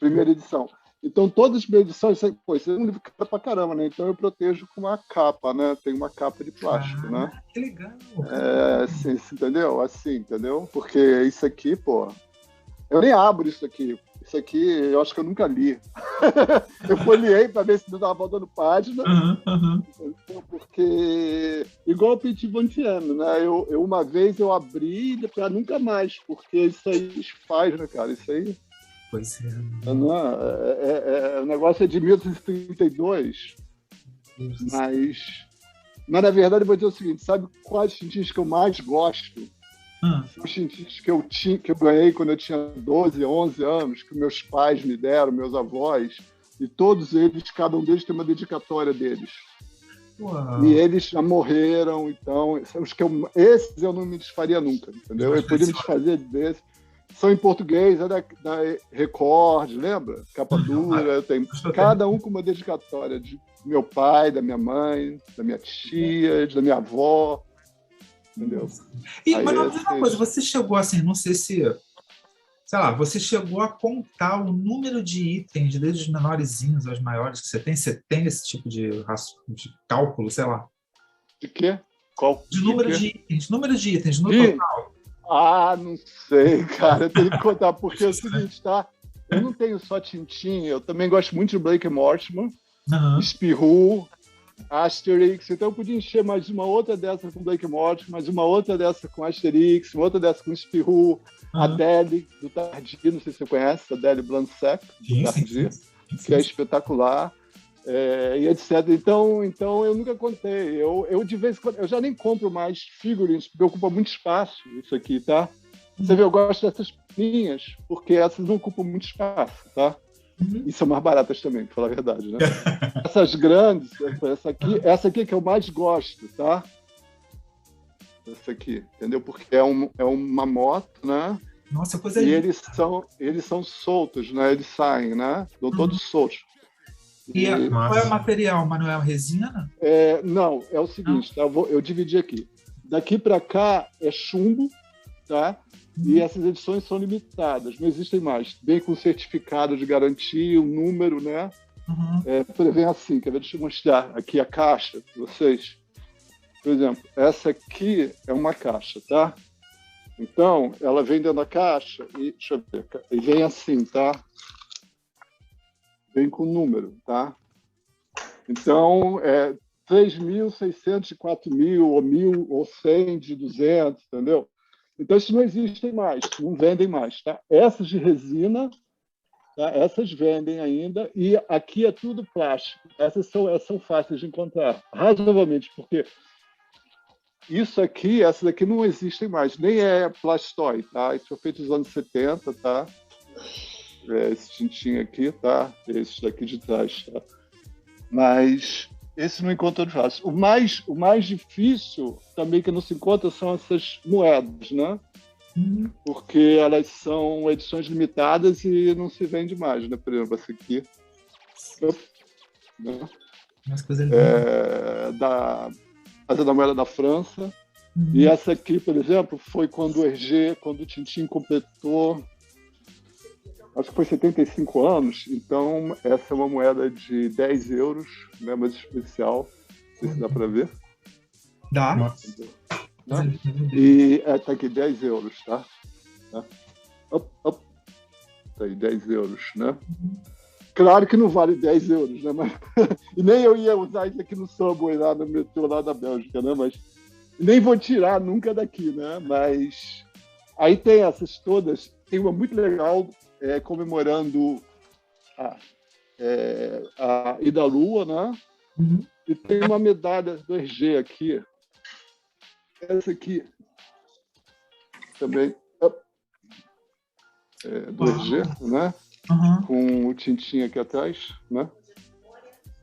Primeira edição. Então, todas as primeiras edições, isso é um livro caro pra caramba, né? Então, eu protejo com uma capa, né? Tem uma capa de plástico, né? Que legal! Assim, entendeu? Assim, entendeu? Porque isso aqui, pô... Eu nem abro isso aqui. Isso aqui, eu acho que eu nunca li. Eu folhei para ver se não estava faltando página. Porque... Igual o Petit Bontiano, né? Uma vez eu abri para nunca mais, porque isso aí desfaz, né, cara? Isso aí... Pois é. O negócio é de 1932, mas na verdade eu vou dizer o seguinte, sabe quais tintins que eu mais gosto? São os tintins que eu ganhei quando eu tinha 12, 11 anos, que meus pais me deram, meus avós, e todos eles, cada um deles tem uma dedicatória deles. Uau. E eles já morreram, então, esses eu não me desfaria nunca, entendeu? Eu podia me desfazer desses. São em português, é da Record, lembra? Capa dura, tem cada um com uma dedicatória de meu pai, da minha mãe, da minha tia, da minha avó, entendeu? Mas não diz uma coisa, você chegou assim, não sei se, sei lá, você chegou a contar o número de itens, desde os menorzinhos aos maiores que você tem? Você tem esse tipo de cálculo, sei lá? De quê? Número de itens no total. Não sei, cara. Eu tenho que contar, porque é o seguinte, tá? Eu não tenho só Tintin, eu também gosto muito de Blake Mortimer, Spirou, Asterix, então eu podia encher mais uma outra dessa com Blake Mortimer, mais uma outra dessa com Asterix, uma outra dessa com Spirou, Adele, do Tardy, não sei se você conhece, Adele Blanc-Sec, do Tardy, que é espetacular. E etc. Então eu nunca contei. Eu de vez em quando, eu já nem compro mais figurines, porque ocupa muito espaço isso aqui, tá? Você vê, eu gosto dessas pequenininhas, porque essas não ocupam muito espaço, tá? E são mais baratas também, pra falar a verdade, né? Essas grandes, essa aqui que eu mais gosto, tá? Essa aqui, entendeu? Porque é uma moto, né? Nossa, coisa e eles são soltos, né? Eles saem, né? Estão todos soltos. E qual é o material, Manuel? Resina? Não, é o seguinte, tá? Eu dividi aqui. Daqui para cá é chumbo, tá? E essas edições são limitadas, não existem mais. Vem com certificado de garantia, um número, né? Vem assim, quer ver? Deixa eu mostrar aqui a caixa para vocês. Por exemplo, essa aqui é uma caixa, tá? Então, ela vem dentro da caixa e, deixa eu ver, e vem assim, tá? Vem com número, tá? Então, 3.600, 4.000, ou 1.000, ou 100, de 200, entendeu? Então, isso não existem mais, não vendem mais, tá? Essas de resina, tá? Essas vendem ainda, e aqui é tudo plástico. Essas são fáceis de encontrar, razoavelmente, porque isso aqui, essa daqui não existem mais, nem é Plastoy, tá? Isso foi feito nos anos 70, tá? Esse tintim aqui, tá? Esse daqui de trás, tá? Mas esse não encontra de fácil. O mais difícil também que não se encontra são essas moedas, né? Porque elas são edições limitadas e não se vende mais, né? Por exemplo, essa aqui. Né? Da Casa da Moeda da França. E essa aqui, por exemplo, foi quando o Tintin completou, acho que foi 75 anos. Então, essa é uma moeda de 10 euros, né? Mas especial. Não sei se dá para ver. Dá. Né? E tá aqui, 10 euros, tá? Tá aí, 10 euros, né? Claro que não vale 10 euros, né? Mas... e nem eu ia usar isso aqui no Subway, lá no metrô lá da Bélgica, né? Mas nem vou tirar nunca daqui, né? Mas aí tem essas todas. Tem uma muito legal comemorando a ida à Lua, né? E tem uma medalha 2G aqui. Essa aqui também 2G, né? Com o tintim aqui atrás, né?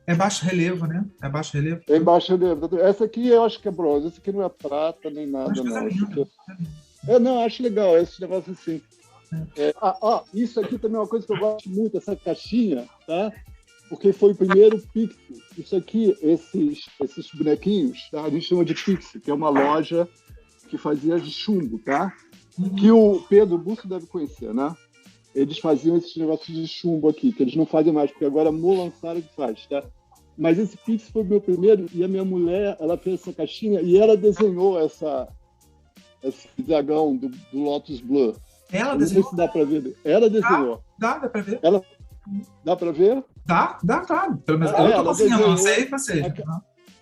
É baixo relevo, né? É baixo relevo. É baixo relevo. Essa aqui eu acho que é bronze. Essa aqui não é prata nem nada, não. Não, acho legal esse negócio assim. Isso aqui também é uma coisa que eu gosto muito, essa caixinha, tá? Porque foi o primeiro Pixie. Isso aqui, esses bonequinhos, tá? A gente chama de Pixie, que é uma loja que fazia de chumbo, tá? Que o Pedro Busso deve conhecer, né? Eles faziam esses negócios de chumbo aqui, que eles não fazem mais, porque agora a Molansara que faz, tá? Mas esse Pixie foi o meu primeiro, e a minha mulher, ela fez essa caixinha e ela desenhou esse dragão do Lotus Blue. Ela desenhou? Não sei se dá para ver. Ela desenhou. Dá para ver. Dá para ver? Dá, claro. Pelo menos eu tô conseguindo, não sei você.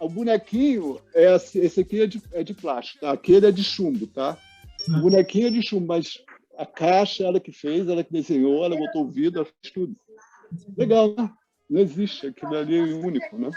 O bonequinho, esse aqui é de plástico, tá? Aquele é de chumbo, tá? O bonequinho é de chumbo, mas a caixa, ela que fez, ela que desenhou, ela botou o vidro, ela fez tudo. Legal, né? Não existe, aquilo ali é único, né?